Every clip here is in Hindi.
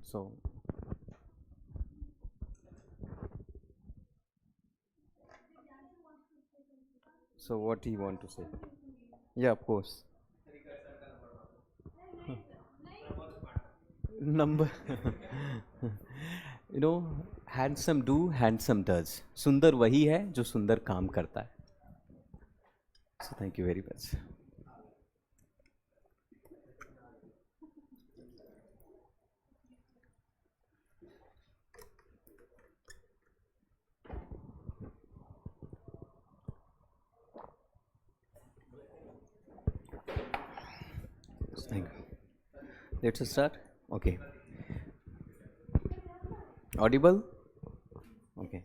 So, so what do you want to say? Yeah, of course. Number, you know, handsome do, handsome does. सुंदर वही है जो सुंदर काम करता है. So thank you very much. Thank you. Let's start. Okay. Audible? Okay.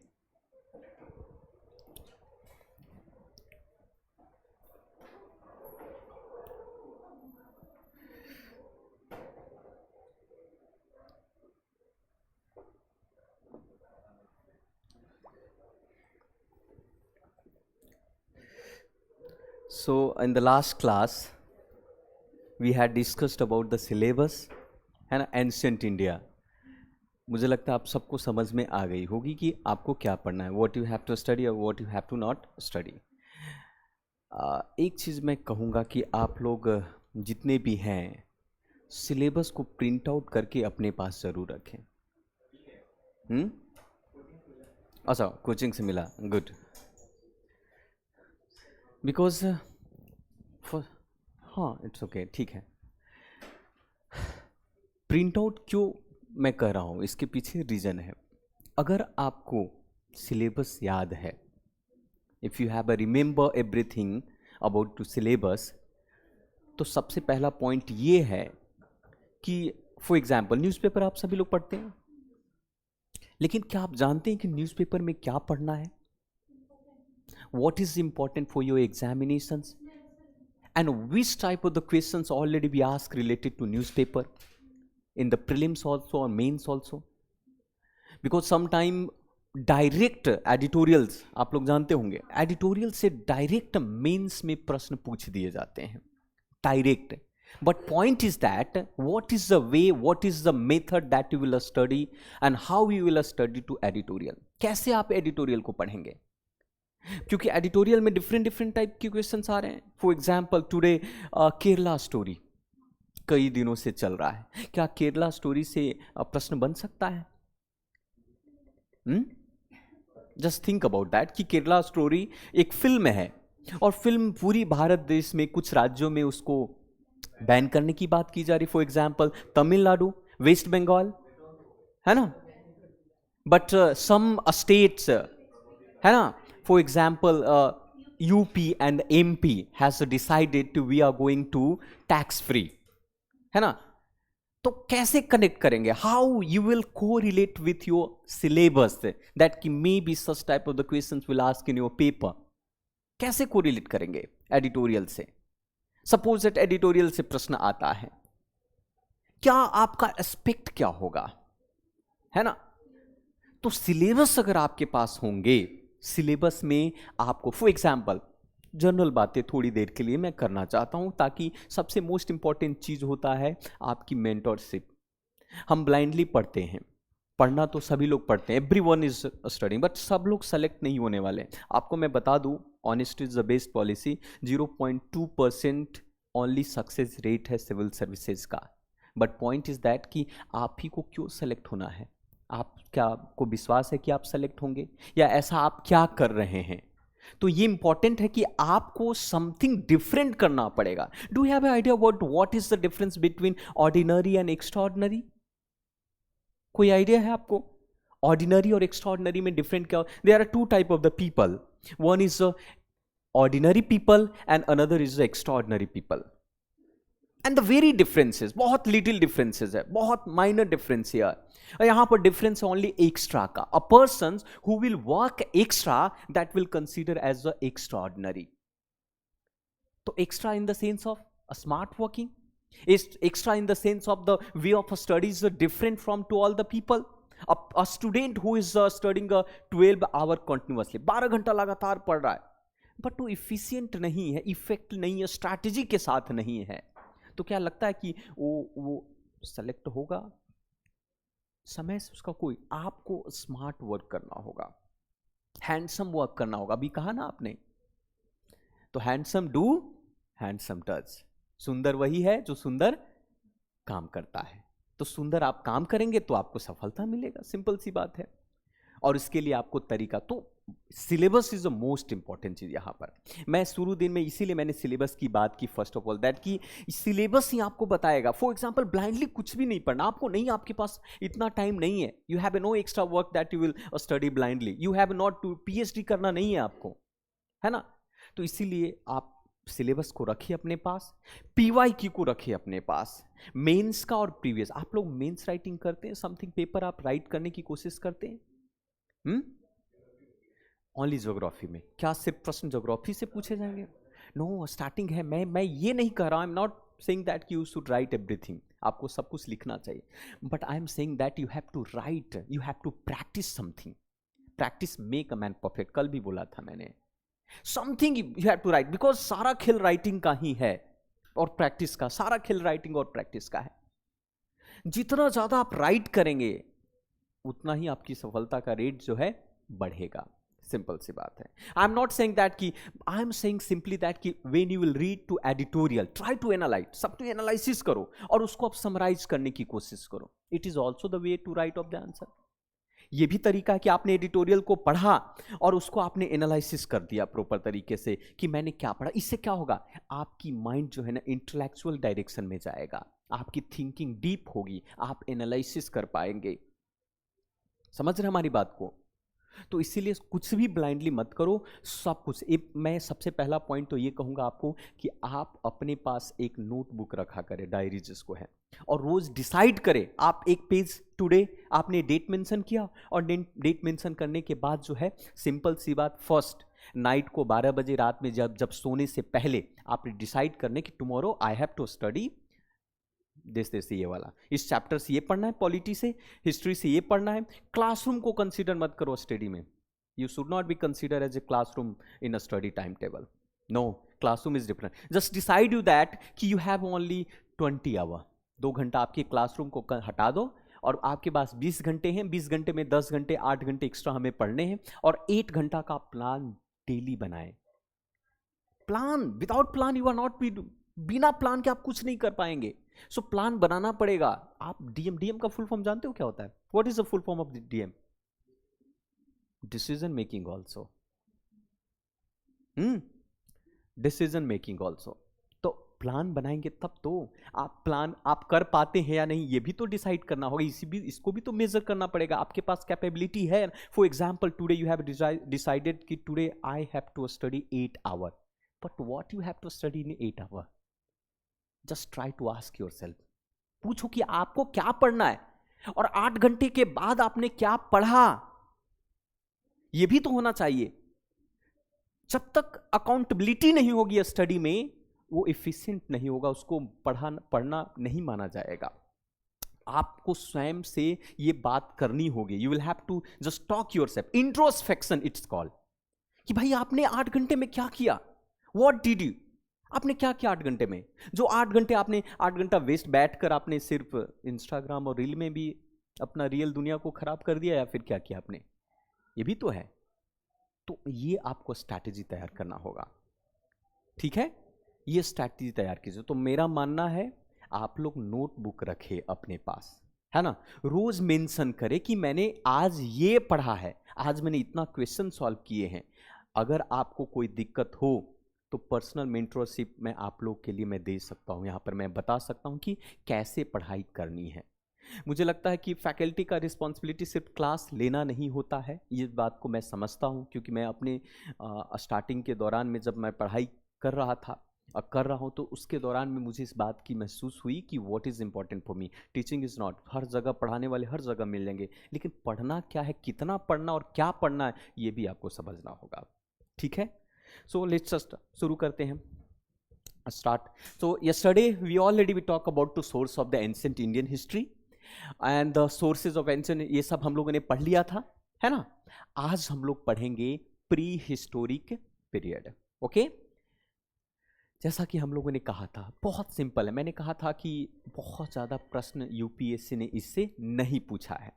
So in the last class, we had discussed about the syllabus है ना, एंशियंट इंडिया. मुझे लगता है आप सबको समझ में आ गई होगी कि आपको क्या पढ़ना है, what you have to study और what you have to not study. एक चीज़ मैं कहूँगा कि आप लोग जितने भी हैं सिलेबस को प्रिंट आउट करके अपने पास ज़रूर रखें. अच्छा, कोचिंग से मिला, गुड. बिकॉज हाँ, इट्स ओके, ठीक है. प्रिंट आउट क्यों मैं कह रहा हूँ, इसके पीछे रीज़न है. अगर आपको सिलेबस याद है, if you have a remember everything about to syllabus, तो सबसे पहला पॉइंट ये है कि फॉर एग्जाम्पल न्यूज़पेपर आप सभी लोग पढ़ते हैं, लेकिन क्या आप जानते हैं कि न्यूज़पेपर में क्या पढ़ना है? What is important for your examinations? And which type of the questions already be asked related to newspaper in the prelims also or mains also? Because sometime direct editorials आप लोग जानते होंगे, एडिटोरियल से डायरेक्ट मेंस में प्रश्न पूछ दिए जाते हैं, direct. But point is that what is the way, what is the method that you will study and how you will study to editorial. कैसे आप एडिटोरियल को पढ़ेंगे? क्योंकि एडिटोरियल में डिफरेंट डिफरेंट टाइप के क्वेश्चंस आ रहे हैं. For example today Kerala story कई दिनों से चल रहा है. क्या केरला स्टोरी से प्रश्न बन सकता है? जस्ट थिंक अबाउट दैट कि केरला स्टोरी एक फिल्म है और फिल्म पूरी भारत देश में कुछ राज्यों में उसको बैन करने की बात की जा रही. For example Tamil Nadu, West Bengal, है ना, बट सम स्टेट्स, है ना, for example UP and MP has decided to we are going to tax free, है ना. तो कैसे कनेक्ट करेंगे? How you will correlate with your syllabus that कि may be such type of the questions will ask in your paper. कैसे कोरिलेट करेंगे एडिटोरियल से? सपोज दैट एडिटोरियल से प्रश्न आता है, क्या आपका एस्पेक्ट क्या होगा, है ना. तो सिलेबस अगर आपके पास होंगे, सिलेबस में आपको फॉर एग्जाम्पल जनरल बातें थोड़ी देर के लिए मैं करना चाहता हूं, ताकि सबसे मोस्ट इंपॉर्टेंट चीज होता है आपकी मेंटरशिप. हम ब्लाइंडली पढ़ते हैं, पढ़ना तो सभी लोग पढ़ते हैं, एवरीवन इज स्टडिंग, बट सब लोग सेलेक्ट नहीं होने वाले. आपको मैं बता दूं, honesty is the best policy. 0.2% only success rate है सिविल सर्विसेज का. बट पॉइंट इज दैट कि आप ही को क्यों सेलेक्ट होना है? आप क्या, आपको विश्वास है कि आप सेलेक्ट होंगे, या ऐसा आप क्या कर रहे हैं? तो ये इंपॉर्टेंट है कि आपको समथिंग डिफरेंट करना पड़ेगा. Do you have an idea about what is the difference between ordinary and extraordinary? कोई आइडिया है आपको? ऑर्डिनरी और एक्स्ट्राऑर्डिनरी में डिफरेंट क्या? There are two type of the people. One is ordinary people and another is the extraordinary people. And the very differences, बहुत लिटिल डिफरेंसेस है, बहुत माइनर डिफरेंस है. यहां पर डिफरेंस ओनली एक्स्ट्रा का. A person who will work extra that will consider as the extraordinary. तो extra in the sense of smart working, extra in the sense of the way of studies different from to all the people. A student who is studying 12 hour continuously, 12 घंटा लगातार पढ़ रहा है, बट वो इफिशियंट नहीं है, इफेक्ट नहीं है, स्ट्रैटेजी के साथ नहीं है. तो क्या लगता है कि वो सेलेक्ट होगा? समय से उसका कोई, आपको स्मार्ट वर्क करना होगा, हैंडसम वर्क करना होगा। अभी कहा ना आपने, तो हैंडसम डू, हैंडसम टच। सुंदर वही है जो सुंदर काम करता है। तो सुंदर आप काम करेंगे तो आपको सफलता मिलेगा, सिंपल सी बात है। और इसके लिए आपको तरीका, तो syllabus is the most important चीज यहां पर। मैं शुरू दिन में इसीलिए मैंने सिलेबस की बात की, फर्स्ट ऑफ ऑल दैट कि सिलेबस ही आपको बताएगा। फॉर एग्जांपल ब्लाइंडली कुछ भी नहीं पढ़ना आपको, नहीं, आपके पास इतना टाइम नहीं है, you have no extra work that you will study blindly, you have not to PhD करना नहीं है आपको, है ना। तो इसीलिए आप सिलेबस को रखिए अपने पास, पीवाईक्यू को रखिए अपने पास, मेंस का और प्रीवियस। आप लोग मेंस राइटिंग करते हैं, समथिंग पेपर आप राइट करने की कोशिश करते हैं? ओनली ज्योग्राफी में? क्या सिर्फ प्रश्न ज्योग्राफी से पूछे जाएंगे? नो, स्टार्टिंग है। मैं ये नहीं कह रहा, I am not saying that you should write everything, आपको सब कुछ लिखना चाहिए, but I am saying that you have to write, you have to practice something. Practice make a man perfect, कल भी बोला था मैंने। Something you have to write, because सारा खेल राइटिंग का ही है और प्रैक्टिस का, सारा खेल राइटिंग और प्रैक्टिस का है। जितना ज्यादा आप राइट करेंगे उतना ही आपकी सफलता का रेट जो है बढ़ेगा, सिंपल सी बात है। I am not saying that कि, I am saying simply that कि when you will read to editorial, try to analyse, सब टू एनालिसिस करो और उसको आप समराइज करने की कोशिश करो। It is also the way to write of the answer. ये भी तरीका है कि आपने एडिटोरियल को पढ़ा और उसको आपने एनालिसिस कर दिया प्रॉपर तरीके से कि मैंने क्या पढ़ा। इससे क्या होगा, आपकी माइंड जो है ना इंटेलेक्चुअल डायरेक्शन में जाएगा, आपकी थिंकिंग डीप होगी, आप एनालिसिस कर पाएंगे। समझ रहे हमारी बात को? तो इसीलिए कुछ भी ब्लाइंडली मत करो, सब कुछ। मैं सबसे पहला पॉइंट तो ये कहूंगा आपको कि आप अपने पास एक नोटबुक रखा करें, डायरी जिसको है, और रोज डिसाइड करें। आप एक पेज टुडे आपने डेट मेंशन किया, और डेट मेंशन करने के बाद जो है सिंपल सी बात, फर्स्ट नाइट को 12 बजे रात में जब सोने से पहले आपने डिसाइड करने कि tomorrow I have to study देश ये वाला, इस चैप्टर से ये पढ़ना है, पॉलिटी से, हिस्ट्री से ये पढ़ना है। क्लासरूम को कंसीडर मत करो स्टडी में, you should not be consider as a classroom in a study time table. No, classroom is different. Just decide you that कि यू हैव ओनली 20 आवर, 2 घंटा आपके क्लासरूम को हटा दो और आपके पास 20 घंटे हैं। 20 घंटे में 10 घंटे 8 घंटे एक्स्ट्रा हमें पढ़ने हैं, और 8 घंटा का प्लान डेली बनाएं। Plan, without plan you are not be, बिना प्लान के आप कुछ नहीं कर पाएंगे। सो प्लान बनाना पड़ेगा। आप डीएम का फुल फॉर्म जानते हो क्या होता है? What is the full form of DM? Decision making also, decision making also. तो प्लान बनाएंगे तब तो आप प्लान आप कर पाते हैं या नहीं, ये भी तो डिसाइड करना होगा। इसको भी तो मेजर करना पड़ेगा, आपके पास कैपेबिलिटी है। For example today you have decided कि today I have to study 8 hour, but what you have to study in 8 hour? Just try to ask yourself, पूछो कि आपको क्या पढ़ना है, और 8 घंटे के बाद आपने क्या पढ़ा, यह भी तो होना चाहिए। जब तक अकाउंटेबिलिटी नहीं होगी स्टडी में, वो एफिशिएंट नहीं होगा, उसको पढ़ना नहीं माना जाएगा। आपको स्वयं से ये बात करनी होगी। You will have to just talk yourself, introspection it's called, कि भाई आपने 8 घंटे में क्या किया, व्हाट डिड यू, आपने क्या किया 8 घंटे में? जो 8 घंटे आपने 8 घंटा वेस्ट बैठकर आपने सिर्फ इंस्टाग्राम और रील में भी अपना रियल दुनिया को खराब कर दिया, या फिर क्या किया आपने? ये भी तो है। तो ये आपको स्ट्रैटेजी तैयार करना होगा, ठीक है? ये स्ट्रैटेजी तैयार कीजिए। तो मेरा मानना है आप लोग नोटबुक रखें अपने पास, है ना। रोज मेंशन करें कि मैंने आज ये पढ़ा है, आज मैंने इतना क्वेश्चन सॉल्व किए हैं। अगर आपको कोई दिक्कत हो तो पर्सनल मेंटरशिप मैं आप लोग के लिए मैं दे सकता हूँ। यहाँ पर मैं बता सकता हूँ कि कैसे पढ़ाई करनी है। मुझे लगता है कि फैकल्टी का रिस्पॉन्सिबिलिटी सिर्फ क्लास लेना नहीं होता है, ये बात को मैं समझता हूँ, क्योंकि मैं अपने स्टार्टिंग के दौरान में जब मैं पढ़ाई कर रहा हूँ तो उसके दौरान में मुझे इस बात की महसूस हुई कि what is important for me. Teaching is not, हर जगह पढ़ाने वाले हर जगह मिल जाएंगे, लेकिन पढ़ना क्या है, कितना पढ़ना और क्या पढ़ना है, ये भी आपको समझना होगा, ठीक है। सो लेट्स जस्ट शुरू करते हैं, start. So yesterday we talk about the source of the ancient Indian history and the sources of ancient, ये सब हम लोगों ने पढ़ लिया था, है ना। आज हम लोग पढ़ेंगे प्री हिस्टोरिक पीरियड, ओके। जैसा कि हम लोगों ने कहा था, बहुत सिंपल है। मैंने कहा था कि बहुत ज़्यादा प्रश्न यूपीएससी ने इससे नहीं पूछा है,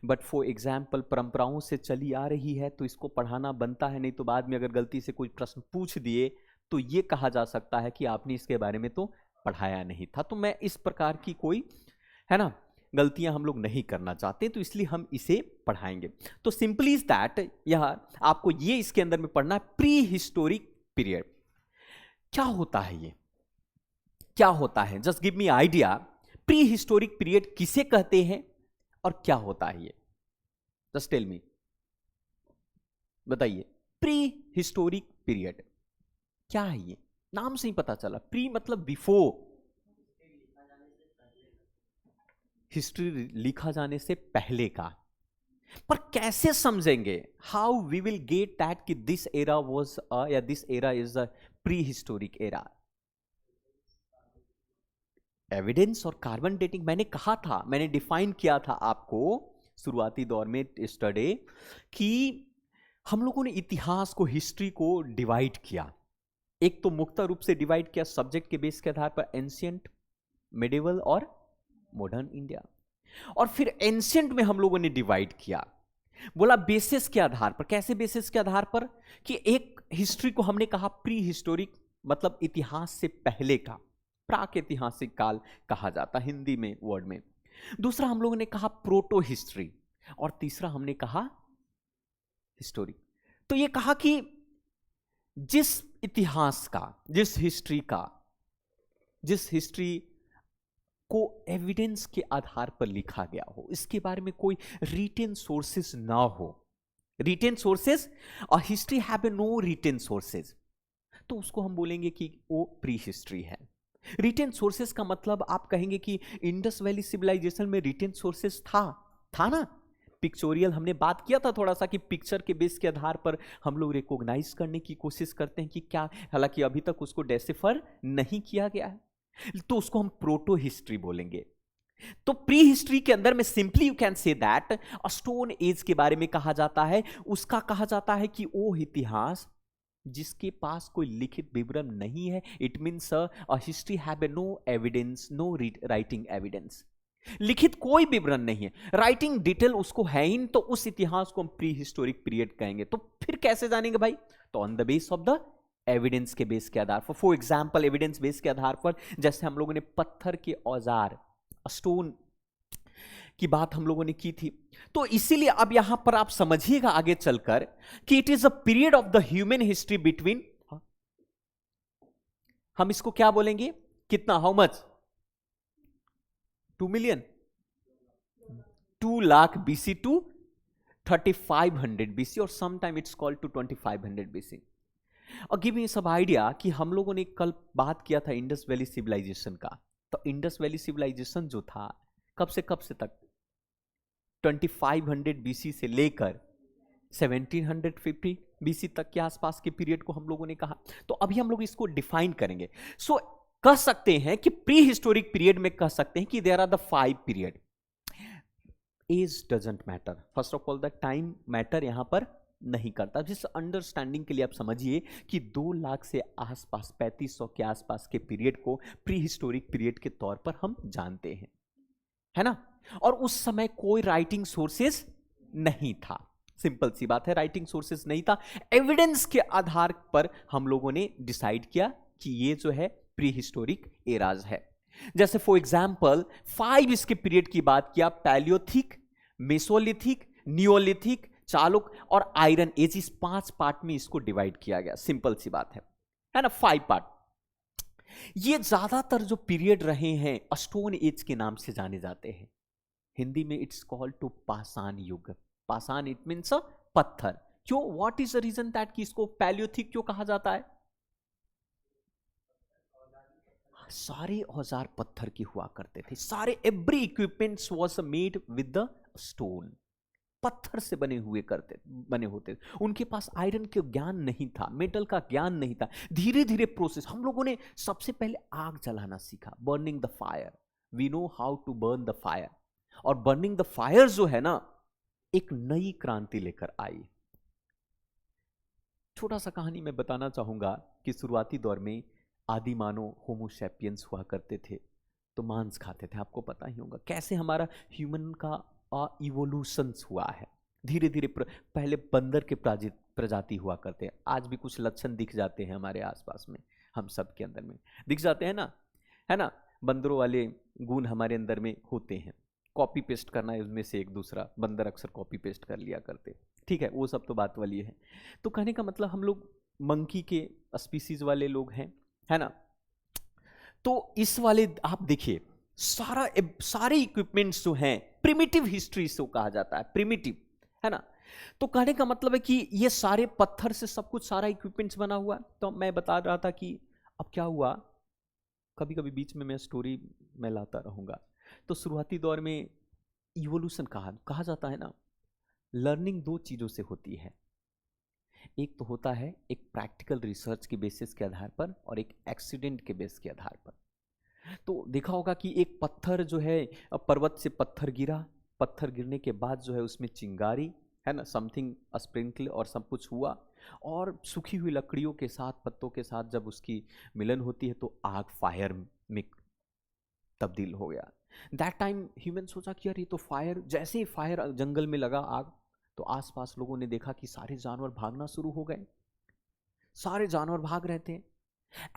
बट फॉर एग्जाम्पल परंपराओं से चली आ रही है तो इसको पढ़ाना बनता है, नहीं तो बाद में अगर गलती से कोई प्रश्न पूछ दिए तो ये कहा जा सकता है कि आपने इसके बारे में तो पढ़ाया नहीं था। तो मैं इस प्रकार की कोई, है ना, गलतियां हम लोग नहीं करना चाहते, तो इसलिए हम इसे पढ़ाएंगे। तो सिंपली इज दैट, यह आपको ये इसके अंदर में पढ़ना है, प्री हिस्टोरिक पीरियड। क्या होता है ये, क्या होता है? Just give me idea, pre historic period किसे कहते हैं और क्या होता है ये? जस्ट टेल मी, बताइए। प्री हिस्टोरिक पीरियड क्या है ये? नाम से ही पता चला, प्री मतलब बिफोर, हिस्ट्री लिखा जाने से पहले का। पर कैसे समझेंगे? How we will get that कि दिस एरा वाज या this era is a prehistoric era? Evidence और कार्बन डेटिंग मैंने कहा था, मैंने डिफाइन किया था आपको शुरुआती दौर में स्टडी, कि हम लोगों ने इतिहास को, हिस्ट्री को डिवाइड किया। एक तो मुक्त रूप से डिवाइड किया सब्जेक्ट के बेस के आधार पर, एंशियंट, मिडिवल और मॉडर्न इंडिया। और फिर एंशियंट में हम लोगों ने डिवाइड किया, बोला बेसिस के आधार पर। कैसे बेसिस के आधार पर? कि एक हिस्ट्री को हमने कहा प्री हिस्टोरिक, मतलब इतिहास से पहले का, प्राक ऐतिहासिक काल कहा जाता हिंदी में वर्ड में। दूसरा हम लोगों ने कहा प्रोटो हिस्ट्री, और तीसरा हमने कहा हिस्टोरिक। तो ये कहा कि जिस इतिहास का, जिस हिस्ट्री को एविडेंस के आधार पर लिखा गया हो, इसके बारे में कोई रिटेन सोर्सेस ना हो, रिटेन सोर्सेस, और history have no written sources, तो उसको हम बोलेंगे कि वो प्री हिस्ट्री है। रिटेन सोर्सेस का मतलब आप कहेंगे कि इंडस वैली सिविलाइजेशन में रिटेन सोर्सेस था ना। पिक्चोरियल हमने बात किया था थोड़ा सा, कि पिक्चर के बेस के आधार पर हम लोग रिकॉग्नाइज करने की कोशिश करते हैं कि क्या, हालांकि अभी तक उसको डेसिफर नहीं किया गया है, तो उसको हम प्रोटो हिस्ट्री बोलेंगे। तो प्री हिस्ट्री के अंदर में simply you can say that stone age के बारे में कहा जाता है। उसका कहा जाता है कि वो इतिहास जिसके पास कोई लिखित विवरण नहीं है, it means a history have no evidence, no writing evidence, लिखित कोई विवरण नहीं है, राइटिंग डिटेल उसको है ही नहीं, तो उस इतिहास को हम प्री हिस्टोरिक पीरियड कहेंगे। तो फिर कैसे जानेंगे भाई? तो on the base of the evidence के बेस के आधार पर। फॉर एग्जाम्पल एविडेंस बेस के आधार पर, जैसे हम लोगों ने पत्थर के औजार, स्टोन की बात हम लोगों ने की थी, तो इसीलिए अब यहां पर आप समझिएगा आगे चलकर कि it is a period of the human history between, हम इसको क्या बोलेंगे, कितना, how much, 2 million, 2 lakh BC to 3500 BC, और sometime it's called to 2500 BC. और गिव मी सब आइडिया कि हम लोगों ने कल बात किया था इंडस वैली सिविलाइजेशन का, तो इंडस वैली सिविलाइजेशन जो था कब से तक, 2500 बीसी से लेकर 1750 बीसी तक के आसपास के पीरियड को हम लोगों ने कहा। तो अभी हम लोग इसको डिफाइन करेंगे। सो कह सकते हैं कि प्री हिस्टोरिक पीरियड में कह सकते हैं कि there are the 5 period. Age doesn't matter, first of all the time matter यहां पर नहीं करता। जिस अंडरस्टैंडिंग के लिए आप समझिए कि 2 लाख से आसपास, 3500 के आसपास के पीरियड को प्री हिस्टोरिक पीरियड के तौर पर हम जानते हैं, है ना। और उस समय कोई राइटिंग सोर्सेस नहीं था, सिंपल सी बात है, राइटिंग सोर्सेस नहीं था। एविडेंस के आधार पर हम लोगों ने डिसाइड किया कि ये जो है प्री हिस्टोरिक एराज है। जैसे फॉर एग्जाम्पल 5 इसके पीरियड की बात किया, पैलियोथिक, मेसोलिथिक, नियोलिथिक, चालुक और आयरन एज, इस 5 पार्ट में इसको डिवाइड किया गया। सिंपल सी बात है ना, 5 पार्ट। ये ज्यादातर जो पीरियड रहे हैं स्टोन एज के नाम से जाने जाते हैं। हिंदी में इट्स कॉल्ड टू पाषाण युग। पाषाण इट मीन्स पत्थर। क्यों, what is the reason that कि इसको पैलियोथिक क्यों कहा जाता है? सारे औजार पत्थर के हुआ करते थे, सारे every equipments was made with the stone, पत्थर से बने होते थे। उनके पास आयरन के ज्ञान नहीं था, मेटल का ज्ञान नहीं था। धीरे धीरे प्रोसेस, हम लोगों ने सबसे पहले आग जलाना सीखा, burning the fire. We know how to burn the fire. और बर्निंग द फायर जो है ना, एक नई क्रांति लेकर आई। छोटा सा कहानी मैं बताना चाहूंगा कि शुरुआती दौर में आदि मानव होमोसैपियंस हुआ करते थे तो मांस खाते थे, आपको पता ही होगा कैसे हमारा ह्यूमन का इवोल्यूशंस हुआ है धीरे धीरे। पहले बंदर के प्रजाति हुआ करते हैं, आज भी कुछ लक्षण दिख जाते हैं हमारे आसपास में, हम सब के अंदर में दिख जाते हैं ना, है ना, बंदरों वाले गुण हमारे अंदर में होते हैं। कॉपी पेस्ट करना है उसमें से एक दूसरा, बंदर अक्सर कॉपी पेस्ट कर लिया करते, ठीक है, वो सब तो बात वाली है। तो कहने का मतलब हम लोग मंकी के स्पीसीज वाले लोग हैं, है ना। तो इस वाले आप देखिए सारे इक्विपमेंट्स जो हैं प्रिमिटिव हिस्ट्री से कहा जाता है, प्रिमिटिव, है ना। तो कहने का मतलब है कि ये सारे पत्थर से सब कुछ, सारा इक्विपमेंट्स बना हुआ। तो मैं बता रहा था कि अब क्या हुआ, कभी कभी बीच में मैं स्टोरी में लाता रहूंगा। तो शुरुआती दौर में इवोल्यूशन कहा जाता है ना, लर्निंग दो चीजों से होती है, एक तो होता है एक प्रैक्टिकल रिसर्च के बेसिस के आधार पर और एक एक्सीडेंट के बेस के आधार पर। तो देखा होगा कि एक पत्थर जो है, पर्वत से पत्थर गिरा, पत्थर गिरने के बाद जो है उसमें चिंगारी, है ना, समथिंग स्प्रिंकल और सब कुछ हुआ, और सूखी हुई लकड़ियों के साथ, पत्तों के साथ जब उसकी मिलन होती है तो आग फायर में तब्दील हो गया। दैट टाइम ह्यूमन सोचा कि यार ये तो फायर, जैसे ही फायर जंगल में लगा आग, तो आसपास लोगों ने देखा कि सारे जानवर भागना शुरू हो गए, सारे जानवर भाग रहे थे,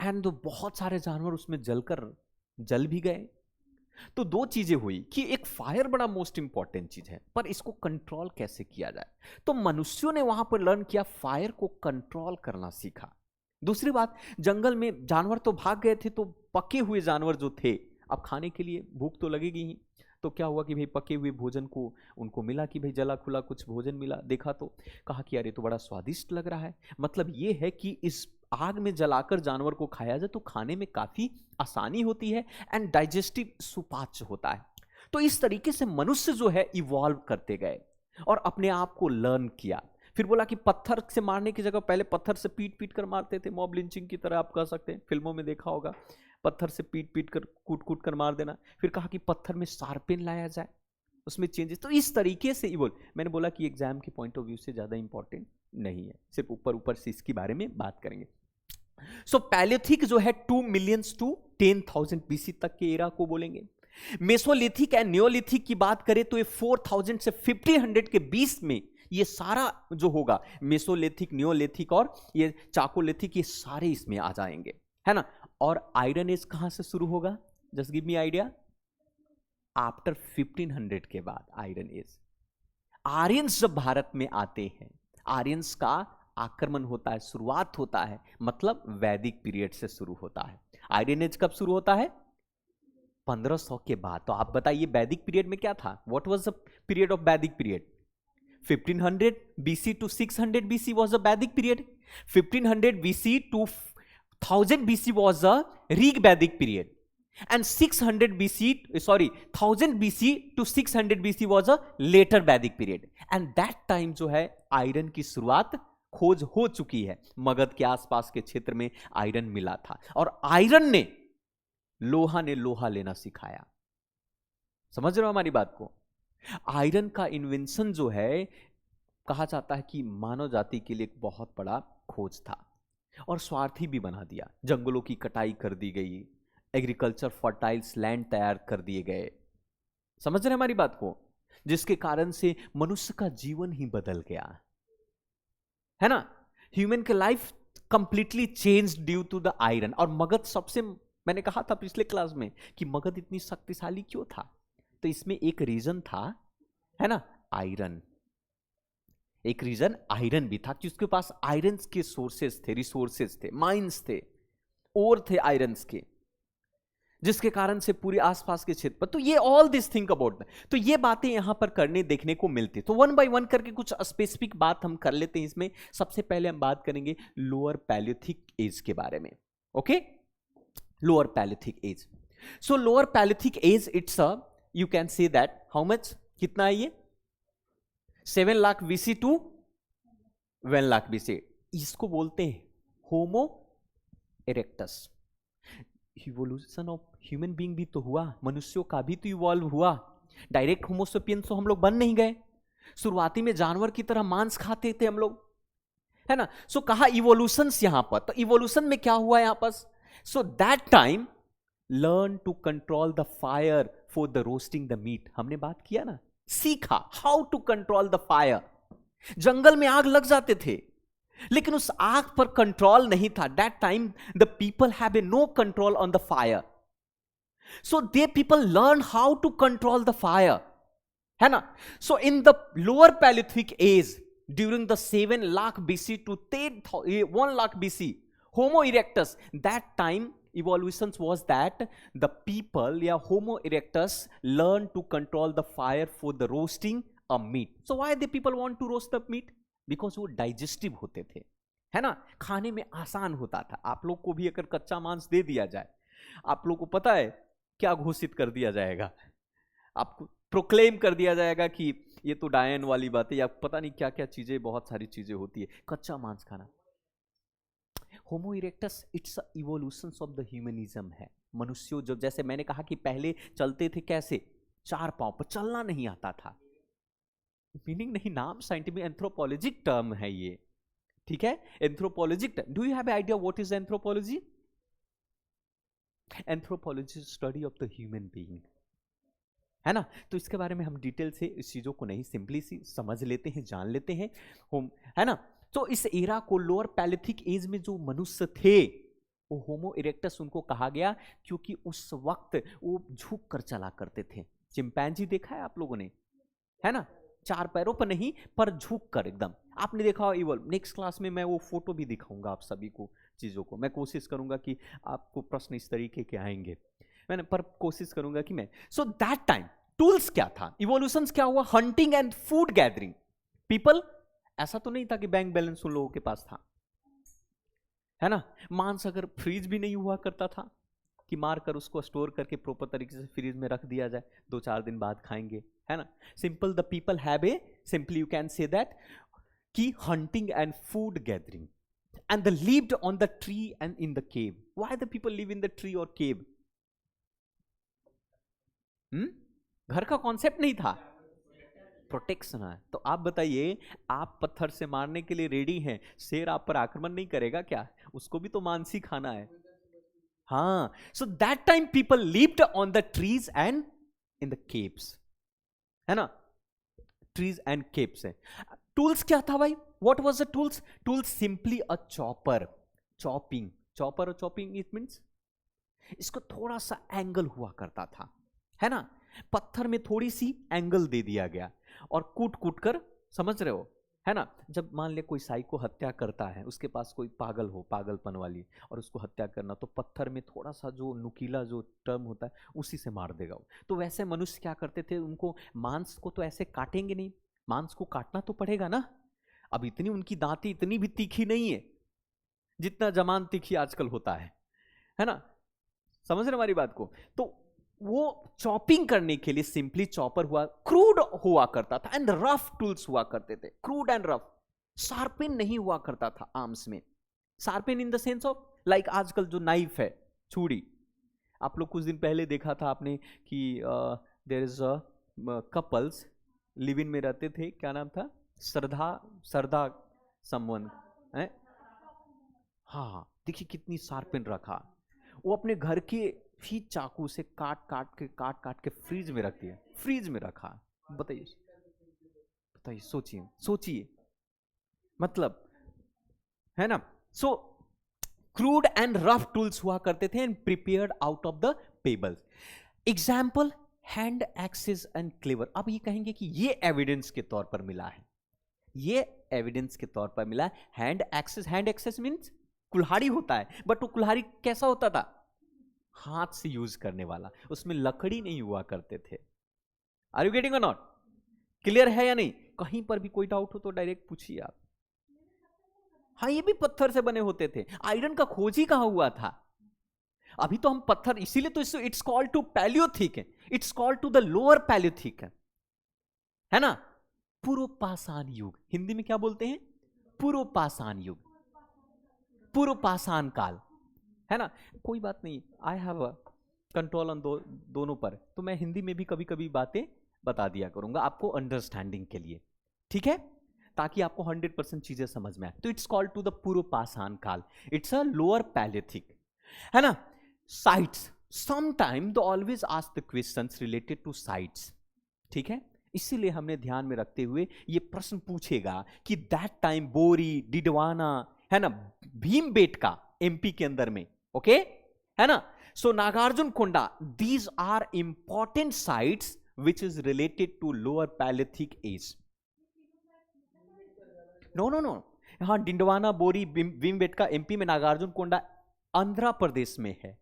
एंड तो बहुत सारे जानवर उसमें जल भी गए। तो दो चीजें हुई कि एक फायर बड़ा मोस्ट इंपॉर्टेंट चीज है, पर इसको कंट्रोल कैसे किया जाए, तो मनुष्यों ने वहां पर लर्न किया, फायर को कंट्रोल करना सीखा। दूसरी बात, जंगल में जानवर तो भाग गए थे, तो पके हुए जानवर जो थे, अब खाने के लिए भूख तो लगेगी ही, तो क्या हुआ कि भाई पके हुए भोजन को उनको मिला, कि भाई जला खुला कुछ भोजन मिला, देखा तो कहा कि यार ये तो बड़ा स्वादिष्ट लग रहा है। मतलब ये है कि इस आग में जलाकर जानवर को खाया जाए तो खाने में काफी आसानी होती है एंड डाइजेस्टिव सुपाच्य होता है। तो इस तरीके से मनुष्य जो है इवॉल्व करते गए और अपने आप को लर्न किया। फिर बोला कि पत्थर से मारने की जगह पहले पत्थर से पीट पीट कर मारते थे, मॉब लिंचिंग की तरह आप कह सकते हैं, फिल्मों में देखा होगा, पत्थर से पीट पीट कर कूट कूट कर मार देना। फिर कहा कि पत्थर में शार्पेन लाया जाए, उसमें चेंजेस। तो इस तरीके से इवॉल्व, मैंने बोला कि एग्जाम के पॉइंट ऑफ व्यू से ज्यादा इंपॉर्टेंट नहीं है, सिर्फ ऊपर ऊपर से इसके बारे में बात करेंगे। सो पैलियोथिक जो है 2 मिलियन टू 10,000 बीसी तक के एरा को बोलेंगे। मेसोलिथिक एंड नियोलिथिक की बात करें तो ये 4000 से 1500 के बीच में ये सारा जो होगा, मेसोलिथिक, नियोलिथिक और ये चाकोलिथिक, ये सारे इसमें आ जाएंगे, है ना। और आयरन एज कहां से शुरू होगा, just give me idea, after 1500 के बाद आयरन एज। आर्यंस जब भारत में आते हैं, आर्यंस का आक्रमण होता है, शुरुआत होता है, मतलब वैदिक पीरियड से शुरू होता है। आयरन एज कब शुरू होता है, 1500 के बाद। तो आप बताइए वैदिक पीरियड में क्या था, what was the period of वैदिक period, 1500 BC to 600 BC was a Vedic period. 1500 BC to 1000 BC was a Rig Vedic period. And 1000 BC to 600 BC was a later Vedic period. And that time जो है आयरन की शुरुआत खोज हो चुकी है, मगध के आसपास के क्षेत्र में आयरन मिला था, और आयरन ने लोहा लेना सिखाया। समझ रहे हो हमारी बात को। आयरन का इन्वेंशन जो है, कहा जाता है कि मानव जाति के लिए एक बहुत बड़ा खोज था और स्वार्थी भी बना दिया। जंगलों की कटाई कर दी गई, एग्रीकल्चर फर्टाइल्स लैंड तैयार कर दिए गए, समझ रहे हमारी बात को, जिसके कारण से मनुष्य का जीवन ही बदल गया, है ना। ह्यूमन के life completely change due to the iron. और मगध सबसे, मैंने कहा था पिछले क्लास में कि मगध इतनी शक्तिशाली क्यों था, तो इसमें एक रीजन था, है ना, आयरन। एक रीजन आयरन भी था कि उसके पास आयरन के सोर्सेस थे, रिसोर्सेस थे, माइंस थे, और थे आयरन के, जिसके कारण से पूरे आसपास के क्षेत्र पर। तो ये ऑल दिस थिंक अबाउट, तो ये बातें यहां पर करने देखने को मिलती। तो वन बाय वन करके कुछ स्पेसिफिक बात हम कर लेते हैं इसमें। सबसे पहले हम बात करेंगे लोअर पैलियोथिक एज के बारे में। Okay, lower palaeolithic age. So lower palaeolithic age, it's a, you can say that, how much, कितना है ये, 7 lakh BC to 1 lakh BC। इसको बोलते हैं homo erectus. Evolution of human being भी तो हुआ, मनुष्यों का भी तो इवॉल्व हुआ। डायरेक्ट होमोसेपियंस तो हम लोग बन नहीं गए, शुरुआती में जानवर की तरह मांस खाते थे हम लोग, है ना। सो कहा इवोल्यूशंस यहां पर। तो इवोल्यूशन में क्या हुआ यहां पर, so that time learn to control the fire for the roasting the meat. हमने बात किया ना, सीखा how to control the fire. जंगल में आग लग जाते थे, लेकिन उस आग पर कंट्रोल नहीं था। That time the people have a no control on the fire, so they people learn how to control the fire, है ना। So in the lower palaeolithic age during the 7 lakh BC to 1 lakh BC, homo erectus, that time evolutions was that the people या homo erectus learn to control the fire for the roasting a meat. So why the people want to roast the meat? Because वो digestive होते थे, है ना, खाने में आसान होता था। आप लोग को भी अगर कच्चा मांस दे दिया जाए, आप लोग को पता है क्या घोषित कर दिया जाएगा? आपको प्रोक्लेम कर दिया जाएगा कि ये तो डायन वाली बात है, या पता नहीं क्या क्या चीजें, बहुत सारी चीजें होती है कच्चा मांस खाना। Homo erectus it's evolution of the humanism है। मनुष्यों जो, जैसे मैंने कहा कि पहले चलते थे कैसे, 4 पांव पर, चलना नहीं आता था। मीनिंग नहीं, नाम साइंटिफिक एंथ्रोपोलॉजिक टर्म है ये, ठीक है, anthropologic term. Do you have idea what is anthropology? Anthropology study of the human being, है ना। तो इसके बारे में हम डिटेल से इस चीजों को नहीं, सिंपली सी समझ लेते हैं, जान लेते हैं, है ना। तो इस एरा को, लोअर पैलिथिक एज में जो मनुष्य थे वो होमो इरेक्टस उनको कहा गया, क्योंकि उस वक्त वो झुक कर चला करते थे। चिंपैंजी देखा है आप लोगों ने, है ना, 4 पैरों पर नहीं पर झुक कर एकदम, आपने देखा हो इवॉल्व। नेक्स्ट क्लास में मैं वो फोटो भी दिखाऊंगा आप सभी को, चीजों को मैं कोशिश करूंगा कि आपको प्रश्न इस तरीके के आएंगे, मैंने पर कोशिश करूंगा कि मैं। सो दैट टाइम टूल्स क्या था, इवोल्यूशंस क्या हुआ? Hunting and food gathering. People, ऐसा तो नहीं था कि बैंक बैलेंस उन लोगों के पास था, है ना। मांस अगर फ्रीज भी नहीं हुआ करता था कि मार कर उसको स्टोर करके प्रॉपर तरीके से फ्रीज में रख दिया जाए, 2-4 दिन बाद खाएंगे, है ना। Simple, the people have a, simply you can say that कि hunting and food gathering, and the lived on the tree and in the cave. Why the people live in the tree और केव? घर का कॉन्सेप्ट नहीं था, प्रोटेक्शन है। तो आप बताइए, आप पत्थर से मारने के लिए रेडी हैं, शेर आप पर आक्रमण नहीं करेगा क्या? उसको भी तो मांस ही खाना है। हाँ, सो that time people lived on the trees and in the caves, है ना, ट्रीज एंड केव्स है। टूल्स क्या था भाई? What was the tools? Tools simply a chopper, chopping, chopper और चॉपिंग इट मींस, इसको थोड़ा सा एंगल हुआ करता था, है ना, पत्थर में थोड़ी सी एंगल दे दिया गया और कूट कूट कर, समझ रहे हो, है ना। जब मान ले कोई साइको हत्या करता है, उसके पास कोई पागल हो, पागलपन वाली, और उसको हत्या करना, तो पत्थर में थोड़ा सा जो नुकीला जो टर्म होता है उसी से मार देगा वो। तो वैसे मनुष्य क्या करते थे, उनको मांस को तो ऐसे काटेंगे नहीं, मांस को काटना तो पड़ेगा ना। अब इतनी उनकी दांती इतनी भी तीखी नहीं है जितना जमान तीखी आजकल होता है ना, समझ रहे हमारी बात को। तो वो चॉपिंग करने के लिए सिंपली चॉपर हुआ, क्रूड हुआ करता था, एंड रफ टूल्स हुआ करते थे, क्रूड एंड रफ। शार्पिन नहीं हुआ करता था आर्म्स में, sharpen in the sense of like आजकल जो नाइफ है, छुरी। आप लोग कुछ दिन पहले देखा था आपने कि there is a couples live in में रहते थे, क्या नाम था, सरदा समवन है, हाँ, देखिए कितनी शार्पिन रखा, वो अपने घर के ही चाकू से काट काट के फ्रीज में रख दिया, फ्रीज में रखा। बताइए, सोचिए, मतलब, है ना। So crude and rough tools हुआ करते थे, and prepared out of the pebbles. Example, hand axes and cleaver. अब ये कहेंगे कि ये एविडेंस के तौर पर मिला है, ये एविडेंस के तौर पर मिला है। हैंड एक्सेस मीन्स कुल्हाड़ी होता है, बट वो कुल्हाड़ी कैसा होता था, हाथ से यूज करने वाला, उसमें लकड़ी नहीं हुआ करते थे। आर यू गेटिंग और नॉट? क्लियर है या नहीं? कहीं पर भी कोई डाउट हो तो डायरेक्ट पूछिए आप। हाँ, ये भी पत्थर से बने होते थे। आयरन का खोज ही कहां हुआ था? अभी तो हम पत्थर, इसीलिए तो it's called to palaeolithic, it's called to the lower palaeolithic, है ना। पूर्व पाषाण युग, हिंदी में क्या बोलते हैं, पूर्व पाषाण युग, पूर्व पाषाण काल, है ना। कोई बात नहीं, आई हैव कंट्रोल ऑन दोनों पर, तो मैं हिंदी में भी कभी कभी बातें बता दिया करूंगा आपको अंडरस्टैंडिंग के लिए, ठीक है, ताकि आपको 100% चीजें समझ में आए। तो इट्स कॉल्ड टू द पूर्व पाषाण काल, इट्स अ लोअर पैलियोथिक। है ना. Sites, sometime they always ask the questions related to sites. ठीक है, इसीलिए हमने ध्यान में रखते हुए ये प्रश्न पूछेगा कि दैट टाइम बोरी, डिडवाना, है ना, भीमबेटका एमपी के अंदर में. ओके, है ना. So Nagarjuna Konda, these are important sites which is related to lower palaeolithic age. No no no, हाँ, डिंडवाना, बोरी, भीमबेटका एमपी में, नागार्जुन कोंडा आंध्र प्रदेश में है.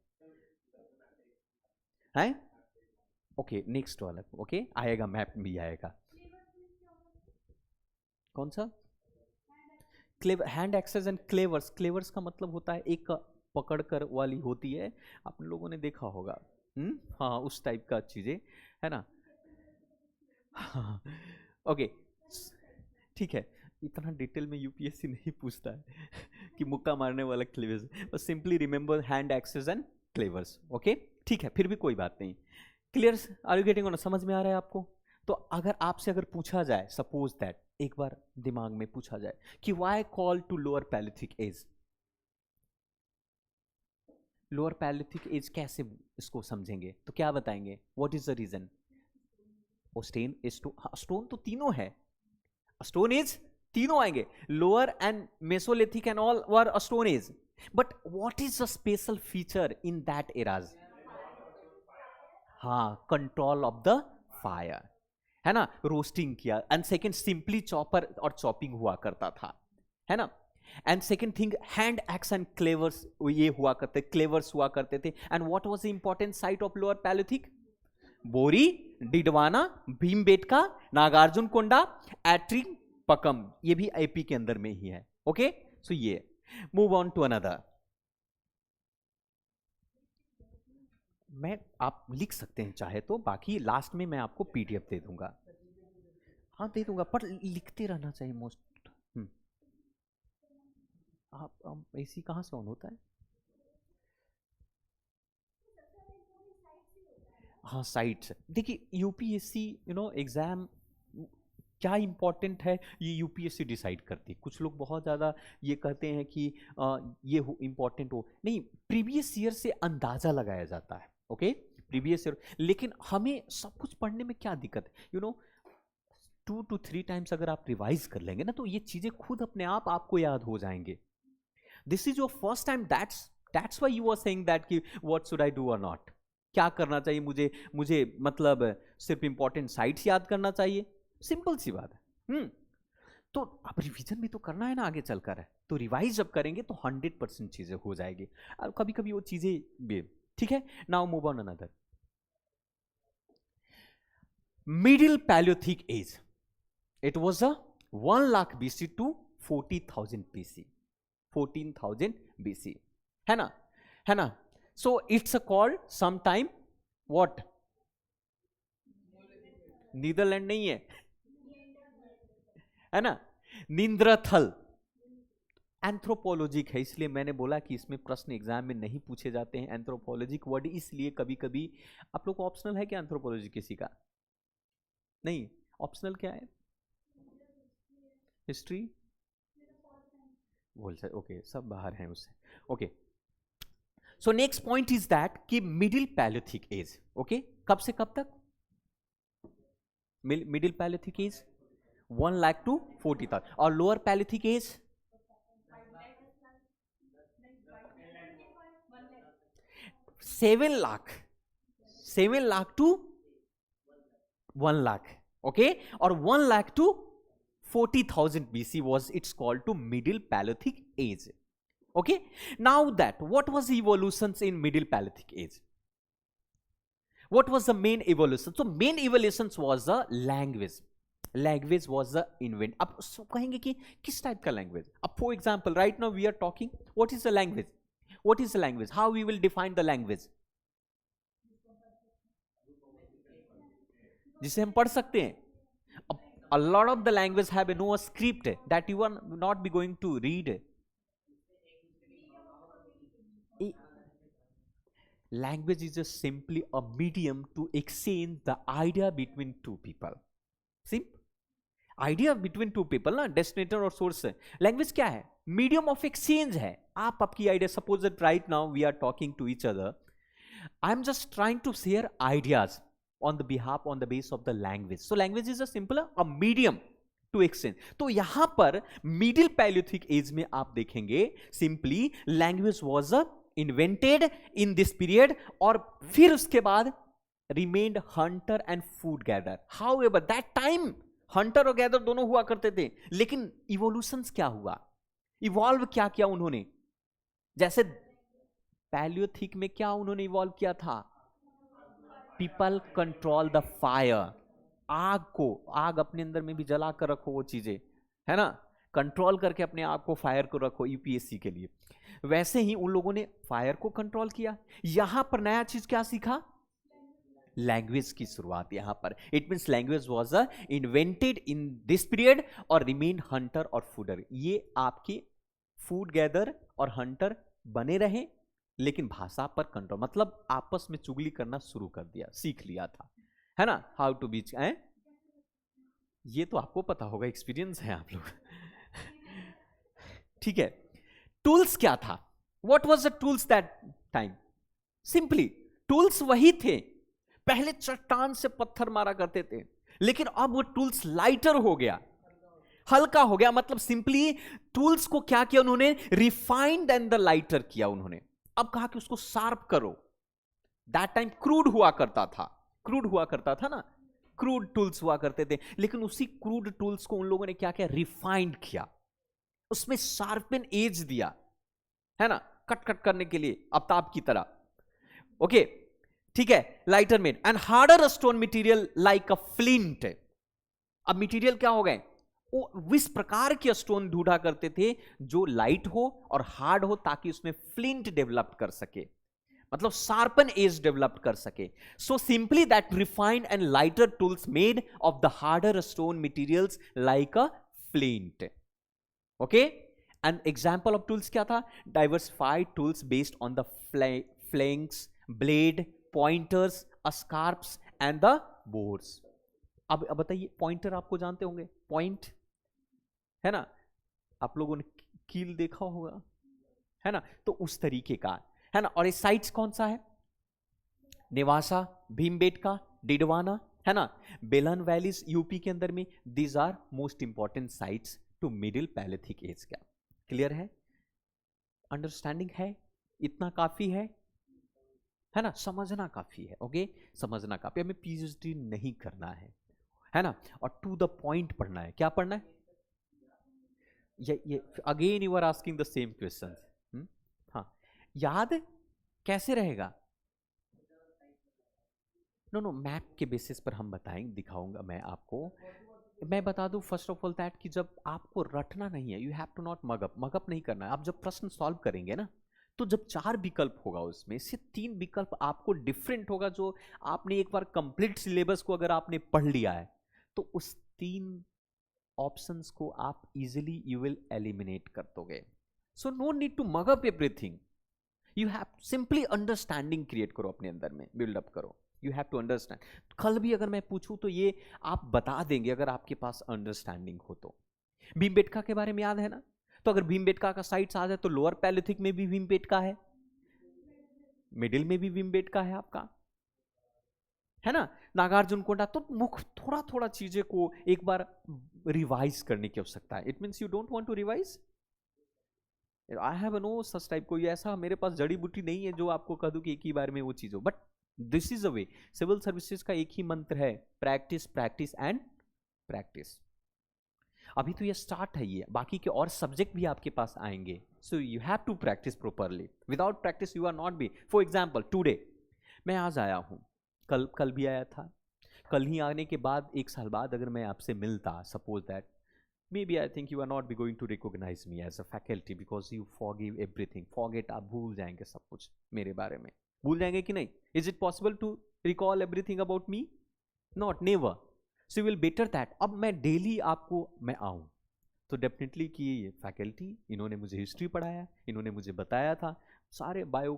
ओके, नेक्स्ट वाला. ओके, आएगा, मैप भी आएगा. कौन सा? Cleaver, hand axes and cleavers. Cleavers का मतलब होता है एक पकड़कर वाली होती है, आप लोगों ने देखा होगा. हाँ, उस टाइप का चीजें, है ना. ओके, ठीक है. इतना डिटेल में यूपीएससी नहीं पूछता है कि मुक्का मारने वाला क्लेवर्स, बस simply remember hand axes and cleavers. Okay, ठीक है, फिर भी कोई बात नहीं. Clear? Are you getting on? समझ में आ रहा है आपको? तो अगर आपसे अगर पूछा जाए, सपोज दैट, एक बार दिमाग में पूछा जाए कि why call to lower palaeolithic age, lower palaeolithic age कैसे इसको समझेंगे, तो क्या बताएंगे? What is the reason? Stone is to, stone तो तीनों है, स्टोन एज तीनों आएंगे, lower and mesolithic and all were stone age. But what is the special feature in that eras? हाँ, कंट्रोल ऑफ द फायर, है ना, रोस्टिंग किया. एंड सेकेंड, सिंपली चॉपर और चॉपिंग हुआ करता था, है ना. And second thing, hand axe and cleavers ये हुआ करते, क्लेवर्स हुआ करते थे. And what was the important site of lower palaeolithic? Bori, Didwana, Bhimbetka, Nagarjuna कोंडा, एट्रिंग पकम, ये भी एपी के अंदर में ही है. ओके, सो ये. Move on to another. मैं, आप लिख सकते हैं चाहे तो, बाकी लास्ट में मैं आपको पीडीएफ दे दूंगा. हाँ, दे दूंगा, पर लिखते रहना चाहिए मोस्ट. आप ऐसी कहाँ से ऑन होता है? हाँ, साइट्स. देखिए, यूपीएससी एग्जाम क्या इंपॉर्टेंट है, ये यूपीएससी डिसाइड करती है. कुछ लोग बहुत ज़्यादा ये कहते हैं कि ये इंपॉर्टेंट हो, नहीं, प्रीवियस ईयर से अंदाज़ा लगाया जाता है. Okay, previous year. लेकिन हमें सब कुछ पढ़ने में क्या दिक्कत है? 2 to 3 टाइम्स अगर आप रिवाइज कर लेंगे ना, तो ये चीज़ें खुद अपने आप आपको याद हो जाएंगे. This is your first time, that's why you are saying that कि व्हाट शुड आई डू और नॉट, क्या करना चाहिए मुझे मतलब सिर्फ इंपॉर्टेंट साइट्स याद करना चाहिए? सिंपल सी बात है. तो अब रिवीजन भी तो करना है ना आगे चलकर है, तो रिवाइज जब करेंगे तो 100% चीजें हो जाएगी. और कभी कभी वो चीजें भी, ठीक है. Now move on another. Middle palaeolithic age, it was a 1 lakh BC to 40,000 BC, 14,000 BC, है ना, है ना. So it's called some time what? Netherland नहीं है ना, निंद्रथल. एंथ्रोपोलॉजिक है, इसलिए मैंने बोला कि इसमें प्रश्न एग्जाम में नहीं पूछे जाते हैं. एंथ्रोपोलॉजिक वर्ड इसलिए कभी कभी आप लोग को ऑप्शनल है क्या? एंथ्रोपोलॉजी किसी का नहीं, ऑप्शनल क्या है? हिस्ट्री बोल सकते. ओके, सब बाहर हैं उससे. Okay, so next point is that कि मिडिल पैलियोथिक एज. ओके, कब से कब तक? Middle palaeolithic age 1 lakh to 40,000. और lower palaeolithic age 7 lakh to 1 lakh. Okay, और 1 lakh to 40,000 BC was it's called to middle Paleolithic age. Okay, now that what was the evolutions in middle Paleolithic age? What was the main evolution? So main evolutions was the language. Language was the invent. अब कहेंगे कि किस टाइप का language? अब for example, right now we are talking. What is the language? What is the language? How we will define the language? जिसे हम पढ़ सकते हैं. A lot of the language have no script that you are not be going to read. Language is just simply a medium to exchange the idea between two people. Simple. Idea between two people ना, डेस्टिनेटर और सोर्स. लैंग्वेज क्या है? मीडियम ऑफ एक्सचेंज है. आप आपकी idea, suppose that right now we are talking to each other, I am just trying to share ideas on the behalf, on the base of the language. So language is a simple a medium to exchange. तो यहां पर मिडिल पैलियोथिक एज में आप देखेंगे simply language was invented in this period, और फिर उसके बाद remained Hunter and food gather. However that time Hunter और गैदर दोनों हुआ करते थे, लेकिन इवोल्यूशंस क्या हुआ, इवॉल्व क्या किया उन्होंने. जैसे पैलियोथिक में क्या उन्होंने इवॉल्व किया था, पीपल कंट्रोल द फायर. आग को, आग अपने अंदर में भी जला कर रखो, वो चीजें है ना, कंट्रोल करके अपने आप को, फायर को रखो यूपीएससी के लिए. वैसे ही उन लोगों ने फायर को कंट्रोल किया. यहां पर नया चीज क्या सीखा, लैंग्वेज की शुरुआत यहां पर. It means language was invented in this period और रिमेन हंटर और फूडर. ये आपके फूड गैदर और हंटर बने रहे, लेकिन भाषा पर कंट्रोल, मतलब आपस में चुगली करना शुरू कर दिया, सीख लिया था, है ना, हाउ टू बीच. ये तो आपको पता होगा, एक्सपीरियंस है आप लोग. ठीक है. टूल्स क्या था, what was the tools that time. Simply tools वही थे. पहले चट्टान से पत्थर मारा करते थे, लेकिन अब वो टूल्स लाइटर हो गया, हल्का हो गया. मतलब सिंपली टूल्स को क्या किया उन्होंने, रिफाइंड एंड द लाइटर किया उन्होंने. अब कहा कि उसको शार्प करो. दैट टाइम क्रूड हुआ करता था, क्रूड हुआ करता था ना, क्रूड टूल्स हुआ करते थे, लेकिन उसी क्रूड टूल्स को उन लोगों ने क्या किया, रिफाइंड किया, उसमें शार्पन एज दिया, है ना, कट कट करने के लिए आफ्ताब की तरह. ओके, ठीक है. Lighter made and harder stone material like a flint. अब मटेरियल क्या हो गए, वो इस प्रकार के स्टोन ढूंढा करते थे जो लाइट हो और हार्ड हो, ताकि उसमें फ्लिंट डेवलप कर सके, मतलब शार्पन एज डेवलप कर सके. So simply that refined and lighter tools made of the harder stone materials like a flint. Okay. And example of tools क्या था, diversified tools based on the flanks, blade, pointers, scarps and the bores. अब बताइए, पॉइंटर आपको जानते होंगे, पॉइंट है ना, आप लोगों ने कील देखा होगा, है ना, तो उस तरीके का है ना. और ये साइट्स कौन सा है, नेवासा, भीमबेटका, डिडवाना, है ना, बेलन वैलीज यूपी के अंदर में. These are most important sites to middle palaeolithic age. क्या क्लियर है, अंडरस्टैंडिंग है, इतना काफी है ना, समझना काफी है. ओके, समझना काफी, हमें पीएचडी नहीं करना है ना, और टू द पॉइंट पढ़ना है. क्या पढ़ना है, ये again you are asking the same question. हाँ, याद कैसे रहेगा, नो मैप के बेसिस पर हम बताएंगे, दिखाऊंगा मैं आपको. मैं बता दूं फर्स्ट ऑफ ऑल दैट कि जब आपको रटना नहीं है, you have to not mug up नहीं करना है. आप जब प्रश्न सॉल्व करेंगे ना, तो जब 4 विकल्प होगा उसमें से 3 विकल्प आपको डिफरेंट होगा, जो आपने एक बार कंप्लीट सिलेबस को अगर आपने पढ़ लिया है, तो उस 3 ऑप्शंस को आप इजीली यू विल एलिमिनेट कर दोगे. So no need to mug up everything, you have simply understanding create करो अपने अंदर में, बिल्डअप करो. You have to understand. कल भी अगर मैं पूछूं तो ये आप बता देंगे, अगर आपके पास अंडरस्टैंडिंग हो तो. भीमबेटका के बारे में याद है ना, तो अगर भीमबेटका का साइट्स आ जाए तो लोअर पैलियोथिक में भी भीमबेटका है, मिडिल में भी भीमबेटका है आपका, है ना, नागार्जुनकोंडा. तो मुख थोड़ा थोड़ा चीजें को एक बार रिवाइज करने की आवश्यकता है. It means you don't want to revise, I have no such type. कोई ऐसा मेरे पास जड़ी बूटी नहीं है जो आपको कह दूं कि एक ही बार में वो चीज हो, but this is a way. Civil services का एक ही मंत्र है, प्रैक्टिस प्रैक्टिस एंड प्रैक्टिस. अभी तो ये स्टार्ट है, ये बाकी के और सब्जेक्ट भी आपके पास आएंगे. So you have to practice properly. Without practice you are not be. For example today मैं आज आया हूं, कल भी आया था. कल ही आने के बाद 1 साल बाद अगर मैं आपसे मिलता, suppose that maybe I think you are not be going to recognize me as a faculty because you forgive everything. Forget, आप भूल जाएंगे सब कुछ मेरे बारे में, भूल जाएंगे कि नहीं. Is it possible to recall everything about me? Not, never. So you will better that. अब मैं डेली आपको मैं आऊँ तो डेफिनेटली कि ये फैकल्टी, इन्होंने मुझे हिस्ट्री पढ़ाया, इन्होंने मुझे बताया था, सारे बायो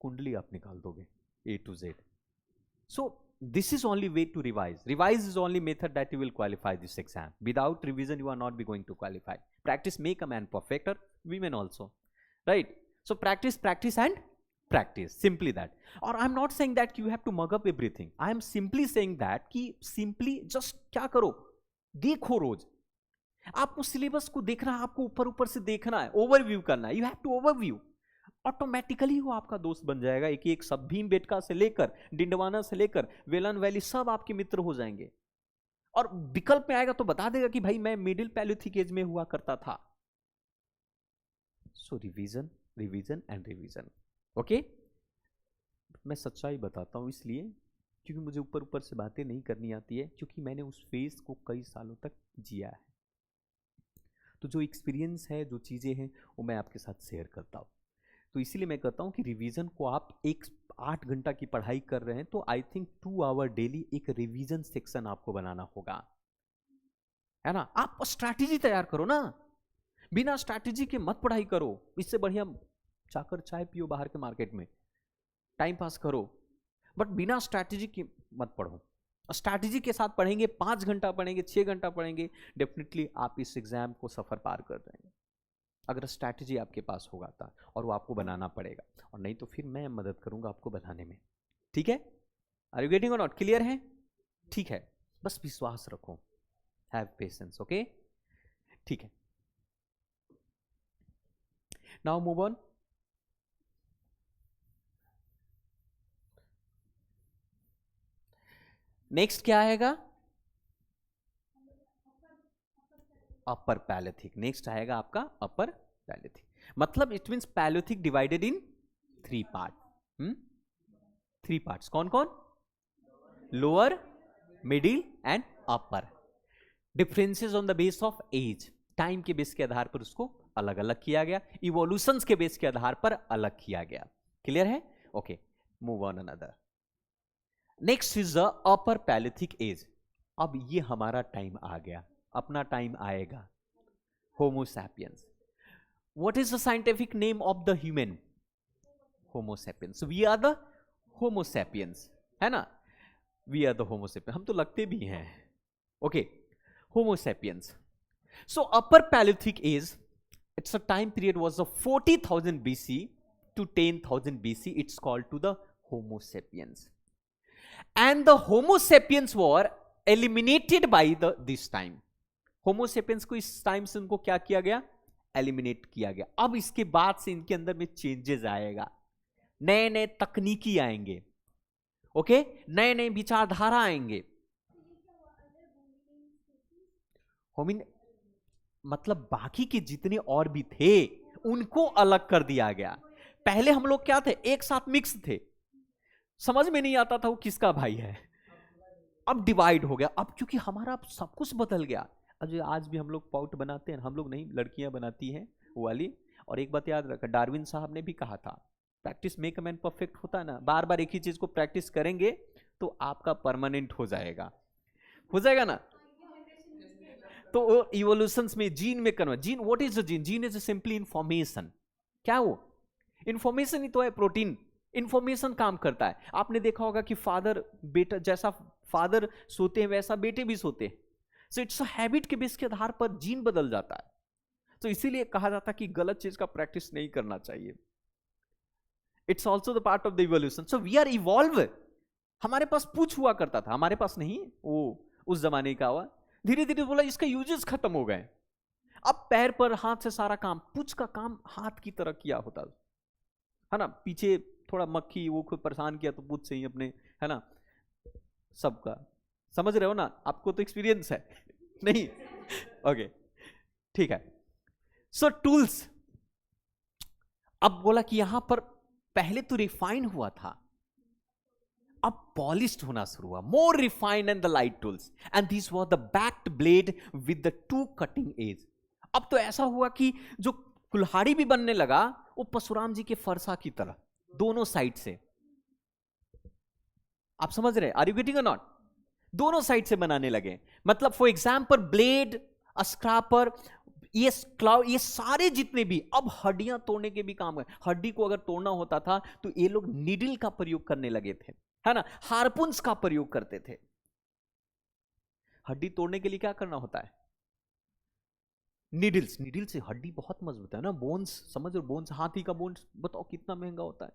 कुंडली आप निकाल दोगे A to Z. So this is only way to revise. Revise is only method that you will qualify this exam. Without revision you are not be going to qualify. Practice make a man perfecter, women also. right? So practice and practice, simply that. Or I'm not saying that you have to mug up everything. I am simply saying that कि simply just क्या करो, देखो रोज। आपको सिलेबस को देखना है, आपको ऊपर ऊपर से देखना है, ओवरव्यू करना है। You have to overview. Automatically वो आपका दोस्त बन जाएगा। एक एक सब, भीम बेटका से लेकर डिंडवाना से लेकर वेलन वैली सब आपके मित्र हो जाएंगे। और विकल्प में आएगा तो बता देगा कि भाई मैं मिडिल पैलियोलिथिक एज में हुआ करता था। So revision, revision and revision. Okay, मैं सच्चाई बताता हूं इसलिए क्योंकि मुझे ऊपर ऊपर से बातें नहीं करनी आती है, क्योंकि मैंने उस फेज को कई सालों तक जिया है। तो जो एक्सपीरियंस है, जो चीजें हैं, वो मैं आपके साथ शेयर करता हूं। तो इसीलिए मैं कहता हूं कि रिवीजन को आप 8 घंटा की पढ़ाई कर रहे हैं तो आई थिंक 2 आवर डेली एक रिवीजन सेक्शन आपको बनाना होगा, है ना। आप स्ट्रैटेजी तैयार करो ना, बिना स्ट्रैटेजी के मत पढ़ाई करो। इससे बढ़िया जाकर चाय पियो बाहर के मार्केट में, टाइम पास करो, बट बिना स्ट्रैटेजी के मत पढ़ो। स्ट्रैटेजी के साथ पढ़ेंगे, 5 घंटा पढ़ेंगे, 6 घंटा पढ़ेंगे, डेफिनेटली आप इस एग्जाम को सफर पार कर देंगे, अगर स्ट्रैटेजी आपके पास होगा था, और वो आपको बनाना पड़ेगा। और नहीं तो फिर मैं मदद करूंगा आपको बनाने में। ठीक है, आर यू गेटिंग और नॉट? क्लियर है? ठीक है, बस विश्वास रखो, हैव पेशेंस। ओके, ठीक है, नाउ मूव ऑन। नेक्स्ट क्या आएगा? अपर पैलियोलिथिक। नेक्स्ट आएगा आपका अपर पैलियोलिथिक। मतलब it means palaeolithic divided in 3 part. 3 parts कौन कौन? Lower, middle and upper. Differences on the base of age, time के बेस के आधार पर उसको अलग अलग किया गया, इवोल्यूशंस के बेस के आधार पर अलग किया गया। क्लियर है? Okay, move on another. Next is the upper palaeolithic age. अब ये हमारा टाइम आ गया, अपना टाइम आएगा। Homo sapiens. What is the scientific name of the human? Homo sapiens. We are the homo sapiens, है ना। We are the homo sapiens, हम तो लगते भी हैं। Okay, homo sapiens. So upper palaeolithic age, it's a time period was the 40,000 BC to 10,000 BC. It's called to the Homo sapiens. And the Homo sapiens were eliminated by this time. Homo sapiens को इस टाइम से उनको क्या किया गया? एलिमिनेट किया गया। अब इसके बाद से इनके अंदर में चेंजेस आएगा, नए नए तकनीकी आएंगे, ओके, नए नए विचारधारा आएंगे। होमिन मतलब बाकी के जितने और भी थे उनको अलग कर दिया गया। पहले हम लोग क्या थे? एक साथ मिक्स थे, समझ में नहीं आता था वो किसका भाई है। अब डिवाइड हो गया। अब क्योंकि हमारा सब कुछ बदल गया। आज भी हम लोग पाउट बनाते हैं, हम लोग नहीं, लड़कियां बनाती हैं वो वाली। और एक बात याद रखा, डार्विन साहब ने भी कहा था, practice make a man perfect होता है ना। बार बार एक ही चीज को प्रैक्टिस करेंगे तो आपका परमानेंट हो जाएगा, हो जाएगा ना। तो इवोल्यूशंस में जीन में convert, gene, what is the gene? Gene is simply information. क्या वो? इंफॉर्मेशन ही तो है। प्रोटीन इंफॉर्मेशन काम करता है। आपने देखा होगा कि फादर बेटा, जैसा फादर सोते हैं वैसा बेटे भी सोते हैं। सो इट्स अ हैबिट के बेस के आधार पर जीन बदल जाता है। तो इसीलिए कहा जाता है कि गलत चीज का प्रैक्टिस नहीं करना चाहिए। It's also the part of the evolution. So we are evolve. हमारे पास पूछ हुआ करता था, हमारे पास नहीं, वो उस जमाने का हुआ। धीरे धीरे बोला इसका यूजेस खत्म हो गए। अब पैर पर हाथ से सारा काम, पूछ का काम हाथ की तरह किया होता है ना। पीछे थोड़ा मक्खी वो खुद परेशान किया तो पूछ से ही अपने, है ना, सबका समझ रहे हो ना। आपको तो एक्सपीरियंस है नहीं? ओके, ठीक है। सो टूल्स, अब बोला कि यहां पर पहले तो रिफाइन हुआ था, अब पॉलिश्ड होना शुरू हुआ। More refined and the light tools and this was the backed blade with the 2 cutting edge. अब तो ऐसा हुआ कि जो कुल्हाड़ी भी बनने लगा वो परशुराम जी के फरसा की तरह, दोनों साइड से। आप समझ रहे? आर यू गेटिंग और नॉट? दोनों साइड से बनाने लगे। मतलब फॉर एग्जाम्पल ब्लेड, स्क्रैपर, ये क्लाउड, ये सारे जितने भी, अब हड्डियां तोड़ने के भी काम है। हड्डी को अगर तोड़ना होता था तो ये लोग नीडल का प्रयोग करने लगे थे, है ना, हार्पुन्स का प्रयोग करते थे। हड्डी तोड़ने के लिए क्या करना होता है? निडल्स, निडल से हड्डी बहुत मजबूत है ना, बोन्स समझ लो, बोन्स, हाथी का बोन्स बताओ कितना महंगा होता है।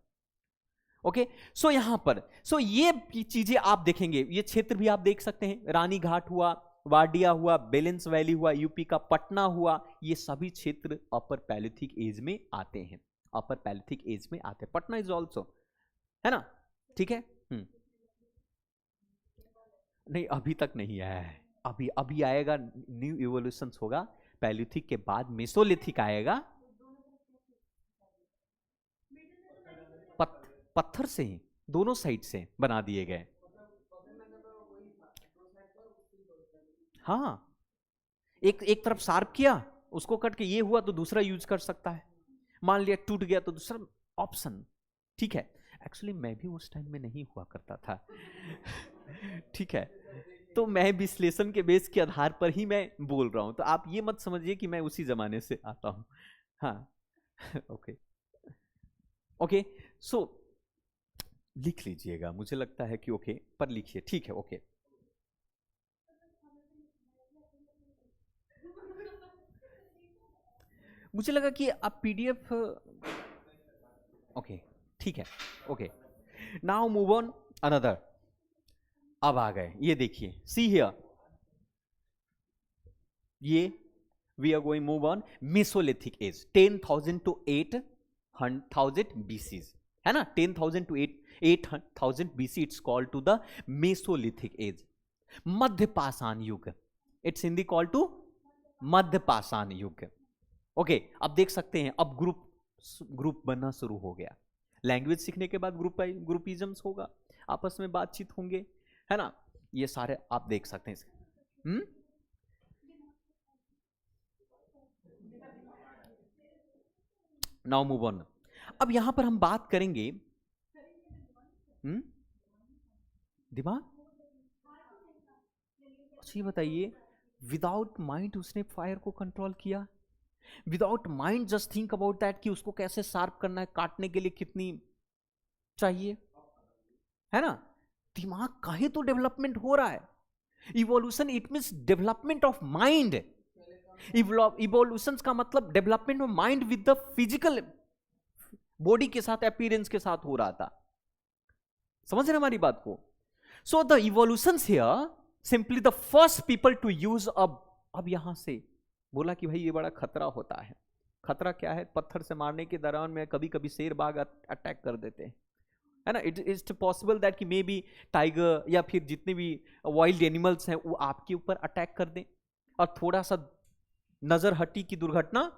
ओके, सो यहां पर ये चीजें आप देखेंगे, ये क्षेत्र भी आप देख सकते हैं, रानी घाट हुआ, वाडिया हुआ, बेलेंस वैली हुआ, यूपी का पटना हुआ, ये सभी क्षेत्र अपर पैलिथिक एज में आते हैं, अपर पैलिथिक एज में आते हैं। पटना इज ऑल्सो, है ना, ठीक है। नहीं अभी तक नहीं आया है, अभी अभी आएगा, न्यू इवोल्यूशन होगा, पैलिथिक के बाद मेसोलिथिक आएगा। पत्थर से ही दोनों साइड से बना दिए गए। हाँ, एक एक तरफ शार्प किया, उसको कट के ये हुआ तो दूसरा यूज कर सकता है, मान लिया टूट गया तो दूसरा ऑप्शन, ठीक है। एक्चुअली मैं भी उस टाइम में नहीं हुआ करता था ठीक है, तो मैं विश्लेषण के बेस के आधार पर ही मैं बोल रहा हूं, तो आप ये मत समझिए कि मैं उसी जमाने से आता हूं। हाँ ओके ओके, सो लिख लीजिएगा, मुझे लगता है कि ओके पर लिखिए, ठीक है ओके। मुझे लगा कि आप पीडीएफ, ओके ठीक है okay, now move on another. अब आ गए, ये देखिए, सी हियर, ये we are going move on mesolithic age, 10,000 to 8,000 BC, है ना, 10,000 to 8,000 BC, it's called to the mesolithic age, मध्य पाषाण युग, इट्स हिंदी कॉल टू मध्य पाषाण युग। ओके, अब देख सकते हैं, अब ग्रुप बनना शुरू हो गया, लैंग्वेज सीखने के बाद ग्रुपिज्म्स होगा, आपस में बातचीत होंगे, है ना, ये सारे आप देख सकते हैं। Now move on. अब यहां पर हम बात करेंगे दिमाग, अच्छा ये बताइए, विदाउट माइंड उसने फायर को कंट्रोल किया, without mind just think about that कि उसको कैसे शार्प करना है, काटने के लिए कितनी चाहिए, है ना, दिमाग का ही तो डेवलपमेंट हो रहा है। Evolution it means development of mind, evolution का मतलब development of mind with the physical body के साथ, अपीयरेंस के साथ हो रहा था, समझ रहे हमारी बात को। So the evolution here simply the first people to use, अब यहां से बोला कि भाई ये बड़ा खतरा होता है, खतरा क्या है, पत्थर से मारने के दौरान में कभी कभी शेर बाघ अटैक कर देते हैं, है ना, इट इज पॉसिबल दैट कि मे बी टाइगर या फिर जितने भी वाइल्ड एनिमल्स हैं वो आपके ऊपर अटैक कर दें, और थोड़ा सा नजर हटी की दुर्घटना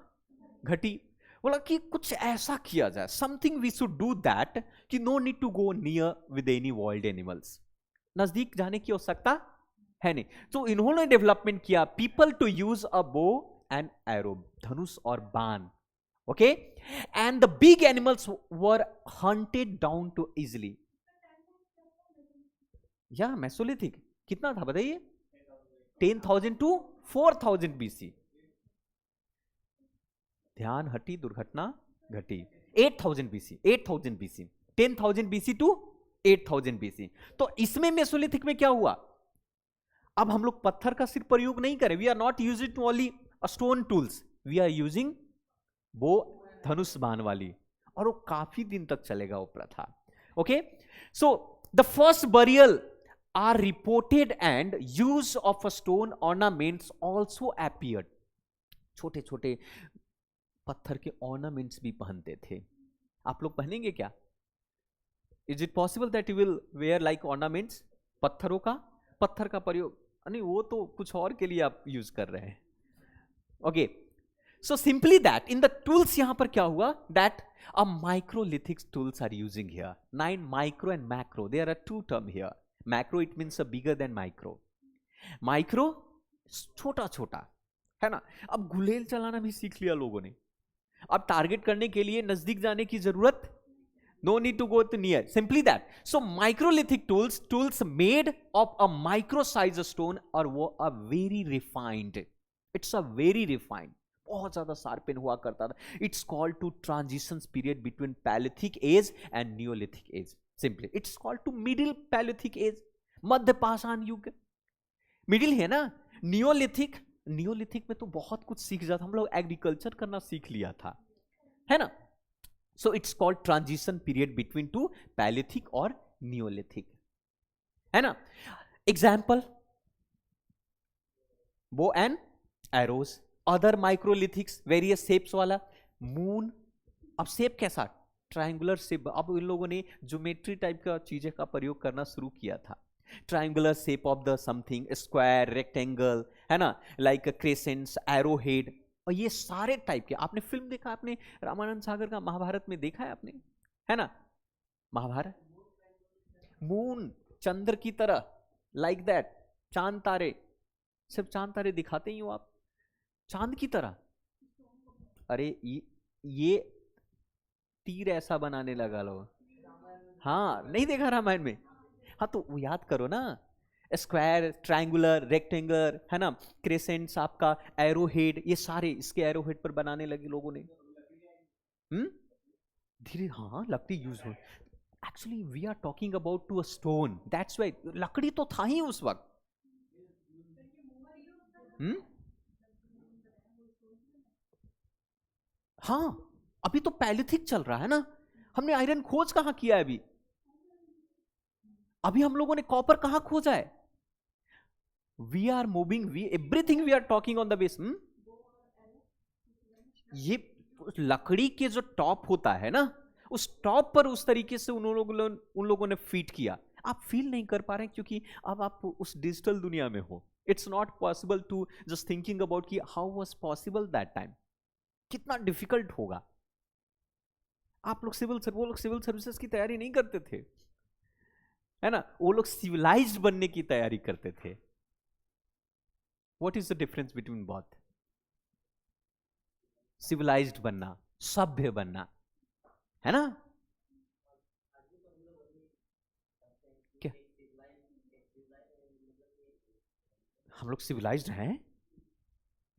घटी, बोला कि कुछ ऐसा किया जाए, something we should do that, कि no need to go near with any wild animals, नजदीक जाने की आवश्यकता है नहीं, तो इन्होंने डेवलपमेंट किया, people to use a bow and arrow, धनुष और बाण, okay, and the big animals were hunted down to easily. या मेसोलिथिक कितना था बताइए, 10,000 to 4,000 BC, ध्यान हटी दुर्घटना घटी, 8,000 BC, 8,000 BC, 10,000 BC to 8,000 BC। तो इसमें मेसोलिथिक में क्या हुआ, अब हम लोग पत्थर का सिर्फ प्रयोग नहीं करें, we are not using only stone tools, we are using वो धनुष बाण वाली, और वो काफी दिन तक चलेगा वो प्रथा। Okay, so the first burial are reported and use of a stone ornaments also appeared, छोटे छोटे पत्थर के ऑर्नामेंट्स भी पहनते थे, आप लोग पहनेंगे क्या, is it possible that you will where like ornaments, पत्थरों का, पत्थर का प्रयोग नहीं, वो तो कुछ और के लिए आप यूज कर रहे हैं। Okay, so simply that in the tools, यहां पर क्या हुआ, that a microlithic tools are using here, 9 micro and macro, there are two term here, macro it means a bigger than micro, micro छोटा छोटा, है ना, अब गुलेल चलाना भी सीख लिया लोगों ने, अब टारगेट करने के लिए नजदीक जाने की जरूरत, no need to go to near, simply that. So microlithic tools made of a micro size stone, और वो a very refined, it's a very refined, बहुत ज्यादा शार्पन हुआ करता था, it's called to transitions period between Paleolithic age and Neolithic age, simply it's called to middle Paleolithic age, मध्य पाषाण युग, मिडिल है ना, नियोलिथिक नियोलिथिक में तो बहुत कुछ सीख जाता, हम लोग एग्रीकल्चर करना सीख लिया था, है ना। So it's called transition period between to palaeolithic और नियोलिथिक, है ना। Example, bow and arrows, other microlithics various shapes वाला मून। अब शेप कैसा, ट्रायंगुलर शेप। अब इन लोगों ने ज्योमेट्री टाइप का चीजें का प्रयोग करना शुरू किया था। Triangular shape of the something, square, rectangle, है ना, लाइक क्रेसेंट्स, एरो हेड, और ये सारे टाइप के। आपने फिल्म देखा, आपने रामानंद सागर का महाभारत में देखा है आपने, है ना, महाभारत, मून चंद्र की तरह, लाइक दैट, चांद तारे, सिर्फ चांद तारे दिखाते ही हो आप, चांद की तरह। अरे ये तीर ऐसा बनाने लगा लोग, हाँ नहीं देखा रामायण में, हाँ तो वो याद करो ना, स्क्वायर, ट्रायंगुलर, रेक्टेंगल, है ना, क्रेसेंट्स, आपका एरो हेड, ये सारे इसके एरो हेड पर बनाने लगे लोगों ने। धीरे, हाँ लकड़ी यूज हो, actually we are talking about to a stone, that's why लकड़ी तो था ही उस वक्त। हाँ अभी तो पैलिथिक चल रहा है ना, हमने आयरन खोज कहां किया है अभी, अभी हम लोगों ने कॉपर कहां खोजा है। We are moving, we everything we are talking on the base. ये लकड़ी के जो टॉप होता है ना, उस टॉप पर उस तरीके से उन लोगों ने फीट किया। आप फील नहीं कर पा रहे हैं क्योंकि अब आप उस डिजिटल दुनिया में हो। It's not possible to just thinking about कि how was possible that time, कितना डिफिकल्ट होगा। आप लोग वो लोग सिविल सर्विसेज की तैयारी नहीं करते थे, है ना, वो लोग सिविलाइज्ड बनने की तैयारी करते थे। What is the difference between both? Civilized बनना, सभ्य बनना, है ना। क्या हम लोग सिविलाइज्ड हैं?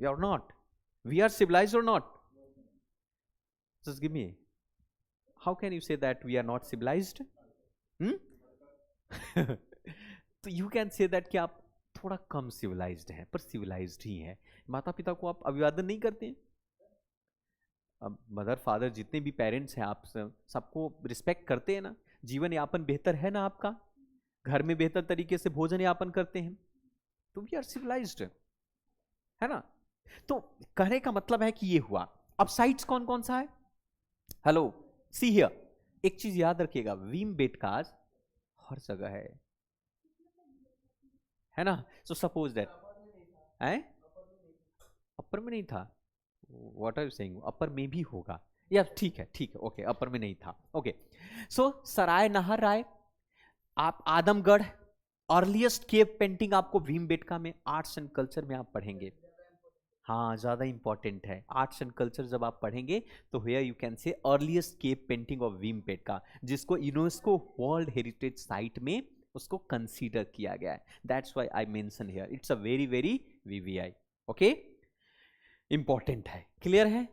We are not, we are civilised और not? Just give me, how can you say that we are not civilised? तो यू कैन से दैट कि आप थोड़ा कम सिविलाइज्ड हैं, पर सिविलाइज्ड ही हैं। माता पिता को आप अभिवादन नहीं करते हैं? अब मदर फादर जितने भी पेरेंट्स हैं, आप सबको रिस्पेक्ट करते हैं ना? जीवन यापन बेहतर है ना आपका? घर में बेहतर तरीके से भोजन यापन करते हैं, तो वी आर सिविलाइज्ड, है ना। तो कहने का मतलब है कि ये हुआ। अब साइट्स कौन कौन सा है? हेलो, सी हियर, एक चीज याद रखिएगा, भीमबेटका हर जगह है ना। सो सपोज दैट, अपर में नहीं था, व्हाट आर यू सेइंग, अपर में भी होगा या, ठीक है ठीक है, ओके, अपर में नहीं था, ओके। सो सराय नहर राय, आप आदमगढ़, अर्लीस्ट केव पेंटिंग आपको भीमबेटका में आर्ट्स एंड कल्चर में आप पढ़ेंगे। हाँ ज्यादा इंपॉर्टेंट है, आर्ट्स एंड कल्चर जब आप पढ़ेंगे तो हियर यू कैन से earliest cave painting of Bhimbetka, जिसको यूनेस्को वर्ल्ड हेरिटेज साइट में उसको कंसीडर किया गया है। That's why I mention here, it's a very very VVI, okay, important है, क्लियर है,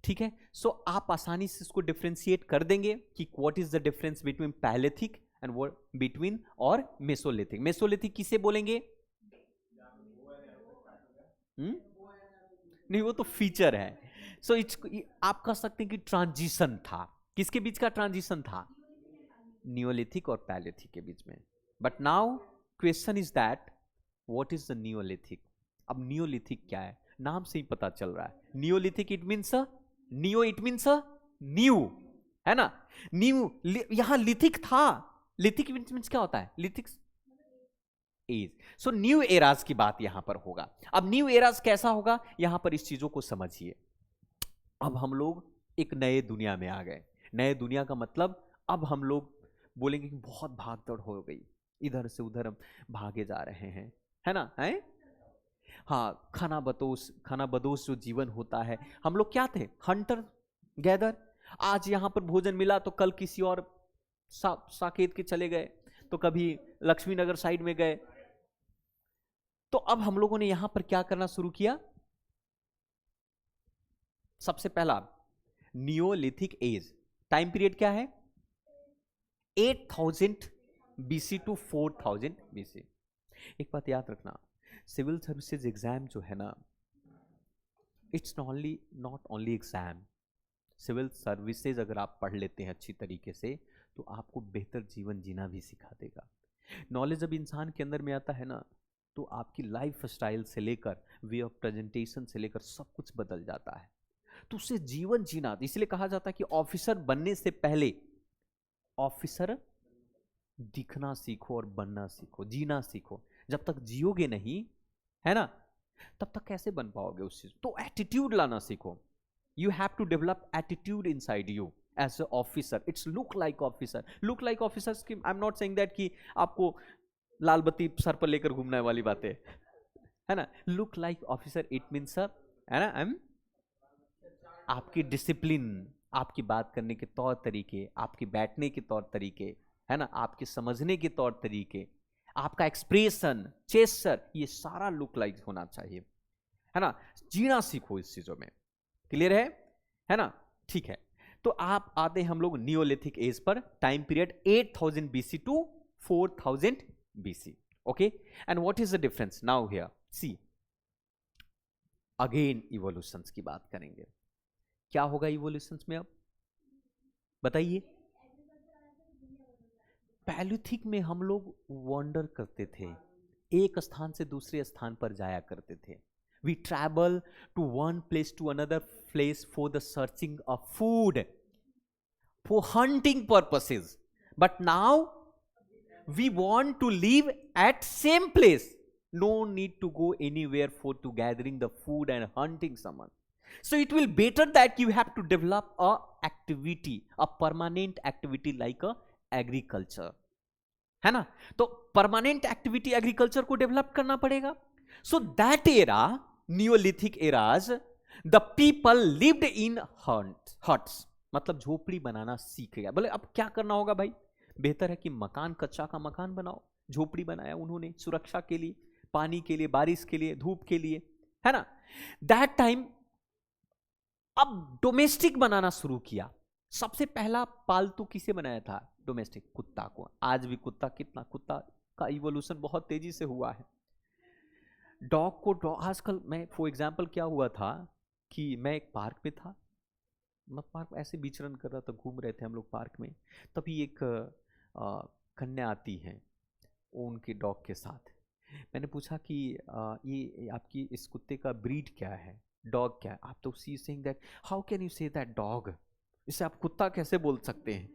ठीक है। सो आप आसानी से इसको डिफ्रेंशिएट कर देंगे कि what is the difference between palaeolithic and what between और मेसोलिथिक। मेसोलिथिक किसे बोलेंगे? नहीं वो तो फीचर है। सो आप कह सकते हैं कि ट्रांजिशन था, किसके बीच का ट्रांजिशन था? नियोलिथिक और पैलेथिक के बीच में। But now question is that what is the Neolithic. अब नियोलिथिक क्या है, नाम से ही पता चल रहा है, Neolithic it means neo, it means new, है ना। न्यू, यहां लिथिक था, लिथिक मीन्स क्या होता है? Lithic age. So new eras की बात यहां पर होगा। अब न्यू एराज कैसा होगा, यहां पर इस चीजों को समझिए। अब हम लोग एक नए दुनिया में आ गए। नए दुनिया का मतलब अब हम लोग बोलेंगे कि बहुत भागदौड़ हो गई, इधर से उधर हम भागे जा रहे हैं, है ना, है। हाँ, खाना बदोश जो जीवन होता है, हम लोग क्या थे? Hunter gather. आज यहां पर भोजन मिला तो कल किसी और साकेत के चले गए, तो कभी लक्ष्मी नगर साइड में गए। तो अब हम लोगों ने यहां पर क्या करना शुरू किया? सबसे पहला नियोलिथिक एज, टाइम पीरियड क्या है? 8000 BC टू 4000 BC। एक बात याद रखना, सिविल सर्विसेज एग्जाम जो है ना, it's not only exam. Civil services अगर आप पढ़ लेते हैं अच्छी तरीके से तो आपको बेहतर जीवन जीना भी सिखा देगा। नॉलेज जब इंसान के अंदर में आता है ना, तो आपकी लाइफ स्टाइल से लेकर वे ऑफ प्रेजेंटेशन से लेकर सब कुछ बदल जाता है। तो उससे जीवन जीना, इसलिए कहा जाता है कि ऑफिसर बनने से पहले ऑफिसर दिखना सीखो और बनना सीखो, जीना सीखो। जब तक जियोगे नहीं, है ना, तब तक कैसे बन पाओगे उस चीज। तो एटीट्यूड लाना सीखो। You have to develop attitude inside you as a officer. It's look like officer. Look like officers की I am not saying that कि आपको लाल बत्ती सर पर लेकर घूमने वाली बातें, है ना। Look like officer it means, है ना, आपकी डिसिप्लिन, आपकी बात करने के तौर तरीके, आपकी बैठने के तौर तरीके, है ना, आपके समझने के तौर तरीके, आपका एक्सप्रेशन, चेस्चर, ये सारा लुक लाइक होना चाहिए, है ना। जीना सीखो इस चीजों में। क्लियर है ना। ठीक है, तो आप आते हैं हम लोग नियोलिथिक एज पर। Time period 8000 BC to 4000 BC। Okay, and what is the difference now here, see again evolutions की बात करेंगे। क्या होगा इवोल्यूशंस में, अब बताइए। पैलियोथिक में हम लोग वॉन्डर करते थे, एक स्थान से दूसरे स्थान पर जाया करते थे। We travel to one place to another place for the searching of food, for hunting purposes. But now we want to live at same place, no need to go anywhere for to gathering the food and hunting someone. So it will better that you have to develop a activity, a permanent activity like a agriculture, है ना. तो permanent activity agriculture को develop करना पड़ेगा. So that era, Neolithic eras, the people lived in huts, मतलब झोपड़ी बनाना सीख गया. बोले अब क्या करना होगा भाई, बेहतर है कि मकान, कच्चा का मकान बनाओ. झोपड़ी बनाया उन्होंने सुरक्षा के लिए, पानी के लिए, बारिश के लिए, धूप के लिए, है ना. दैट टाइम अब डोमेस्टिक बनाना शुरू किया. सबसे पहला पालतू किसे बनाया था डोमेस्टिक? कुत्ता को. आज भी कुत्ता, कितना कुत्ता का इवोल्यूशन बहुत तेजी से हुआ है. डॉग को आजकल, मैं फॉर एग्जांपल क्या हुआ था कि मैं एक पार्क में था, मैं पार्क ऐसे विचरण कर रहा था, घूम रहे थे हम लोग पार्क में, तभी एक कन्या आती है उनके डॉग के साथ. मैंने पूछा कि ये आपकी इस कुत्ते का ब्रीड क्या है, डॉग क्या है? आप तो see saying that, how can you say that dog, इसे आप कुत्ता कैसे बोल सकते हैं?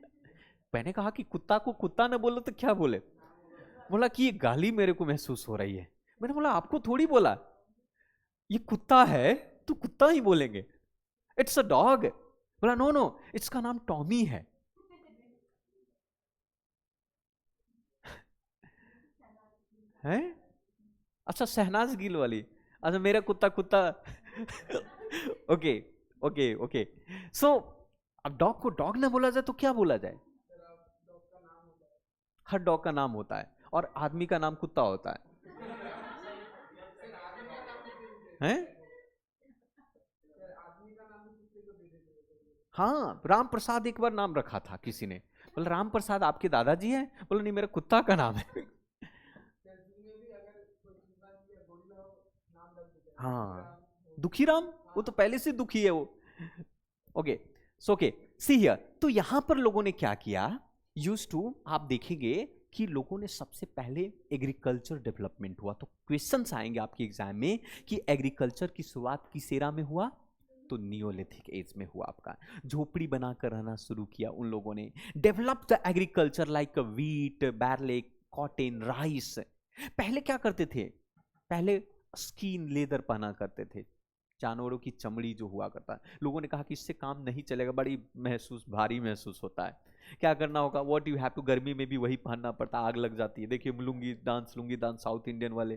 मैंने कहा कि कुत्ता को कुत्ता न बोलो तो क्या बोले? बोला कि ये गाली मेरे को महसूस हो रही है. मैंने बोला आपको थोड़ी बोला, ये कुत्ता है तो कुत्ता ही बोलेंगे, इट्स अ डॉग. बोला नो नो, इसका नाम टॉमी है. हैं? अच्छा, शहनाज गिल वाली. अच्छा, मेरा कुत्ता कुत्ता. Okay okay okay. सो अब डॉग को डॉग ना बोला जाए तो क्या बोला जाए? हर डॉग का नाम होता है और आदमी का नाम कुत्ता होता है. हैं? हाँ, राम प्रसाद एक बार नाम रखा था किसी ने. बोला राम प्रसाद आपके दादाजी हैं? बोला नहीं, मेरा कुत्ता का नाम है. हाँ, दुखी राम, वो तो पहले से दुखी है वो. Okay, so okay, see here. तो यहां पर लोगों ने क्या किया, यूज्ड टू, आप देखेंगे कि लोगों ने सबसे पहले एग्रीकल्चर डेवलपमेंट हुआ. तो क्वेश्चंस आएंगे आपके एग्जाम में कि एग्रीकल्चर की शुरुआत किस एरा में हुआ? तो नियोलिथिक एज में हुआ. आपका झोपड़ी बनाकर रहना शुरू किया उन लोगों ने. Develop the agriculture like wheat, barley, cotton, rice. पहले क्या करते थे? पहले स्किन, लेदर पहना करते थे, जानवरों की चमड़ी जो हुआ करता है. लोगों ने कहा कि इससे काम नहीं चलेगा, बड़ी भारी महसूस होता है. क्या करना होगा? व्हाट यू हैव टू, गर्मी में भी वही पहनना पड़ता, आग लग जाती है. देखिए लुंगी डांस साउथ इंडियन वाले,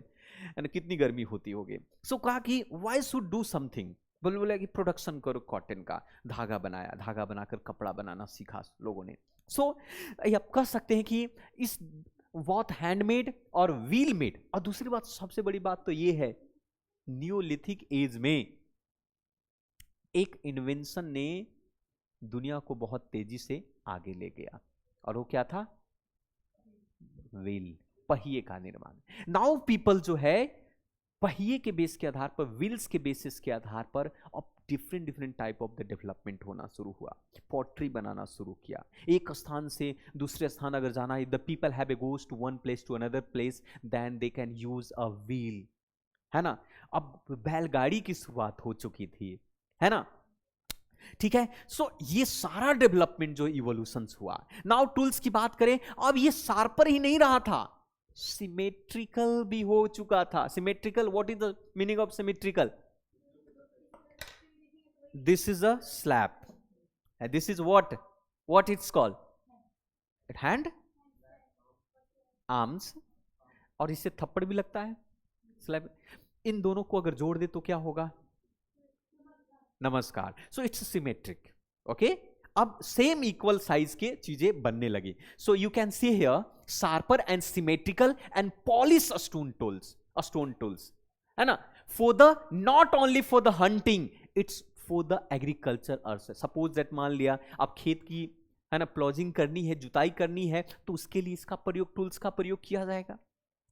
एंड कितनी गर्मी होती होगी. सो कहा कि व्हाई शुड डू समथिंग. बोले कि प्रोडक्शन करो कॉटन का. धागा बनाया, धागा बनाकर कपड़ा बनाना सीखा लोगों ने. सो आप कह सकते हैं कि इस बहुत हैंडमेड और व्हील मेड. और दूसरी बात, सबसे बड़ी बात तो ये है, नियोलिथिक एज में एक इन्वेंशन ने दुनिया को बहुत तेजी से आगे ले गया, और वो क्या था? व्हील, पहिए का निर्माण. नाउ पीपल जो है पहिए के बेस के आधार पर, व्हील्स के बेसिस के आधार पर अब different different type of the development होना शुरू हुआ। पॉटरी बनाना शुरू किया, एक स्थान से दूसरे स्थान अगर जाना है, the people have a goes to one place to another place, then they can use a wheel, है ना। अब बैलगाड़ी की शुरुआत हो चुकी थी, है ना, ठीक है। सो ये सारा डेवलपमेंट जो इवोल्यूशन हुआ। नाउ टूल्स की बात करें, अब ये शार्पर ही नहीं रहा था, सिमेट्रिकल भी हो चुका था। Symmetrical, what is the meaning of symmetrical? This is a slab, this is what it's called? Hand, arms, और इससे थप्पड़ भी लगता है स्लैब। इन दोनों को अगर जोड़ दे तो क्या होगा? नमस्कार। So it's symmetric, okay. अब सेम इक्वल साइज के चीजें बनने लगी। So you can see here sharper and symmetrical and polish stone tools, है ना, for the not only for the hunting, it's for the agriculture earth. Suppose that, मान लिया आप खेत की, है ना, प्लॉजिंग करनी है, जुताई करनी है, तो उसके लिए इसका प्रयोग, टूल्स का प्रयोग किया जाएगा,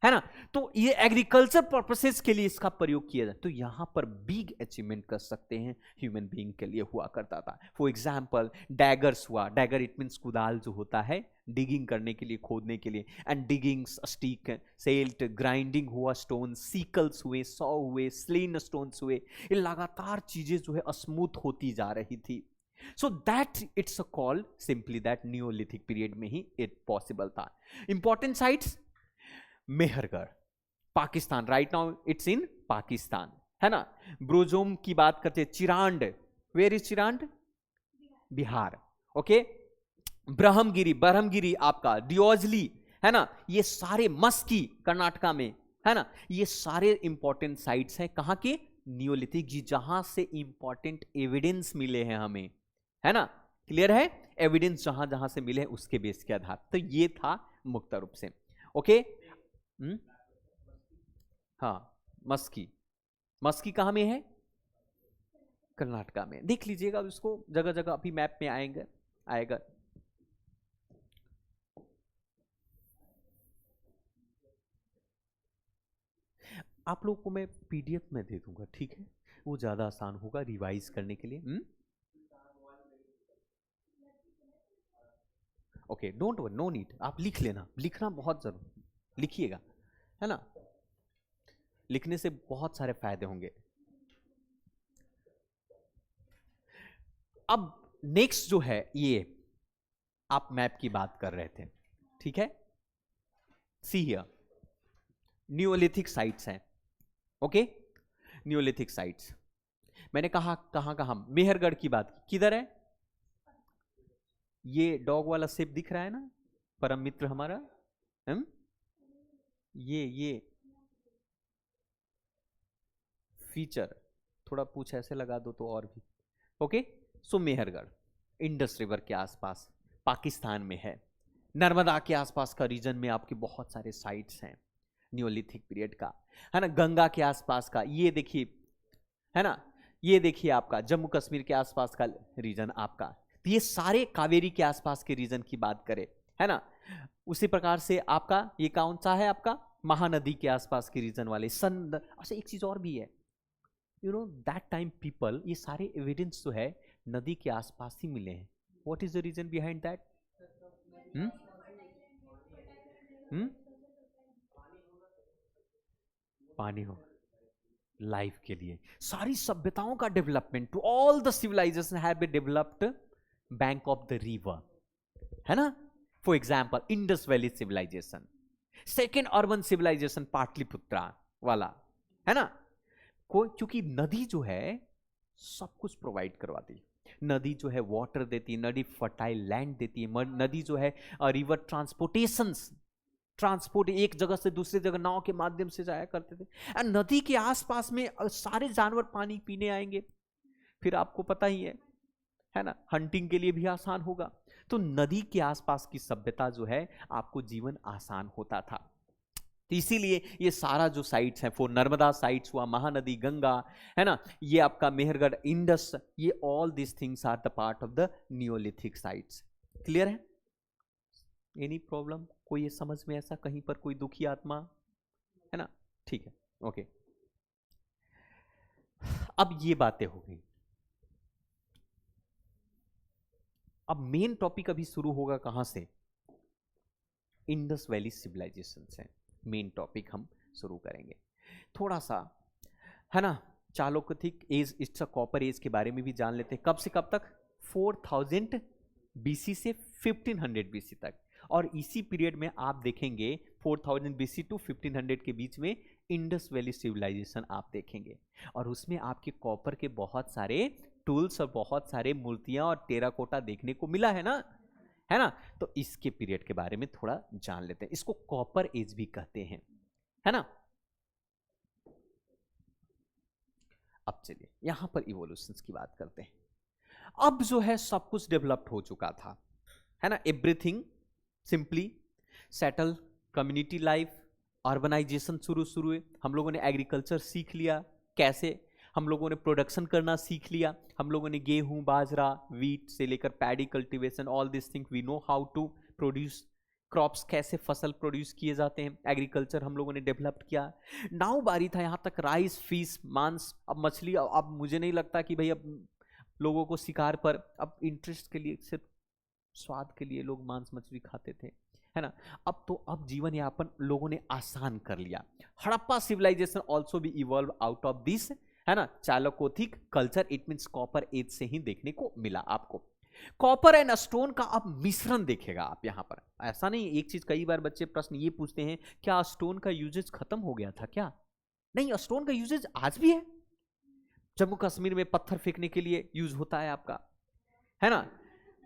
है ना। तो ये एग्रीकल्चर पर्पसेस के लिए इसका प्रयोग किया जाए, तो यहां पर बिग अचीवमेंट कर सकते हैं ह्यूमन बीइंग के लिए हुआ करता था। फॉर एग्जांपल डैगर्स हुआ, डैगर इट मींस कुदाल जो होता है डिगिंग करने के लिए, खोदने के लिए, एंड डिगिंग्स, स्टिक, सेल्ट, ग्राइंडिंग हुआ स्टोन, सीकल्स हुए, सॉ हुए, स्लिन स्टोन्स हुए, ये लगातार चीजें जो है स्मूथ होती जा रही थी। So that it's called simply that neolithic period में ही इट पॉसिबल था। Important sites, Mehrgarh, Pakistan, right now it's in Pakistan, है ना। ब्रोजोम की बात करते हैं, Chirand, where is Chirand? Bihar, okay. Brahmagiri आपका डियोजली, है ना, ये सारे, मस्की कर्नाटका में, है ना, ये सारे इंपॉर्टेंट साइट्स हैं कहां के? नियोलिथिक जी, जहां से इंपॉर्टेंट एविडेंस मिले हैं हमें, है ना, क्लियर है। एविडेंस जहां जहां से मिले उसके बेस के आधार, तो ये था मुक्त रूप से, ओके। हाँ, मस्की कहां में है? कर्नाटका में। देख लीजिएगा उसको, जगह जगह अभी मैप में आएगा। आप लोगों को मैं पीडीएफ में दे दूंगा, ठीक है, वो ज्यादा आसान होगा रिवाइज करने के लिए। Okay, don't worry, no need, आप लिख लेना, लिखना बहुत जरूरी, लिखिएगा, है ना, लिखने से बहुत सारे फायदे होंगे। अब नेक्स्ट जो है, ये आप मैप की बात कर रहे थे, ठीक है, सी हियर न्यूलिथिक साइट्स हैं, ओके। न्यूलिथिक साइट्स मैंने कहा कहां कहां, मेहरगढ़ की बात की, किधर है? ये डॉग वाला शेप दिख रहा है ना, परम मित्र हमारा, हम ये फीचर थोड़ा पूछ ऐसे लगा दो तो और भी, ओके। सो मेहरगढ़ इंडस रिवर के आसपास पाकिस्तान में है। नर्मदा के आसपास का रीजन में आपके बहुत सारे साइट्स हैं नियोलिथिक पीरियड का, है ना। गंगा के आसपास का ये देखिए, है ना, ये देखिए आपका जम्मू कश्मीर के आसपास का रीजन आपका, तो ये सारे कावेरी के आसपास के रीजन की बात करें, है ना। उसी प्रकार से आपका ये कौन सा है? आपका महानदी के आसपास के रीजन वाले अच्छा एक चीज और भी है, you know that time people, ये सारे एविडेंस जो है नदी के आसपास ही मिले हैं। What is the reason behind that? पानी हो लाइफ के लिए, सारी सभ्यताओं का development, to all the civilization have been developed bank of the river, है ना। For example Indus valley civilization, second urban civilization Pataliputra वाला, है ना। क्योंकि नदी जो है सब कुछ प्रोवाइड करवाती है, नदी जो है वाटर देती है, नदी फर्टाइल लैंड देती है, नदी जो है रिवर ट्रांसपोर्ट एक जगह से दूसरी जगह नाव के माध्यम से जाया करते थे। और नदी के आसपास में सारे जानवर पानी पीने आएंगे, फिर आपको पता ही है ना, हंटिंग के लिए भी आसान होगा। तो नदी के आसपास की सभ्यता जो है आपको जीवन आसान होता था। तो इसीलिए ये सारा जो साइट्स है, फॉर नर्मदा साइट्स हुआ, महानदी, गंगा, है ना, ये आपका मेहरगढ़, इंडस, ये all this things are the part of the neolithic sites. Clear है? Any problem? कोई ये समझ में ऐसा कहीं पर कोई दुखी आत्मा, है ना? ठीक है, ओके। अब ये बातें हो गई, अब मेन टॉपिक अभी शुरू होगा कहां से? इंडस वैली सिविलाइजेशन से मेन टॉपिक हम शुरू करेंगे। थोड़ा सा है ना, chalcolithic age, it's a copper age के बारे में भी जान लेते हैं। कब से कब तक? 4000 बीसी से 1500 बीसी तक। और इसी पीरियड में आप देखेंगे 4000 बीसी टू 1500 के बीच में इंडस वैली सिविलाइजेशन आप देखेंगे, और उसमें आपके कॉपर के बहुत सारे टूल्स और बहुत सारे मूर्तियां और टेराकोटा देखने को मिला है ना। तो इसके पीरियड के बारे में थोड़ा जान लेते हैं। इसको कॉपर एज भी कहते हैं, है ना। अब चलिए यहां पर इवोल्यूशंस की बात करते हैं। अब जो है सब कुछ डेवलप्ड हो चुका था, है ना। Everything simply settle, community life, urbanization शुरू हुए। हम लोगों ने एग्रीकल्चर सीख लिया, कैसे हम लोगों ने प्रोडक्शन करना सीख लिया। हम लोगों ने गेहूं, बाजरा, वीट से लेकर paddy cultivation, all this thing we know how to produce crops, कैसे फसल प्रोड्यूस किए जाते हैं। एग्रीकल्चर हम लोगों ने डेवलप किया। नाउ बारी था यहाँ तक राइस, फिश, मांस, अब मछली। अब मुझे नहीं लगता कि भाई अब लोगों को शिकार पर अब इंटरेस्ट के लिए, सिर्फ स्वाद के लिए लोग मांस मछली खाते थे, है ना। अब जीवन यापन लोगों ने आसान कर लिया। हड़प्पा सिविलाइजेशन ऑल्सो भी इवॉल्व आउट ऑफ दिस, है ना, chalcolithic culture. It means copper age से ही देखने को मिला आपको। कॉपर एंड स्टोन का अब मिश्रण देखेगा आप यहां पर। ऐसा नहीं, एक चीज कई बार बच्चे प्रश्न ये पूछते हैं, क्या स्टोन का यूजेज खत्म हो गया था क्या? नहीं, स्टोन का यूजेज आज भी है। जम्मू कश्मीर में पत्थर फेंकने के लिए यूज होता है आपका, है ना,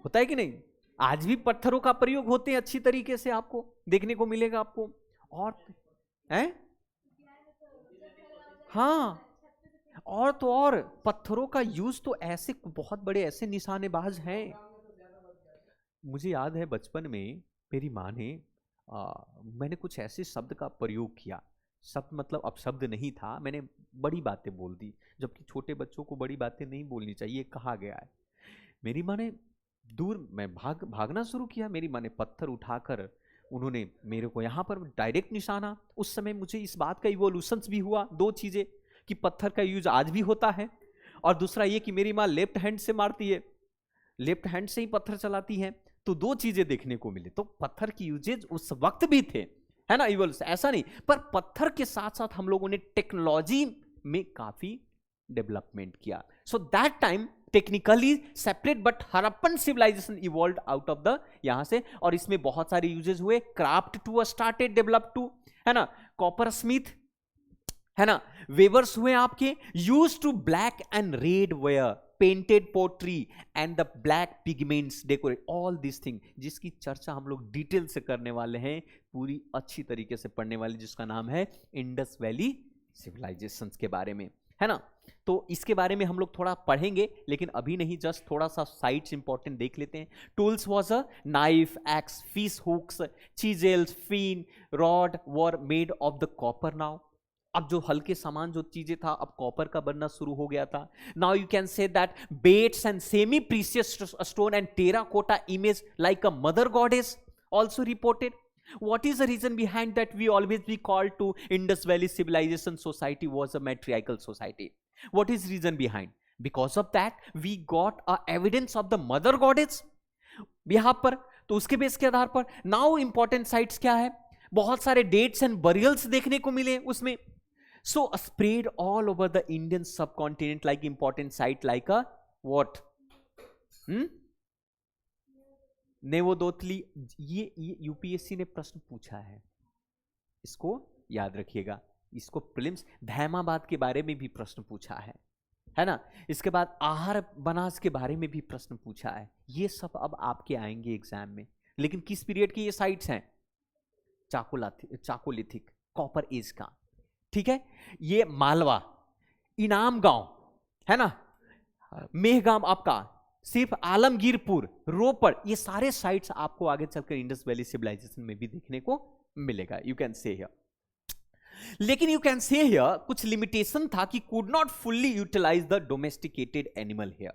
होता है कि नहीं? आज भी पत्थरों का प्रयोग होते हैं अच्छी तरीके से, आपको देखने को मिलेगा आपको। और है हाँ, और तो और पत्थरों का यूज तो ऐसे बहुत बड़े ऐसे निशानेबाज हैं। मुझे याद है बचपन में मेरी माँ ने मैंने कुछ ऐसे शब्द का प्रयोग किया, शब्द मतलब अपशब्द नहीं था, मैंने बड़ी बातें बोल दी, जबकि छोटे बच्चों को बड़ी बातें नहीं बोलनी चाहिए, कहा गया है। मेरी माँ ने मैं भागना शुरू किया। मेरी माँ ने पत्थर उठाकर उन्होंने मेरे को यहाँ पर डायरेक्ट निशाना। उस समय मुझे इस बात का इवोल्यूशंस भी हुआ, दो चीजें, कि पत्थर का यूज आज भी होता है, और दूसरा ये कि मेरी माँ लेफ्ट हैंड से मारती है, लेफ्ट हैंड से ही पत्थर चलाती है। तो दो चीजें देखने को मिले। तो पत्थर की यूजेज उस वक्त भी थे, है ना, इवोल्यूशन ऐसा नहीं। पर पत्थर के साथ साथ हम लोगों ने टेक्नोलॉजी में काफी डेवलपमेंट किया। So that time technically separate, but Harappan civilization evolve out of the यहां से, और इसमें बहुत सारे यूजेस हुए। Craft to started, develop to, है ना, कॉपर स्मिथ, है ना, वेवर्स हुए आपके, use to black and red ware, painted pottery and the black pigments decorate, all this thing, जिसकी चर्चा हम लोग डिटेल से करने वाले हैं, पूरी अच्छी तरीके से पढ़ने वाले, जिसका नाम है इंडस वैली सिविलाइजेशन के बारे में, है ना। तो इसके बारे में हम लोग थोड़ा पढ़ेंगे, लेकिन अभी नहीं, जस्ट थोड़ा सा साइट्स इंपॉर्टेंट देख लेते हैं। Tools was a knife, axe, fish hooks, chisels, fin, rod were made of the copper. Now अब जो हल्के सामान जो चीजें था, अब कॉपर का बनना शुरू हो गया था। Now you can say that beads and semi precious stone and terracotta image like a mother goddess also reported. What is the reason behind that we always be called to Indus Valley Civilization society was a matriarchal society? What is reason behind? Because of that we got a evidence of the mother goddess यहाँ पर। तो उसके बेस के आधार पर नाउ इंपॉर्टेंट साइट्स क्या है, बहुत सारे डेट्स एंड बरियल्स देखने को मिले उसमें। So spread all over the Indian subcontinent like important site like a what? नेवोदोतली। ये यूपीएससी ने प्रश्न पूछा है, इसको याद रखिएगा। इसको प्रीलिम्स धैमाबाद के बारे में भी प्रश्न पूछा है ना। इसके बाद आहार बनास के बारे में भी प्रश्न पूछा है। ये सब अब आपके आएंगे एग्जाम में। लेकिन किस पीरियड की ये साइट्स हैं? चाकोलिथिक, कॉपर एज का, ठीक है। ये मालवा, इनाम गांव, है ना, मेहगाम आपका, सिर्फ आलमगीरपुर, रोपड़, ये सारे साइट्स आपको आगे चलकर इंडस वैली सिविलाइजेशन में भी देखने को मिलेगा। यू कैन से हियर, लेकिन यू कैन से हियर कुछ लिमिटेशन था कि could not fully utilize the domesticated animal here,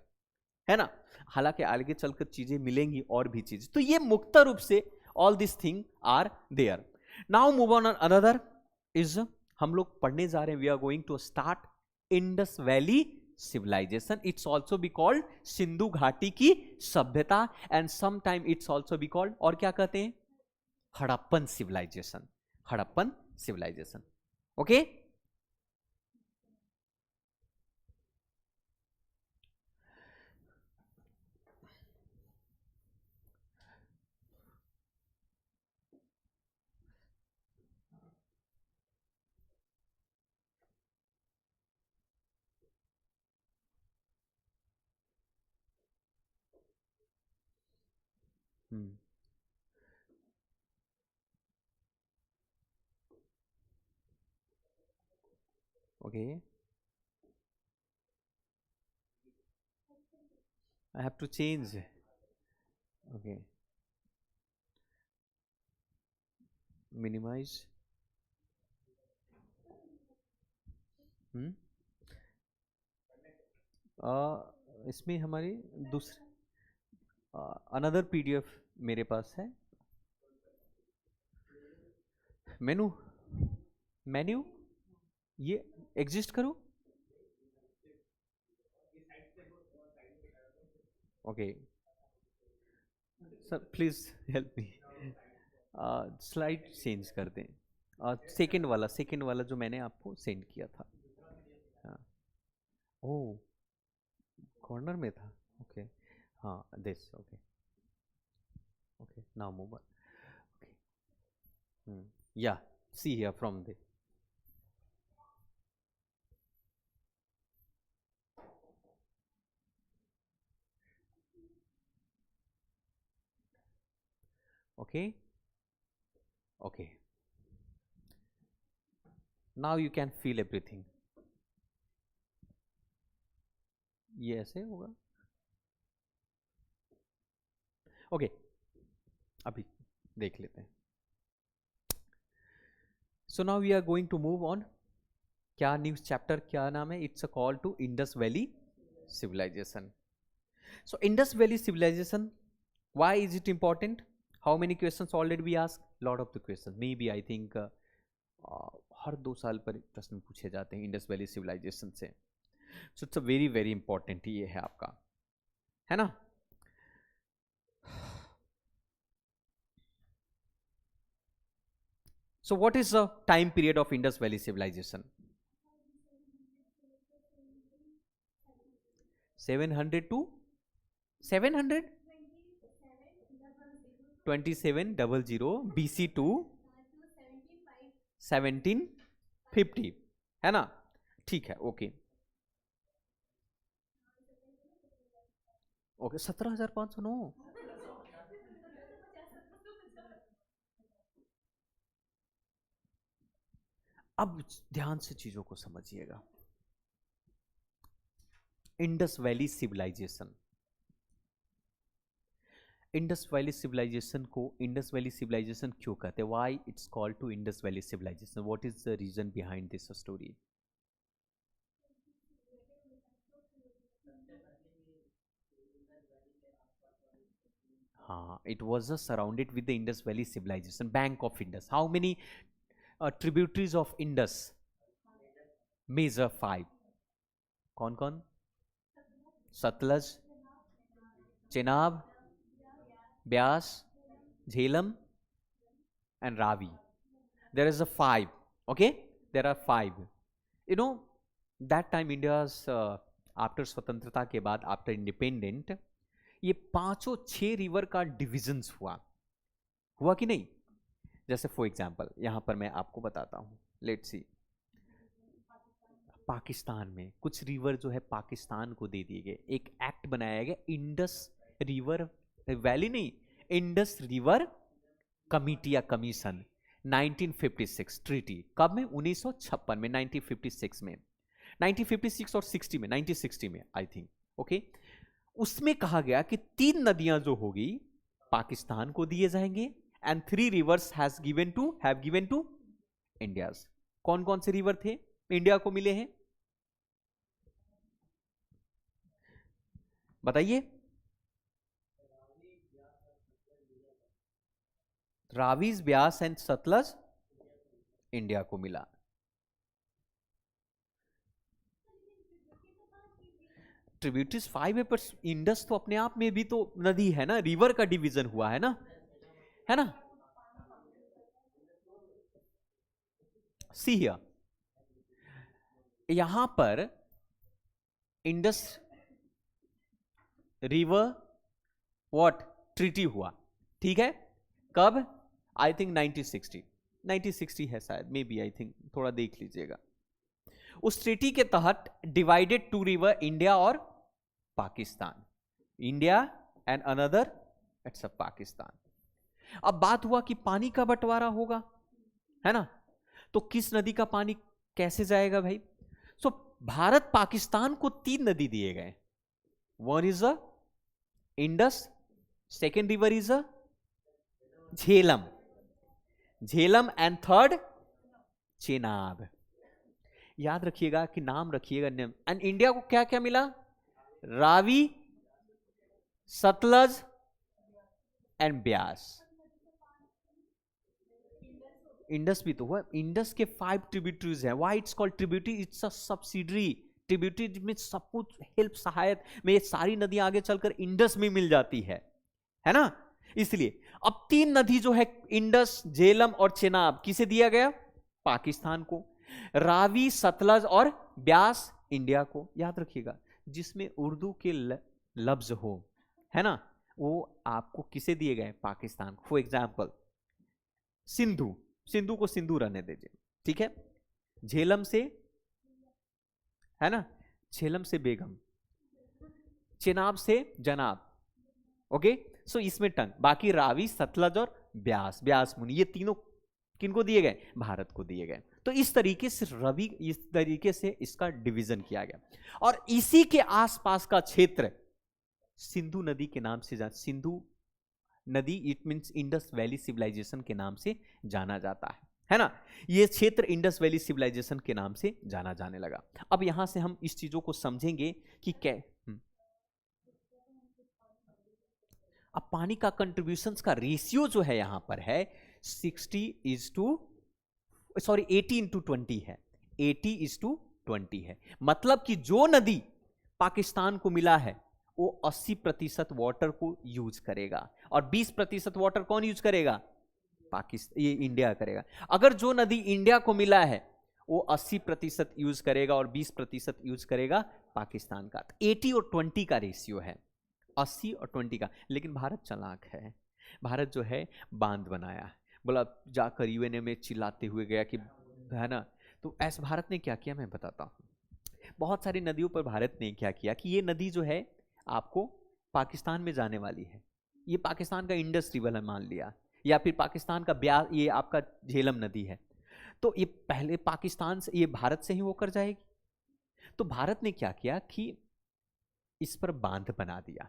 है ना। हालांकि आगे चलकर चीजें मिलेंगी और भी चीज। तो ये मुक्त रूप से all this thing are there. Now move on another is, हम लोग पढ़ने जा रहे हैं, we are going to start Indus valley civilization. It's also be called Sindhu घाटी की सभ्यता, and sometime it's also be called, और क्या कहते हैं, Harappan civilization, Harappan civilization. Okay. Okay, I have to change. Okay, minimize. इसमें हमारी दूसरी अनदर पीडीएफ मेरे पास है. मेनू, मेन्यू ये एग्जिस्ट करो. Okay sir, please help me. Slide change कर दें. सेकंड वाला जो मैंने आपको सेंड किया था. हाँ. ओह, कॉर्नर में था. ओके. हाँ, this. Okay. Okay, now move on. Okay. या see here from the. Okay. Okay. Now you can feel everything. ये ऐसे होगा. ओके, अभी देख लेते हैं. So now we are going to move on. क्या न्यूज चैप्टर, क्या नाम है? It's a call to Indus valley civilisation. So Indus valley civilisation, why is it important? How many questions already we ask? Lot of the question. Maybe I think हर 2 साल पर प्रश्न पूछे जाते हैं इंडस वैली सिविलाइजेशन से. So it's a very very important ये है आपका, है ना? So what is the time period of Indus Valley civilization? 700 to 700 2700 BC to 1750, है ना? ठीक है. ओके. ओके, 17,509. अब ध्यान से चीजों को समझिएगा. Indus valley civilisation, Indus valley civilization को इंडस वैली सिविलाइजेशन क्यों कहते हैं? Why it's called to Indus valley civilization? What is the reason behind this story? हाँ, it was surrounded with the Indus Valley civilization, bank of Indus. How many tributaries of Indus? Major 5. कौन कौन? Sutlej, Chenab, Beas, Jhelum and Ravi. There is a 5. Okay, there are 5. You know, that time India's after स्वतंत्रता के बाद, आफ्टर इंडिपेंडेंट, ये 5-6 रिवर का डिविजन्स हुआ कि नहीं? जैसे फॉर एग्जांपल यहां पर मैं आपको बताता हूं. लेट्स सी, पाकिस्तान में कुछ रिवर जो है पाकिस्तान को दे दिए गए. एक एक्ट बनाया गया, इंडस रिवर वैली नहीं, इंडस रिवर कमिटी या कमीशन, 1956 ट्रीटी. कब में? 1956 में, 1956 में, 1956 और 60 में, 1960 में आई थिंक. ओके, उसमें कहा गया कि 3 नदियां जो होगी पाकिस्तान को दिए जाएंगे, and 3 rivers have given to India. कौन कौन से रिवर थे इंडिया को मिले हैं? बताइए. रावीज, ब्यास एंड सतलज इंडिया को मिला. ट्रिब्यूटरीज 5 है, पर इंडस तो अपने आप में भी तो नदी है ना, रिवर का डिवीजन हुआ है ना, है ना। सी हियर, यहां पर इंडस रिवर व्हाट ट्रीटी हुआ, ठीक है। कब? आई थिंक 1960 है शायद, मे बी, आई थिंक, थोड़ा देख लीजिएगा। उस ट्रीटी के तहत डिवाइडेड टू रिवर, इंडिया और Pakistan, India and another it's a Pakistan. अब बात हुआ कि पानी का बंटवारा होगा, है ना, तो किस नदी का पानी कैसे जाएगा भाई? सो भारत पाकिस्तान को 3 नदी दिए गए, one is a Indus, second river is a Jhelum, Jhelum and third Chenab. याद रखिएगा कि नाम रखिएगा। एंड इंडिया को क्या क्या मिला? रावी, सतलज एंड ब्यास। इंडस भी तो हुआ। इंडस के 5 ट्रिब्यूटरीज हैं। Why it's called tributary? It's a subsidiary. Tributary में सब कुछ हेल्प, सहायत में ये सारी नदियां आगे चलकर इंडस में मिल जाती है ना। इसलिए अब 3 नदी जो है, इंडस, झेलम और चेनाब, किसे दिया गया? पाकिस्तान को। रावी, सतलज और ब्यास इंडिया को। याद रखिएगा, जिसमें उर्दू के लफ्ज हो, है ना, वो आपको किसे दिए गए? पाकिस्तान। फॉर एग्जाम्पल सिंधु, सिंधु को सिंधु रहने दीजिए, ठीक है। झेलम से, है ना, झेलम से बेगम, चेनाब से जनाब, ओके। सो इसमें टंग, बाकी रावी, सतलज और ब्यास, ब्यास मुनि, ये तीनों किनको दिए गए? भारत को दिए गए। तो इस तरीके से रवि, इस तरीके से इसका डिवीजन किया गया। और इसी के आसपास का क्षेत्र सिंधु नदी के नाम से सिंधु नदी, it means Indus valley civilisation के नाम से जाना जाता है ना। यह क्षेत्र इंडस वैली सिविलाइजेशन के नाम से जाना जाने लगा। अब यहां से हम इस चीजों को समझेंगे कि क्या अब पानी का कंट्रीब्यूशंस का रेशियो जो है यहां पर है 80:20 है, 80:20 है। मतलब कि जो नदी पाकिस्तान को मिला है वो 80% वाटर को यूज करेगा, और 20% वाटर कौन यूज करेगा? पाकिस्तान, ये इंडिया करेगा। अगर जो नदी इंडिया को मिला है वो 80% यूज करेगा और 20% यूज करेगा पाकिस्तान का। 80 और 20 का रेशियो है, 80 और 20 का। लेकिन भारत चालाक है। भारत जो है बांध बनाया, बोला जाकर यूएनए में चिल्लाते हुए गया कि, है ना। तो ऐसा भारत ने क्या किया मैं बताता हूं। बहुत सारी नदियों पर भारत ने क्या किया कि ये नदी जो है आपको पाकिस्तान में जाने वाली है, ये पाकिस्तान का इंडस रिवर मान लिया, या फिर पाकिस्तान का ब्यास, ये आपका झेलम नदी है, तो ये पहले पाकिस्तान से, ये भारत से ही होकर जाएगी। तो भारत ने क्या किया कि इस पर बांध बना दिया।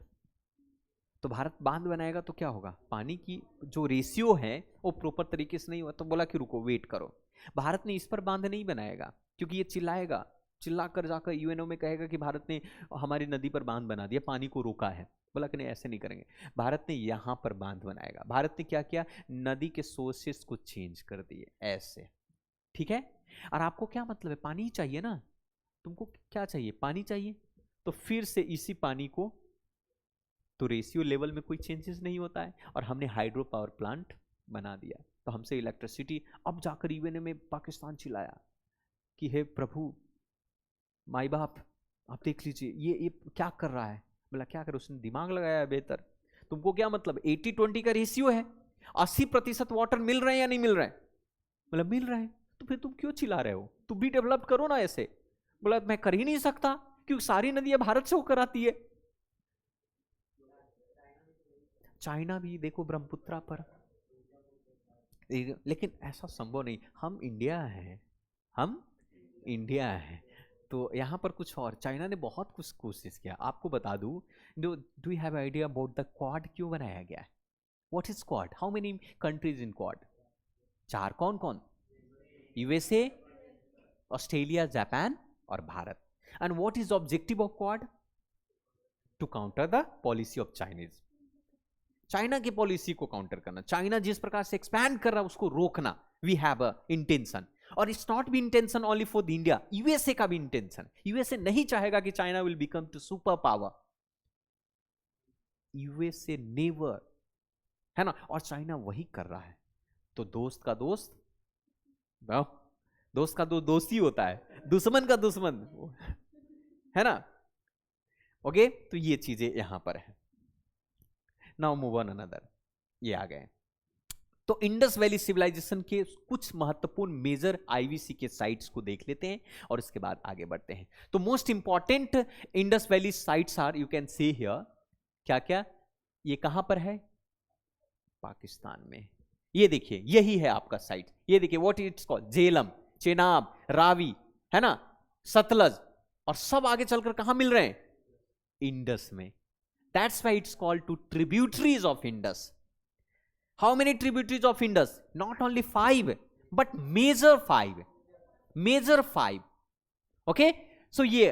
तो भारत बांध बनाएगा तो क्या होगा? पानी की जो रेशियो है वो प्रॉपर तरीके से नहीं हुआ, तो बोला कि रुको, वेट करो। भारत ने इस पर बांध नहीं बनाएगा, क्योंकि ये चिल्लाएगा, चिल्लाकर जाकर यूएनओ में कहेगा कि भारत ने हमारी नदी पर बांध बना दिया, पानी को रोका है। बोला कि नहीं, ऐसे नहीं करेंगे। भारत ने यहां पर बांध बनाएगा। भारत ने क्या किया? नदी के सोर्सेस को चेंज कर दिए, ऐसे, ठीक है। और आपको क्या मतलब है? पानी ही चाहिए ना, तुमको क्या चाहिए? पानी चाहिए। तो फिर से इसी पानी को, तो रेशियो लेवल में कोई चेंजेस नहीं होता है, और हमने हाइड्रो पावर प्लांट बना दिया, तो हमसे इलेक्ट्रिसिटी। अब जाकर यूएनए में पाकिस्तान चिल्लाया कि हे प्रभु, माई बाप, आप देख लीजिए ये क्या कर रहा है। बोला क्या कर, उसने दिमाग लगाया है बेहतर। तुमको क्या मतलब? 80-20 का रेशियो है, 80% वाटर मिल रहे हैं या नहीं मिल रहे हैं? बोला मिल रहे हैं। तो फिर तुम क्यों चिल्ला रहे हो? तुम भी डेवलप करो ना ऐसे। बोला मैं कर ही नहीं सकता, क्योंकि सारी नदियां भारत से होकर आती है। चाइना भी देखो ब्रह्मपुत्रा पर, लेकिन ऐसा संभव नहीं। हम इंडिया हैं, हम इंडिया हैं, तो यहाँ पर कुछ और। चाइना ने बहुत कुछ कोशिश किया। आपको बता दूं, do you have idea about the quad क्यों बनाया गया है? What is quad? How many countries in quad? 4। कौन कौन? यूएसए, ऑस्ट्रेलिया, जापान और Bharat. And what is objective of quad? To counter the policy of Chinese. China की पॉलिसी को काउंटर करना, चाइना जिस प्रकार से एक्सपैंड कर रहा है उसको रोकना। We have a intention. और it's not be intention only for the India, USA का भी इंटेंशन। यूएसए नहीं चाहेगा कि China will become to super power, USA never, है ना, और चाइना वही कर रहा है। तो दोस्त का दोस्त, दोस्त का दोस्त ही होता है, दुश्मन का दुश्मन, है ना। ओके, तो ये चीजें यहां पर है। नाउ मूव ऑन अनदर, ये आ गए। तो इंडस वैली सिविलाइजेशन के कुछ महत्वपूर्ण मेजर आईवीसी के साइट्स को देख लेते हैं और इसके बाद आगे बढ़ते हैं। तो most important Indus valley sites are, you can see here, क्या क्या, ये कहां पर है, पाकिस्तान में। ये देखिए यही है आपका साइट, ये देखिए what it's called, Jhelum, Chenab, Ravi, है ना, सतलज, और सब आगे चलकर कहां मिल रहे हैं, इंडस में। That's why it's called to tributaries of Indus. How many tributaries of Indus? Not only 5, but major 5. Major 5. Okay? So ये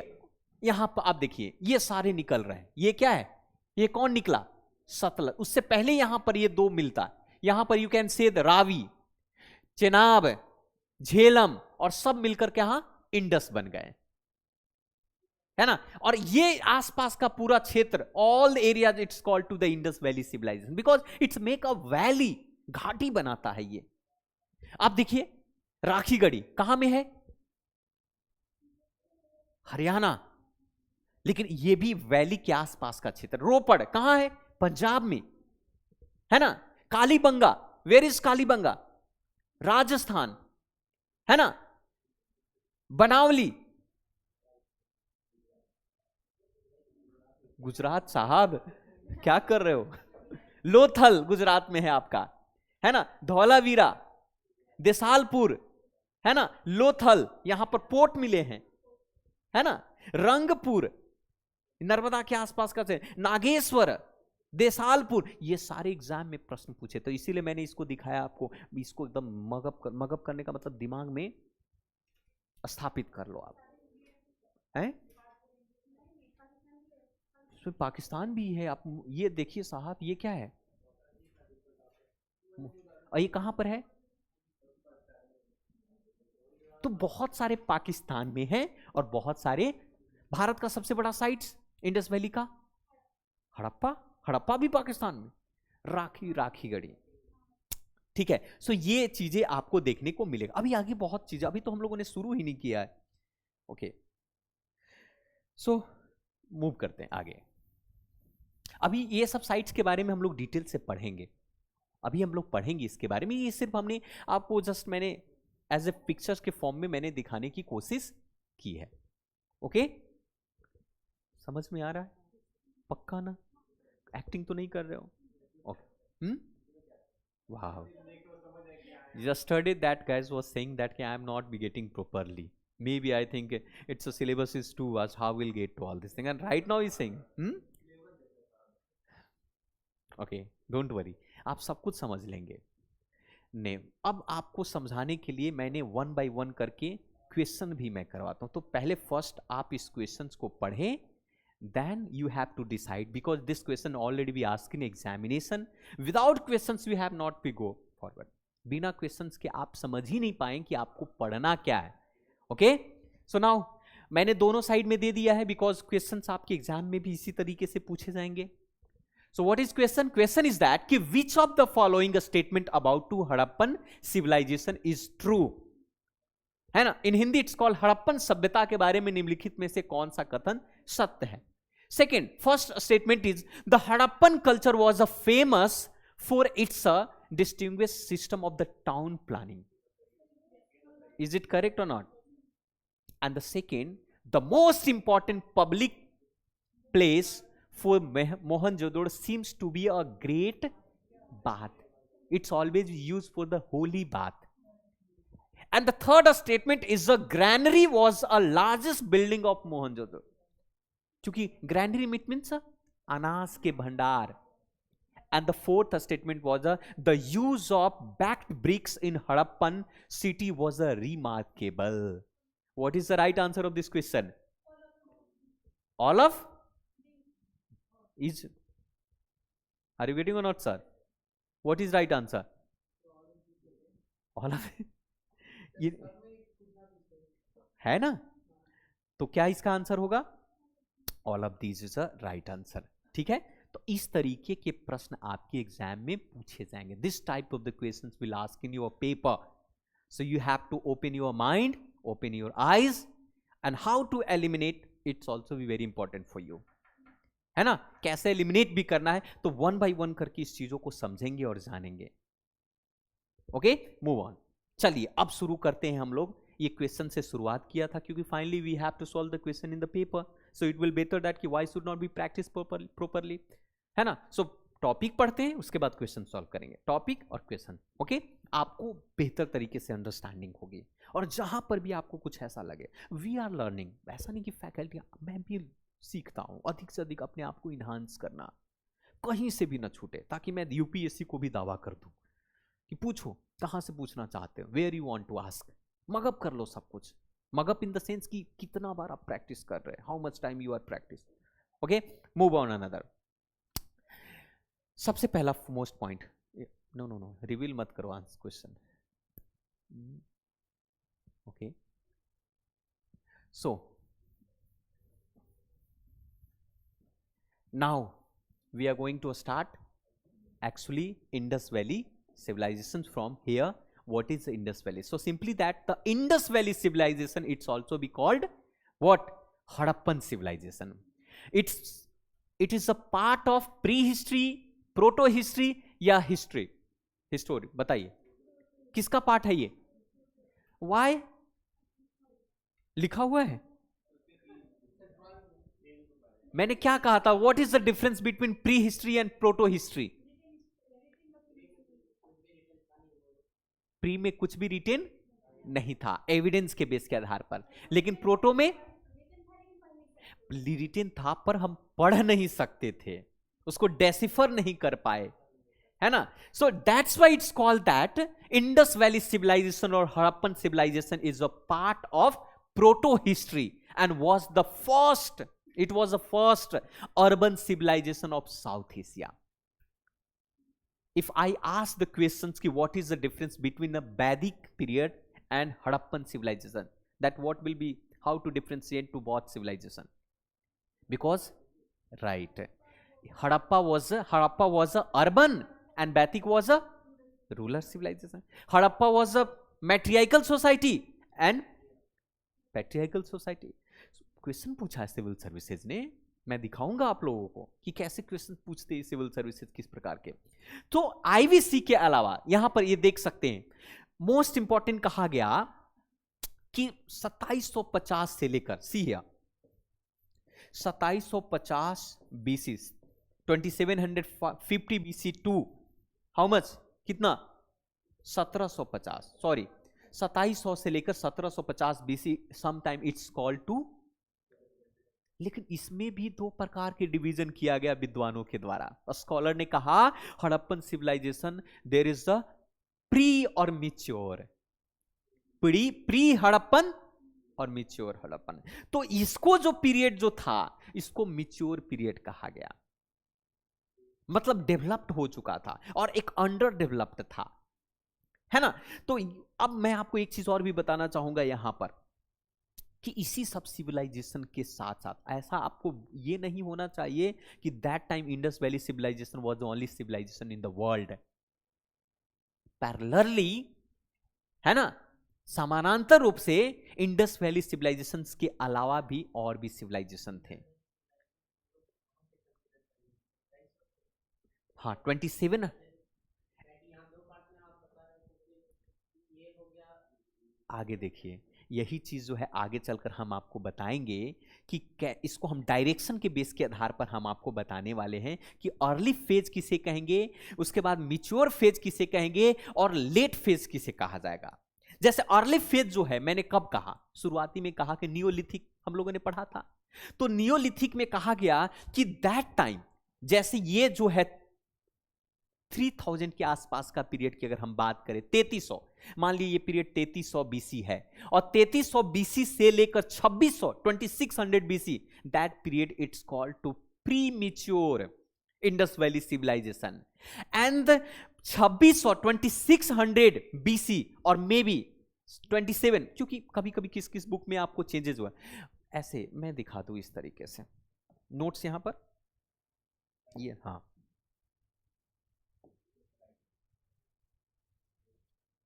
यहां पर आप देखिए ये सारे निकल रहे हैं। ये क्या है, ये कौन निकला, सतलज। उससे पहले यहां पर ये दो मिलता है। यहां पर यू कैन से द रावी, चेनाब, झेलम, और सब मिलकर के यहां इंडस बन गए, है ना। और ये आसपास का पूरा क्षेत्र, all areas, it's called to the Indus valley civilization because it's make a valley, घाटी बनाता है ये। आप देखिए राखी गढ़ी कहां में है, हरियाणा, लेकिन ये भी वैली के आसपास का क्षेत्र। रोपड़ कहां है, पंजाब में, है ना। कालीबंगा, वेयर इज कालीबंगा, राजस्थान, है ना। बनावली, गुजरात साहब, क्या कर रहे हो, लोथल गुजरात में है आपका, है ना। धौलावीरा, देसालपुर, है ना, लोथल, यहां पर पोर्ट मिले हैं, है ना। रंगपुर नर्मदा के आसपास का से, नागेश्वर, देसालपुर, ये सारे एग्जाम में प्रश्न पूछे, तो इसीलिए मैंने इसको दिखाया आपको। इसको एकदम मगअप करने का मतलब दिमाग में स्थापित कर लो आप, हैं। पाकिस्तान भी है, आप ये देखिए साहब, ये क्या है, और ये कहां पर है, तो बहुत सारे पाकिस्तान में हैं और बहुत सारे भारत का सबसे बड़ा साइट्स इंडस वैली का हड़प्पा, हड़प्पा भी पाकिस्तान में, राखी गढ़ी, ठीक है। सो ये चीजें आपको देखने को मिलेगा। अभी आगे बहुत चीजें, अभी तो हम लोगों ने शुरू ही नहीं किया है। ओके, सो मूव करते हैं आगे। अभी ये सब साइट्स के बारे में हम लोग डिटेल से पढ़ेंगे, अभी हम लोग पढ़ेंगे इसके बारे में। ये सिर्फ हमने आपको जस्ट मैंने एज ए पिक्चर्स के फॉर्म में मैंने दिखाने की कोशिश की है। ओके, समझ में आ रहा है, पक्का ना, एक्टिंग तो नहीं कर रहे हो। ओके, वाह, yesterday that guys was saying that I am not be getting properly, maybe I think it's a syllabus is too vast, how we'll get to all this thing, and right now he's saying okay, don't worry, आप सब कुछ समझ लेंगे। ने अब आपको समझाने के लिए मैंने 1 by 1 करके क्वेश्चन भी मैं करवाता हूं। तो पहले फर्स्ट आप इस क्वेश्चंस को पढ़ें, then you have to decide because this question already be asked in examination. Without questions we have not to go forward. बिना क्वेश्चंस के आप समझ ही नहीं पाएंगे कि आपको पढ़ना क्या है। ओके, सो नाउ मैंने दोनों साइड में दे दिया है बिकॉज क्वेश्चंस आपके एग्जाम में भी इसी तरीके से पूछे जाएंगे। So what is question, question is that कि which of the following statement about to Harappan civilisation is true, है ना। In Hindi it's called Harappan सभ्यता के बारे में निम्नलिखित में से कौन सा कथन सत्य है। Second, first statement is the Harappan culture was a famous for it's a distinguished system of the town planning. Is it correct or not? And the second, the most important public place for Mohenjo-daro seems to be a great bath. It's always used for the holy bath. And the third statement is the granary was a largest building of Mohenjo-daro. क्योंकि granary means अनाज के भंडार। And the fourth statement was the use of backed bricks in Harappan city was remarkable. What is the right answer of this question? All of is, are you getting or not, sir? What is right answer? All of it. है ना? तो क्या इसका आंसर होगा? All of these is a right answer. ठीक है, तो इस तरीके के प्रश्न आपके एग्जाम में पूछे जाएंगे। This type of the questions will ask in your paper, so you have to open your mind, open your eyes, and how to eliminate it's also भी वेरी इंपॉर्टेंट फॉर यू, है ना? कैसे एलिमिनेट भी करना है, तो वन बाय वन करके इस चीजों को समझेंगे और जानेंगे। Okay, move on. चलिए अब शुरू करते हैं हम लोग। ये क्वेश्चन से शुरुआत किया था क्योंकि finally we have to solve the question in the paper, so it will better that कि why should not be practice properly, है ना? सो टॉपिक पढ़ते हैं, उसके बाद क्वेश्चन सॉल्व करेंगे। टॉपिक और क्वेश्चन, ओके? आपको बेहतर तरीके से अंडरस्टैंडिंग होगी। और जहां पर भी आपको कुछ ऐसा लगे, वी आर लर्निंग, ऐसा नहीं कि फैकल्टी, मैं भी सीखता हूं, अधिक से अधिक अपने आप को इन्हांस करना, कहीं से भी ना छूटे, ताकि मैं यूपीएससी को भी दावा कर दूं कि पूछो कहां से पूछना चाहते हो, where you want to ask, mug up कर लो सब कुछ। मगअप इन द सेंस कि कितना बार आप प्रैक्टिस कर रहे हैं, how much time you are practice. Okay, move on another. सबसे पहला most point, no no no, reveal मत करो answer question. Okay, so now we are going to start actually Indus Valley civilization from here. What is the Indus Valley? So simply that the Indus Valley civilization, it's also be called what? Harappan civilization. It is a part of prehistory, proto history या history? History बताइए किसका पार्ट है ये? Why लिखा हुआ है? मैंने क्या कहा था? What is the difference between pre history and proto history? Pre में कुछ भी रिटेन नहीं था, एविडेंस के बेस के आधार पर, लेकिन प्रोटो में रिटेन था पर हम पढ़ नहीं सकते थे, उसको डेसिफर नहीं कर पाए, है ना? So that's why it's called that Indus valley civilisation और Harappan civilisation is a part of proto history and was the first, it was the first urban civilization of South Asia. If I ask the questions ki what is the difference between the Vedic period and Harappan civilization, that what will be, how to differentiate to both civilization? Because right, Harappa was a urban and Vedic was a rural civilization. Harappa was a matriarchal society and patriarchal society. Question पूछा है सिविल सर्विसेज ने, मैं दिखाऊंगा आप लोगों को कि कैसे क्वेश्चन पूछते हैं सिविल सर्विसेज किस प्रकार के। तो आईवीसी के अलावा यहां पर ये देख सकते हैं, मोस्ट इंपॉर्टेंट कहा गया कि 2750 से लेकर, see here, 2750 BC, 2750 BC to how much, कितना? 1750, सॉरी 2700 से लेकर 1750 BC, some time it's called to. लेकिन इसमें भी दो प्रकार के डिवीजन किया गया विद्वानों के द्वारा। स्कॉलर ने कहा Harappan civilisation there is the pre और मिच्योर, प्री हड़प्पन और मिच्योर हड़प्पन। तो इसको जो पीरियड जो था, इसको मिच्योर पीरियड कहा गया, मतलब डेवलप्ड हो चुका था, और एक अंडर डेवलप्ड था, है ना? तो अब मैं आपको एक चीज और भी बताना चाहूंगा यहां पर कि इसी सब सिविलाइजेशन के साथ साथ ऐसा आपको ये नहीं होना चाहिए कि that time Indus valley civilisation was the only civilisation in the world. Parallelly, है ना, समानांतर रूप से इंडस वैली सिविलाइजेशन के अलावा भी और भी सिविलाइजेशन थे। हाँ, 27 आगे देखिए, यही चीज जो है आगे चलकर हम आपको बताएंगे कि इसको हम डायरेक्शन के बेस के आधार पर हम आपको बताने वाले हैं कि अर्ली फेज किसे कहेंगे, उसके बाद मैच्योर फेज किसे कहेंगे, और लेट फेज किसे कहा जाएगा। जैसे अर्ली फेज जो है, मैंने कब कहा? शुरुआती में कहा कि नियोलिथिक हम लोगों ने पढ़ा था। तो नियोलिथिक में कहा गया कि दैट टाइम, जैसे ये जो है 3000 के आसपास का पीरियड की अगर हम बात करें, 3300, मान लीजिए ये पीरियड 3300 बीसी है, और 3300 बीसी से लेकर 2600 BC, that period it's called to pre mature Indus valley civilisation. And 2600 BC और मे बी 27, क्योंकि कभी कभी किस किस बुक में आपको चेंजेस हुआ। ऐसे मैं दिखा दूं इस तरीके से, नोट्स यहां पर, ये हाँ,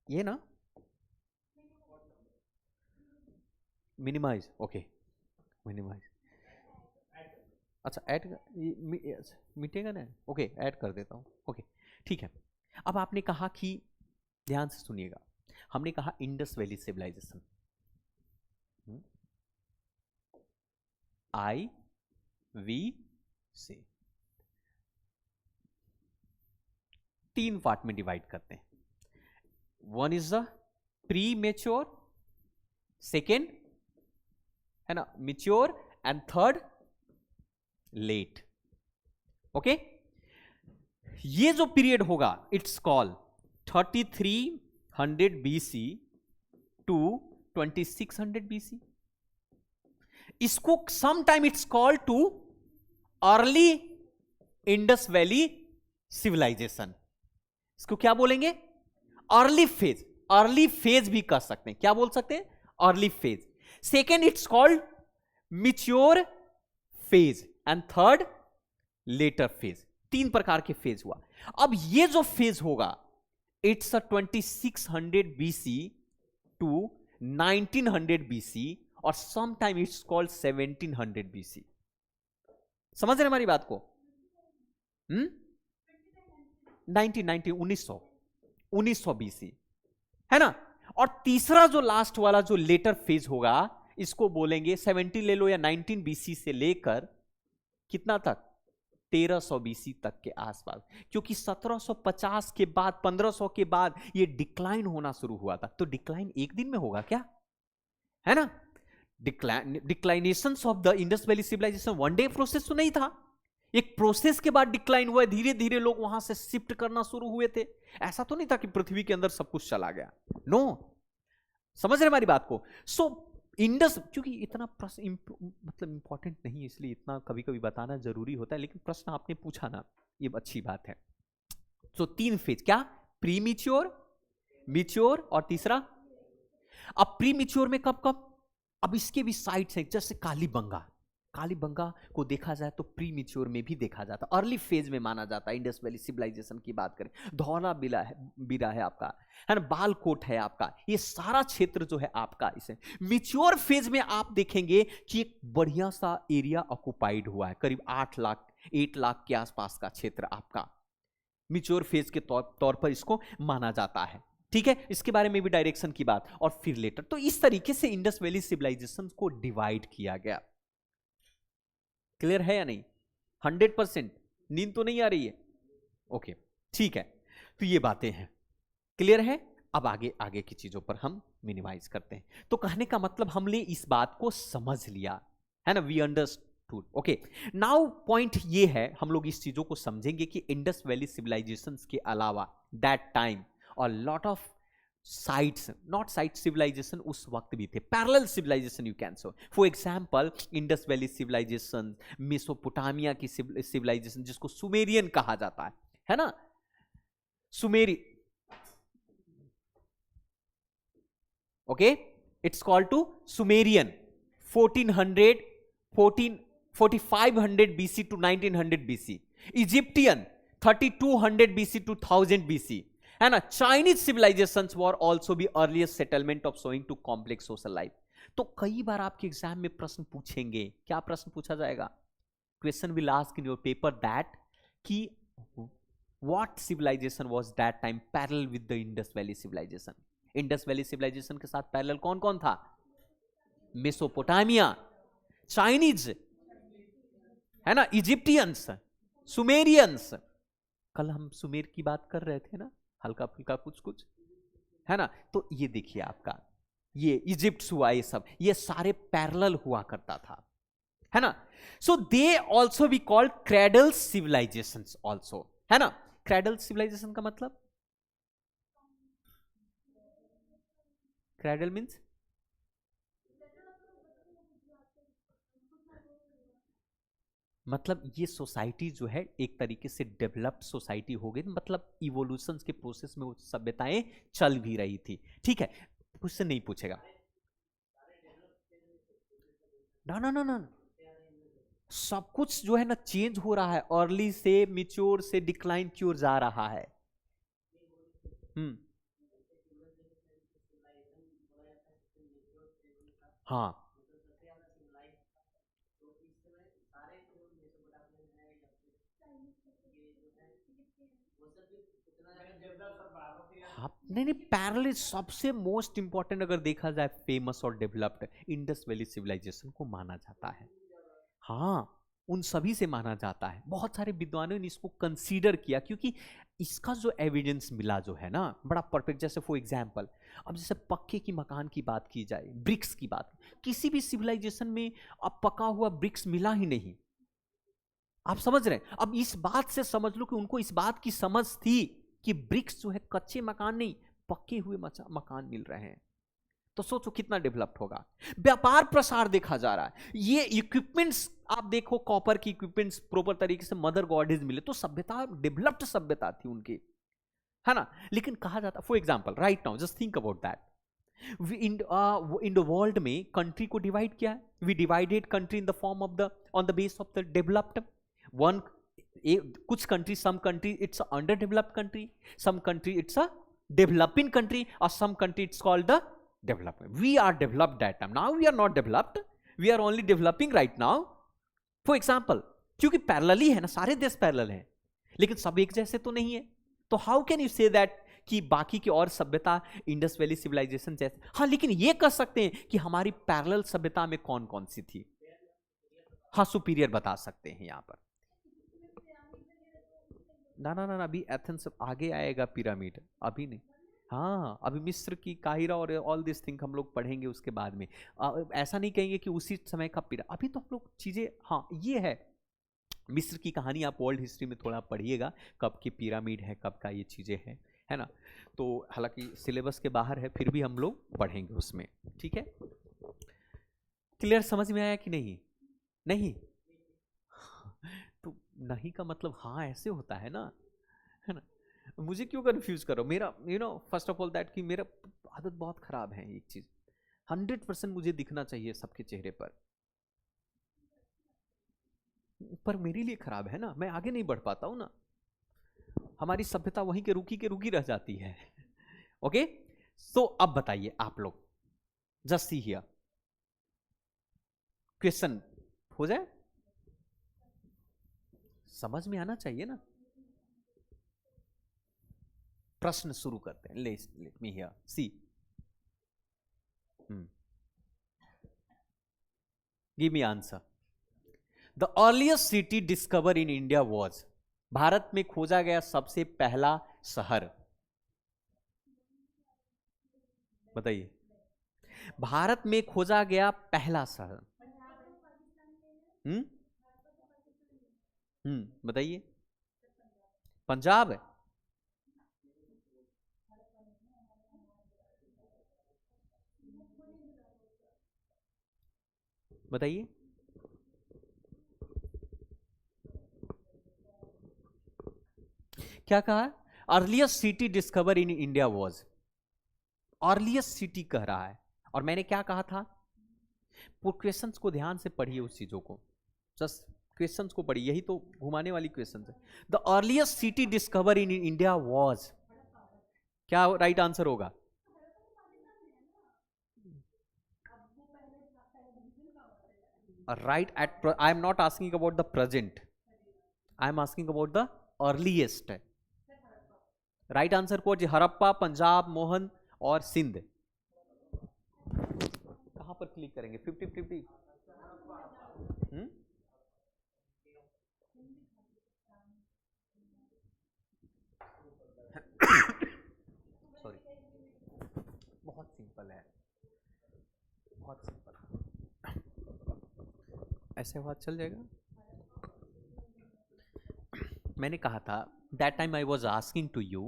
ये ना, मिनिमाइज, ओके, मिनिमाइज, अच्छा ऐड, मिटेगा ना, ओके ऐड कर देता हूं, ओके ठीक है। अब आपने कहा कि, ध्यान से सुनिएगा, हमने कहा Indus valley civilisation, IVC, 3 part में डिवाइड करते हैं। One is the pre mature, second है ना mature, and third late. Okay, ये जो पीरियड होगा it's called 3300 BC to 2600 BC। इसको some time it's called to early Indus valley civilisation. इसको क्या बोलेंगे? अर्ली फेज, अर्ली फेज भी कह सकते हैं। क्या बोल सकते हैं? Early phase. Second it's called mature phase, and third later phase. 3 प्रकार के फेज हुआ। अब ये जो फेज होगा इट्स 2600 BC टू 1900 BC, और some time it's called 1700 BC। समझ रहे हमारी बात को? 1900 BC है ना। और तीसरा जो लास्ट वाला जो लेटर फेज होगा, इसको बोलेंगे 70 ले लो या 19 BC से लेकर कितना तक, 1300 BC तक के आसपास। क्योंकि 1750 के बाद, 1500 के बाद ये डिक्लाइन होना शुरू हुआ था। तो डिक्लाइन एक दिन में होगा क्या? है ना। Declination of the Indus valley civilisation one day process तो नहीं था। एक प्रोसेस के बाद डिक्लाइन हुआ, धीरे धीरे लोग वहां से शिफ्ट करना शुरू हुए थे। ऐसा तो नहीं था कि पृथ्वी के अंदर सब कुछ चला गया। नो, समझ रहे हमारी बात को? सो इंडस, क्योंकि इतना प्रश्न मतलब इंपॉर्टेंट नहीं है, इसलिए इतना कभी कभी बताना जरूरी होता है, लेकिन प्रश्न आपने पूछा ना, ये अच्छी बात है। सो 3 फेज, क्या? प्री मिच्योर, मिच्योर और तीसरा। अब प्री मिच्योर में कब कब? अब इसके भी साइट्स हैं, जैसे कालीबंगा। कालीबंगा को देखा जाए तो प्री मिच्योर में भी देखा जाता, अर्ली फेज में माना जाता है। इंडस वैली सिविलाइजेशन की बात करें, धौला बिला है आपका, है ना, बालकोट है आपका, ये सारा क्षेत्र जो है आपका इसे मिच्योर फेज में आप देखेंगे कि एक बढ़िया सा एरिया ऑक्युपाइड हुआ है, करीब 8 लाख के आसपास का क्षेत्र आपका मिच्योर फेज के तौर पर इसको माना जाता है। ठीक है, इसके बारे में भी डायरेक्शन की बात, और फिर लेटर। तो इस तरीके से इंडस वैली सिविलाइजेशन को डिवाइड किया गया। क्लियर है या नहीं? 100%? नींद तो नहीं आ रही है? ओके, ठीक है। तो ये बातें हैं, क्लियर है। अब आगे आगे की चीजों पर हम मिनिमाइज करते हैं। तो कहने का मतलब हमने इस बात को समझ लिया है ना, we understood. Okay, now point ये है, हम लोग इस चीजों को समझेंगे कि इंडस वैली सिविलाइजेशन के अलावा दैट टाइम और lot of sites, not site civilisation उस वक्त भी थे, parallel civilisation you can so. For example Indus valley civilisation, Mesopotamia की सिविलाइजेशन जिसको सुमेरियन कहा जाता है ना, सुमेरी, okay, it's called to Sumerian. 4500 BC to 1900 BC। Egyptian 3200 BC to 1000 BC, है ना। Chinese civilisations were also be earliest settlement of sowing to complex social life. तो कई बार आपके एग्जाम में प्रश्न पूछेंगे, क्या प्रश्न पूछा जाएगा? Question will ask in your paper that कि what civilisation was that time parallel with the Indus valley civilisation. Indus valley civilisation के साथ पैरेलल कौन कौन था? मेसोपोटामिया, चाइनीज, है ना, इजिप्टियंस, सुमेरियंस। कल हम सुमेर की बात कर रहे थे ना, हल्का फुल्का कुछ कुछ, है ना। तो ये देखिए आपका, ये इजिप्ट हुआ, ये सब, ये सारे पैरेलल हुआ करता था, है ना। So they also be called cradle civilisation also, है ना। क्रेडल सिविलाइजेशन का मतलब, क्रेडल मीन्स मतलब ये सोसाइटी जो है एक तरीके से डेवलप्ड सोसाइटी हो गई, मतलब इवोल्यूशन के प्रोसेस में वो सभ्यताएं चल भी रही थी। ठीक है, मुझसे नहीं पूछेगा। ना ना ना ना, सब कुछ जो है ना चेंज हो रहा है, अर्ली से मिच्योर से डिक्लाइन की ओर जा रहा है। हम्म। हाँ हाँ, नहीं नहीं, पैरेलल सबसे मोस्ट इंपॉर्टेंट अगर देखा जाए फेमस और डेवलप्ड इंडस वैली सिविलाइजेशन को माना जाता है। हाँ, उन सभी से माना जाता है। बहुत सारे विद्वानों ने इसको कंसीडर किया क्योंकि इसका जो एविडेंस मिला जो है ना बड़ा परफेक्ट। जैसे फॉर एग्जांपल, अब जैसे पक्के की मकान की बात की जाए, ब्रिक्स की बात, किसी भी सिविलाइजेशन में अब पका हुआ ब्रिक्स मिला ही नहीं। आप समझ रहे हैं? अब इस बात से समझ लो कि उनको इस बात की समझ थी कि ब्रिक्स जो है कच्चे मकान नहीं, पक्के हुए मकान मिल रहे हैं। तो सोचो कितना डेवलप्ड होगा। व्यापार प्रसार देखा जा रहा है, ये इक्विपमेंट्स आप देखो, कॉपर की इक्विपमेंट्स प्रॉपर तरीके से मदर गॉडेज मिले, तो सभ्यता डेवलप्ड सभ्यता थी उनकी, है ना। लेकिन कहा जाता, for example right now just think about that, in the world में कंट्री को डिवाइड किया है। We divided country in the form of the on the base of the developed one. कुछ country, some country it's under developed country, some country it's a developing country, और some country it's called the development. We are developed that time, now we are not developed, we are only developing right now. For example, क्योंकि पैरेलल ही है ना, सारे देश पैरेलल हैं, लेकिन सब एक जैसे तो नहीं है। तो how can you say that कि बाकी की और सभ्यता इंडस वैली सिविलाइजेशन जैसे? हाँ, लेकिन ये कह सकते हैं कि हमारी पैरेलल सभ्यता में कौन कौन सी थी। हाँ, सुपीरियर बता सकते हैं यहां पर। ना ना ना, अभी एथेंस आगे आएगा पिरामिड, अभी नहीं। हाँ, अभी मिस्र की काहिरा और ऑल दिस थिंग हम लोग पढ़ेंगे उसके बाद में। ऐसा नहीं कहेंगे कि उसी समय का अभी तो हम लोग चीजें, हाँ ये है मिस्र की कहानी, आप वर्ल्ड हिस्ट्री में थोड़ा पढ़िएगा, कब की पिरामिड है, कब का ये चीजें हैं, है ना। तो हालांकि सिलेबस के बाहर है, फिर भी हम लोग पढ़ेंगे उसमें, ठीक है। क्लियर, समझ में आया कि नहीं? नहीं तो नहीं का मतलब हाँ ऐसे होता है ना, है ना। मुझे क्यों कंफ्यूज करो? मेरा फर्स्ट ऑफ ऑल दैट कि मेरा आदत बहुत खराब है, एक चीज 100% मुझे दिखना चाहिए सबके चेहरे पर मेरे लिए खराब है ना, मैं आगे नहीं बढ़ पाता हूं ना, हमारी सभ्यता वहीं के रुकी रह जाती है। ओके, सो अब बताइए आप लोग, जस्ट सी हियर, क्वेश्चन हो जाए, समझ में आना चाहिए ना। प्रश्न शुरू करते हैं, let me here, see give me answer. The earliest city discover in India was, Bharat में खोजा गया सबसे पहला शहर बताइए, भारत में खोजा गया पहला शहर। बताइए। पंजाब है? बताइए। क्या कहा? Earliest city discover in India was, earliest city कह रहा है, और मैंने क्या कहा था? क्वेश्चंस को ध्यान से पढ़िए, उस चीजों को, जस्ट क्वेश्चंस को पढ़िए, यही तो घुमाने वाली क्वेश्चंस है। The earliest city discover in India was, क्या राइट आंसर होगा? Right at, I am not asking about the present, I am asking about the earliest. Right answer को हड़प्पा, पंजाब, मोहन और सिंध। कहां पर क्लिक करेंगे? 50-50। सॉरी, बहुत सिंपल है, बहुत सिंपल, ऐसे बात चल जाएगा। मैंने कहा था that time I was asking to you,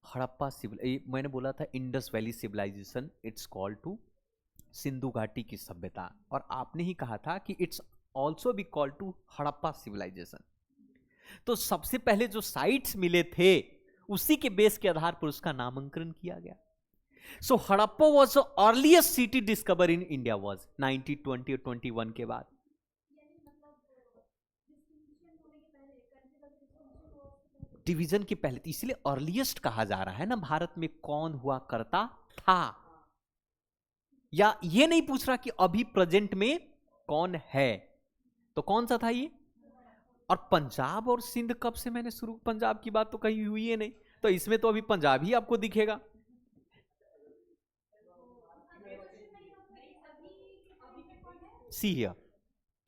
Harappa civil, मैंने बोला था Indus valley civilisation it's called to Sindhu घाटी की सभ्यता, और आपने ही कहा था कि it's also be called to Harappa civilisation. तो सबसे पहले जो साइट्स मिले थे उसी के बेस के आधार पर उसका नामांकन किया गया। So Harappa was the earliest city discover in India was 1920 और 21 के बाद। डिवीजन के पहले, इसलिए अर्लीस्ट कहा जा रहा है ना, भारत में कौन हुआ करता था, या ये नहीं पूछ रहा कि अभी प्रेजेंट में कौन है। तो कौन सा था ये? और पंजाब और सिंध कब से मैंने शुरू, पंजाब की बात तो कहीं हुई है नहीं, तो इसमें तो अभी पंजाब ही आपको दिखेगा। See here,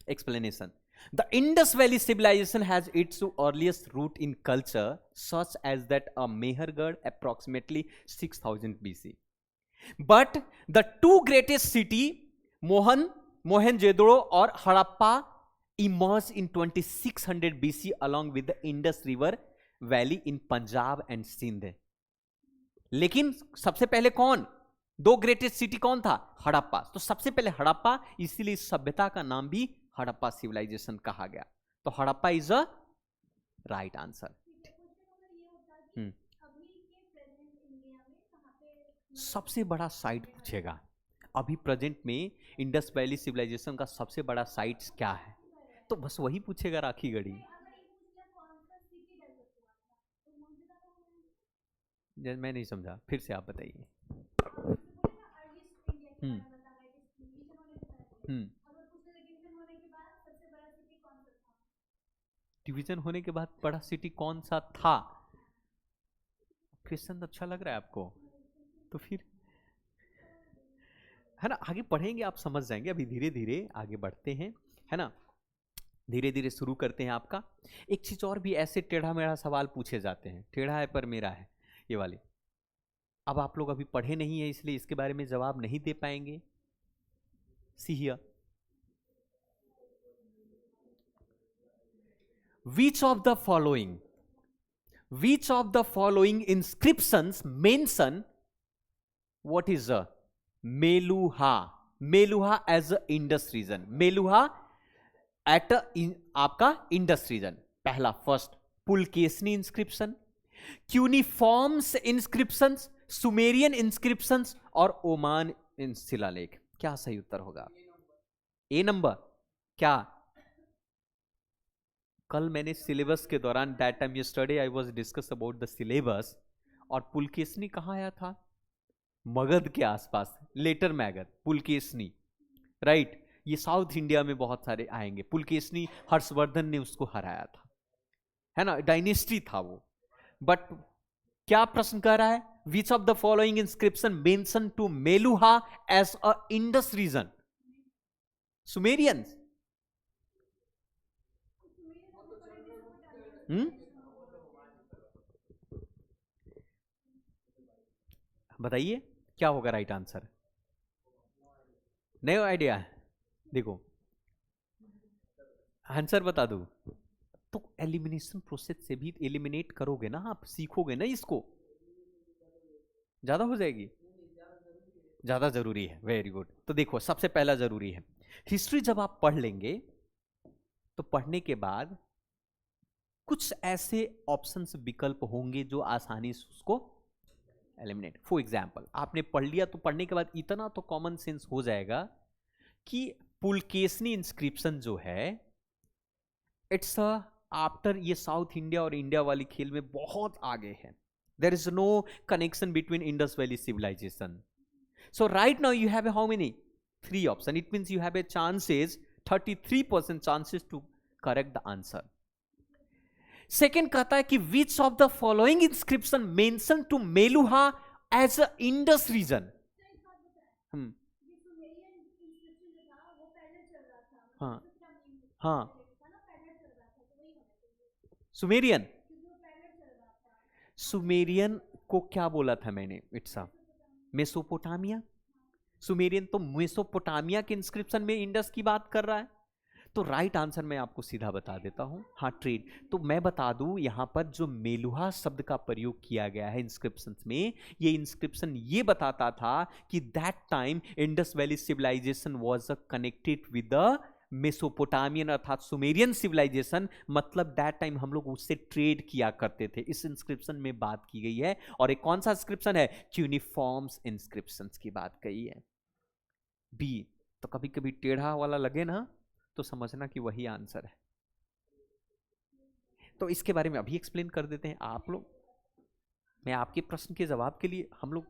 explanation. The Indus Valley civilization has its earliest root in culture, such as that of Mehergarh, approximately 6000 BC. But the two greatest city, Mohenjo-daro or Harappa, emerged in 2600 BC along with the Indus River Valley in Punjab and Sindh. लेकिन सबसे पहले कौन, दो ग्रेटेस्ट सिटी कौन था? हड़प्पा। तो सबसे पहले हड़प्पा, इसीलिए इस सभ्यता का नाम भी हड़प्पा सिविलाइजेशन कहा गया। तो Harappa is a right answer. सबसे बड़ा साइट पूछेगा अभी प्रेजेंट में, इंडस वैली सिविलाइजेशन का सबसे बड़ा साइट क्या है, तो बस वही पूछेगा, राखी गढ़ी। मैं नहीं समझा, फिर से आप बताइए। डिवीजन होने के बाद बड़ा सिटी कौन सा था? क्वेश्चन अच्छा लग रहा है आपको, तो फिर है ना, आगे पढ़ेंगे आप समझ जाएंगे। अभी धीरे धीरे आगे बढ़ते हैं, है ना, धीरे धीरे शुरू करते हैं। आपका एक चीज और भी, ऐसे टेढ़ा मेढ़ा सवाल पूछे जाते हैं, टेढ़ा है पर मेरा है ये वाले। अब आप लोग अभी पढ़े नहीं है, इसलिए इसके बारे में जवाब नहीं दे पाएंगे। See here, which of the following inscriptions mention what is a Meluha as a Indus region? Meluha at आपका इंडस रीजन। पहला फर्स्ट पुलकेसनी inscription, cuneiform inscriptions, Sumerian inscriptions और ओमान शिलालेख। क्या सही उत्तर होगा? A number. क्या कल मैंने सिलेबस के दौरान, that time yesterday I was discuss about the syllabus, और पुलकेसनी कहाँ आया था? मगध के आसपास, लेटर मैगध, पुलकेसनी, राइट। ये साउथ इंडिया में बहुत सारे आएंगे। पुलकेसनी हर्षवर्धन ने उसको हराया था, है ना, डायनेस्टी था वो। बट क्या प्रश्न कर रहा है? Which of the following inscription mention to Meluha as a Indus region? Sumerians. बताइए क्या होगा राइट आंसर? नहीं आइडिया है? देखो आंसर बता दो तो एलिमिनेशन प्रोसेस से भी एलिमिनेट करोगे ना आप, सीखोगे ना इसको, ज्यादा हो जाएगी। ज्यादा जरूरी है, वेरी गुड। तो देखो सबसे पहला जरूरी है हिस्ट्री। जब आप पढ़ लेंगे तो पढ़ने के बाद कुछ ऐसे ऑप्शंस, विकल्प होंगे जो आसानी से उसको एलिमिनेट। फॉर एग्जाम्पल आपने पढ़ लिया तो पढ़ने के बाद इतना तो कॉमन सेंस हो जाएगा कि पुलकेसनी इंस्क्रिप्शन जो है, इट्स आफ्टर, ये साउथ इंडिया और इंडिया वाली खेल में बहुत आगे है। There is no connection between Indus valley civilisation. So right now you have how many? 3 option. It means you have a chances 33% chances to correct the answer. Second कहता है कि which of the following inscription mention to Meluha as a Indus region? हाँ हाँ, सुमेरियन। सुमेरियन को क्या बोला था मैंने? It's a Mesopotamia. सुमेरियन तो मेसोपोटामिया के इंस्क्रिप्शन में इंडस की बात कर रहा है। तो राइट आंसर मैं आपको सीधा बता देता हूं, हाँ ट्रेड। तो मैं बता दूं यहां पर जो मेलुहा शब्द का प्रयोग किया गया है इंस्क्रिप्शन में, ये इंस्क्रिप्शन ये बताता था कि that time Indus valley civilisation was connected with the Mesopotamian अर्थात सुमेरियन सिविलाइजेशन, मतलब दैट टाइम हम लोग उससे ट्रेड किया करते थे, इस इंस्क्रिप्शन में बात की गई है। और एक कौन सा इंस्क्रिप्शन है? क्यूनिफॉर्म्स इंस्क्रिप्शन की बात कही है। बी, तो कभी कभी टेढ़ा वाला लगे ना तो समझना कि वही आंसर है। तो इसके बारे में अभी एक्सप्लेन कर देते हैं आप लोग। मैं आपके प्रश्न के जवाब के लिए हम लोग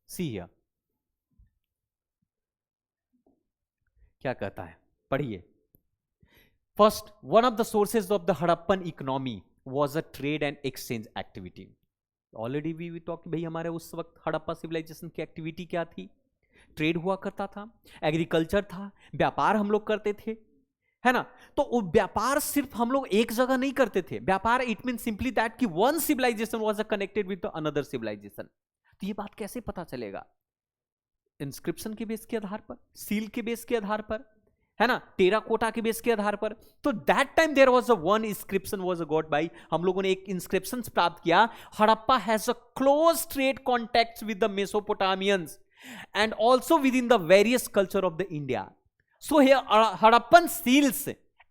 सी हियर क्या कहता है, पढ़िए। First, one of the sources of the Harappan economy was a trade and exchange activity. Already we talk, भाई हमारे उस वक्त हड़प्पा सिविलाइजेशन की एक्टिविटी क्या थी? ट्रेड हुआ करता था, एग्रीकल्चर था, व्यापार हम लोग करते थे, है ना। तो वो व्यापार सिर्फ हम लोग एक जगह नहीं करते थे। व्यापार इट मीन सिंपली दैट कि one civilisation was connected with another civilisation. तो ये बात कैसे पता चलेगा? इंस्क्रिप्शन के बेस के आधार पर, सील के बेस के आधार पर, है ना, टेराकोटा के बेस के आधार पर। तो that time there was a one inscription was got by, हम लोगों ने एक इंस्क्रिप्शन प्राप्त किया। Harappa has a close trade contacts with the Mesopotamians and also within the various culture of the India. So here Harappan seals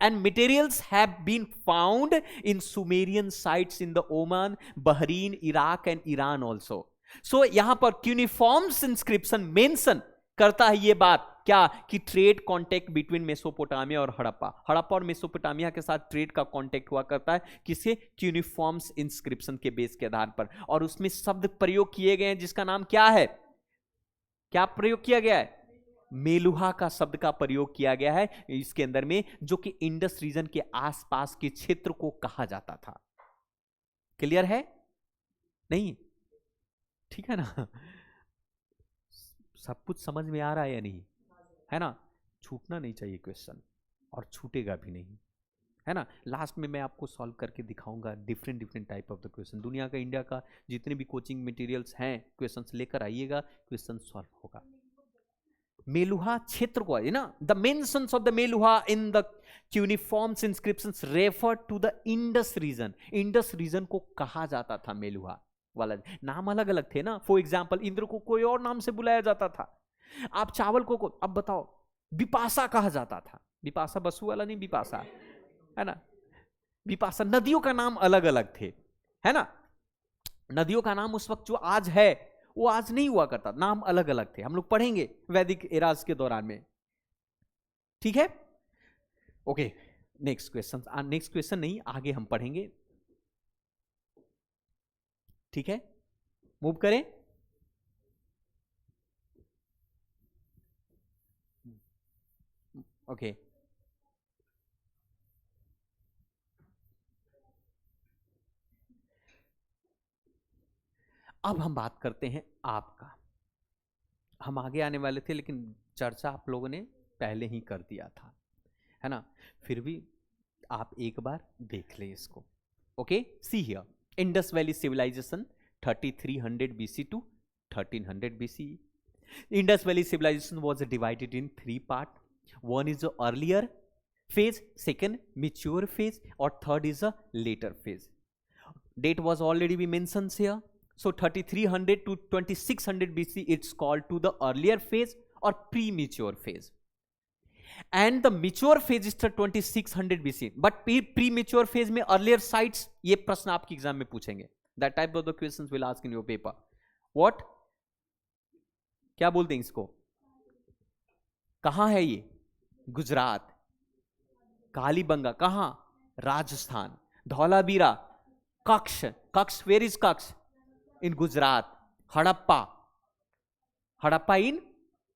and materials have been found in Sumerian sites in the Oman, Bahrain, Iraq and Iran also. So यहाँ पर cuneiforms inscription mention करता है ये बात क्या कि ट्रेड कॉन्टेक्ट बिटवीन मेसोपोटामिया और हड़प्पा, हड़प्पा और मेसोपोटामिया के साथ ट्रेड का कॉन्टेक्ट हुआ करता है किसे? क्यूनिफॉर्म्स इंस्क्रिप्शन के बेस के आधार पर। और उसमें शब्द प्रयोग किए गए हैं जिसका नाम क्या है? क्या प्रयोग किया गया है? मेलुहा का शब्द का प्रयोग किया गया है इसके अंदर में, जो कि इंडस रीजन के आसपास के क्षेत्र को कहा जाता था। क्लियर है? नहीं? ठीक है ना? सब कुछ समझ में आ रहा है या नहीं? है ना? छूटना नहीं चाहिए क्वेश्चन, और छूटेगा भी नहीं, है ना। लास्ट में मैं आपको सॉल्व करके दिखाऊंगा different type of the question. दुनिया का, इंडिया का जितने भी कोचिंग मटेरियल्स हैं, क्वेश्चंस लेकर आइएगा, क्वेश्चन सॉल्व होगा। मेलुहा क्षेत्र को है ना, the mentions of the Meluha in the cuneiform inscriptions refer to the Indus region. Indus region को कहा जाता था मेलुहा वाला, नाम अलग अलग थे ना। फॉर एग्जाम्पल इंद्र को कोई और नाम से बुलाया जाता था। आप चावल को अब बताओ, बिपाशा कहा जाता था। बिपाशा बसु वाला नहीं, बिपाशा, है ना। बिपाशा, नदियों का नाम अलग अलग थे, है ना। नदियों का नाम उस वक्त जो आज है वो आज नहीं हुआ करता, नाम अलग अलग थे। हम लोग पढ़ेंगे वैदिक एराज के दौरान में, ठीक है। Okay, next question, next question नहीं, आगे हम पढ़ेंगे, ठीक है। मूव करें। ओके, अब हम बात करते हैं आपका। हम आगे आने वाले थे लेकिन चर्चा आप लोगों ने पहले ही कर दिया था, है ना। फिर भी आप एक बार देख ले इसको। Okay, see here, Indus valley civilisation 3300 BC to 1300 BCE. Indus Valley civilization was divided in three parts. One is the earlier phase, second mature phase, or third is a later phase. Date was already be mentioned here. So 3300 to 2600 BC it's called to the earlier phase or premature phase. And the mature phase is 2600 BC. But premature phase में earlier sites, ये प्रश्न आपके एग्जाम में पूछेंगे. That type of the questions will ask in your paper. What? क्या बोलते हैं इसको? कहां है ये? गुजरात. कालीबंगा कहां? राजस्थान. धौलावीरा, कक्ष. कक्ष, where is Kutch? In Gujarat. Harappa, Harappa in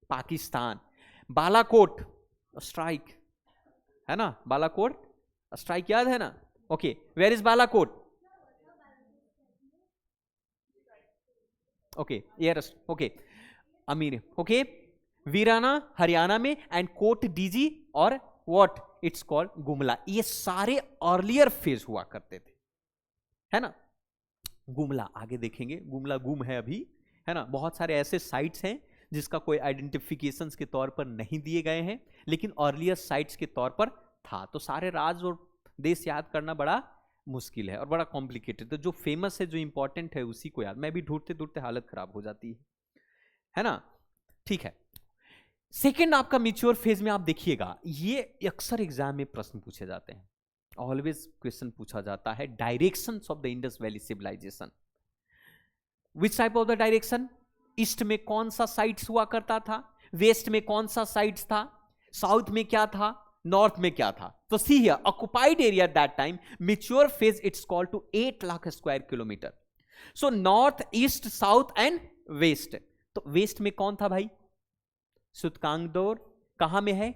Pakistan. Balakot strike, है ना. बालाकोट स्ट्राइक याद है ना. Okay, where is Balakot? Okay, air. Okay, Amri. Okay, Bhirrana Haryana में, एंड कोट डीजी और व्हाट इट्स कॉल्ड गुमला. ये सारे अर्लियर फेज हुआ करते थे, है ना. गुमला आगे देखेंगे. गुमला गुम है अभी, है ना. बहुत सारे ऐसे साइट्स हैं जिसका कोई आइडेंटिफिकेशंस के तौर पर नहीं दिए गए हैं, लेकिन अर्लियर साइट्स के तौर पर था. तो सारे राज और देश याद करना बड़ा मुश्किल है और बड़ा कॉम्प्लिकेटेड। तो जो फेमस है, जो इंपॉर्टेंट है, उसी को याद, मैं भी ढूंढते ढूंढते हालत खराब हो जाती है ना। ठीक है, सेकेंड आपका मैच्योर फेज में आप देखिएगा, ये अक्सर एग्जाम में प्रश्न पूछे जाते हैं, ऑलवेज क्वेश्चन पूछा जाता है, directions of the Indus valley civilisation. Which type of the direction? East में कौन सा साइट्स हुआ करता था, वेस्ट में कौन सा साइट्स था, साउथ में क्या था, नॉर्थ में क्या था? तो see here, occupied area at that time, mature phase it's called to 8 lakh square kilometre. So north, east, south and west. तो वेस्ट में कौन था भाई? सुतकांगदोर। कहां में है?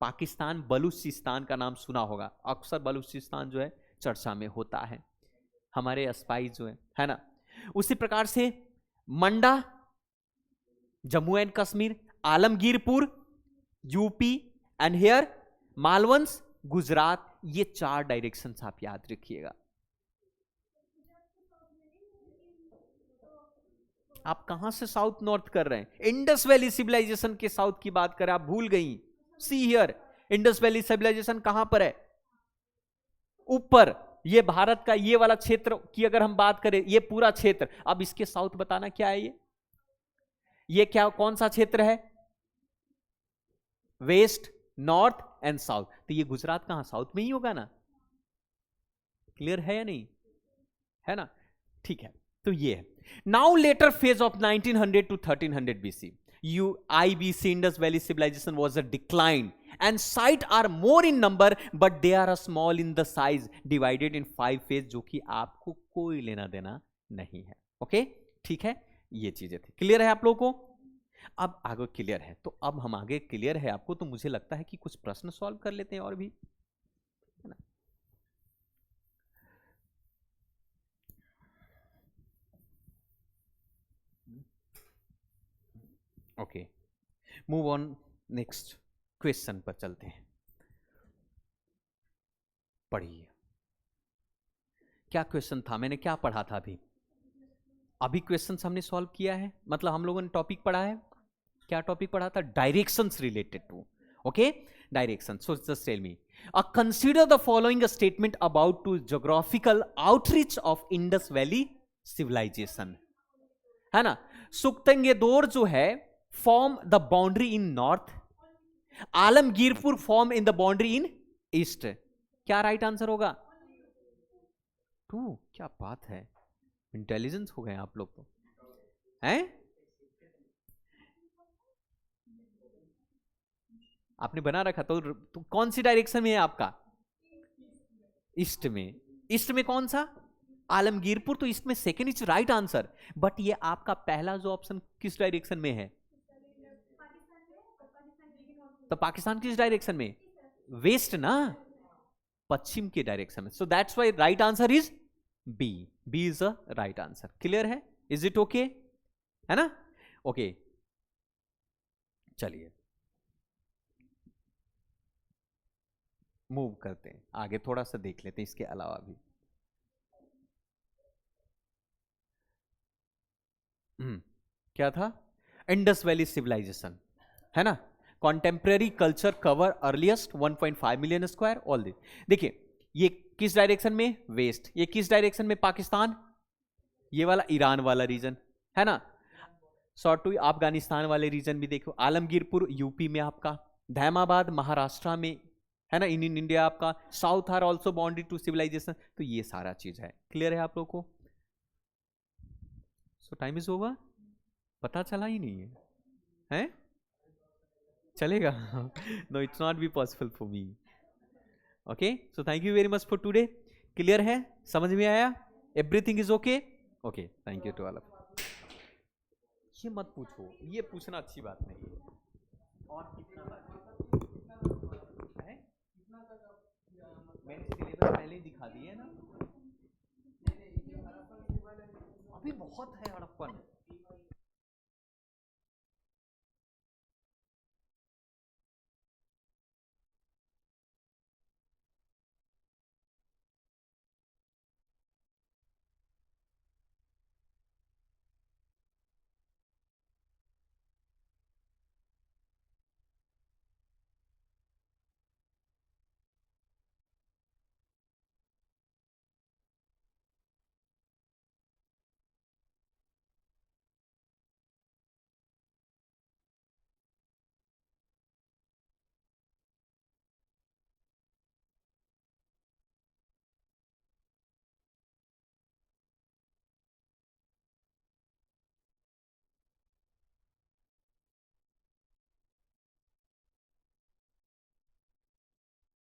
पाकिस्तान, बलूचिस्तान का नाम सुना होगा, अक्सर बलूचिस्तान जो है चर्चा में होता है, हमारे स्पाई जो है ना। उसी प्रकार से Manda, Jammu and Kashmir, Alamgirpur, UP, and here मालवंस, गुजरात। ये 4 डायरेक्शंस आप याद रखिएगा। आप कहां से साउथ नॉर्थ कर रहे हैं? इंडस वैली सिविलाइजेशन के साउथ की बात करें, आप भूल गई। See here, Indus valley civilisation कहां पर है? ऊपर। ये भारत का ये वाला क्षेत्र की अगर हम बात करें, ये पूरा क्षेत्र, अब इसके साउथ बताना क्या है? ये क्या, कौन सा क्षेत्र है? West, north and south. तो ये गुजरात कहां, साउथ में ही होगा ना? क्लियर है या नहीं? है ना? ठीक है, तो ये है। Now later phase of 1900 to 1300 BC, IBC, Indus Valley Civilization was a decline and site are more in number but they are a small in the size, divided in 5 phase, जो कि आपको कोई लेना देना नहीं है। ओके, ठीक है, ये चीजें थी। क्लियर है आप लोगों को? अब आगे क्लियर है, तो अब हम आगे क्लियर है आपको, तो मुझे लगता है कि कुछ प्रश्न सॉल्व कर लेते हैं और भी, है ना। Okay, move on, next question पर चलते हैं। पढ़िए, क्या क्वेश्चन था, मैंने क्या पढ़ा था अभी? अभी क्वेश्चन हमने सॉल्व किया है, मतलब हम लोगों ने टॉपिक पढ़ा है। क्या टॉपिक पढ़ा था? Directions related to, okay, direction. So just tell me, consider the following statement about to geographical outreach of Indus valley civilisation, है ना। सुक्तंगेदोर जो है form the boundary in north, Alamgirpur form in the boundary in east. क्या राइट आंसर होगा? 2। क्या बात है, इंटेलिजेंस हो गए आप लोग तो, हैं? आपने बना रखा तो कौन सी डायरेक्शन में है आपका? ईस्ट में। ईस्ट में कौन सा? आलमगीरपुर। तो ईस्ट में second is right answer, but ये आपका पहला जो ऑप्शन किस डायरेक्शन में है? तो पाकिस्तान किस डायरेक्शन में? वेस्ट ना, पश्चिम के डायरेक्शन में। So that's why right answer is B. B is a right answer. Clear है? Is it okay? है ना? ओके, चलिए मूव करते हैं आगे, थोड़ा सा देख लेते हैं इसके अलावा भी। क्या था? इंडस वैली सिविलाइजेशन, है ना। Contemporary culture cover earliest 1.5 million square all this. देखिए, ये किस डायरेक्शन में? वेस्ट। ये किस डायरेक्शन में? पाकिस्तान। ये वाला ईरान वाला रीजन, है ना। शॉर्ट टू अफगानिस्तान वाले रीजन भी देखो। आलमगीरपुर यूपी में आपका, धैमाबाद महाराष्ट्र में, है ना, इन इंडिया आपका। South are also boundary to civilisation. तो ये सारा चीज है। क्लियर है आप लोग को? So time is over. पता चला ही नहीं है, हैं? चलेगा? No, it's not be possible for me. Okay, so thank you very much for today. Clear है? समझ में आया? Everything is okay? Okay, thank you to all of. ये मत पूछो, ये पूछना अच्छी बात नहीं है। और कितना बाकी है? मैंने सिलेबस पहले ही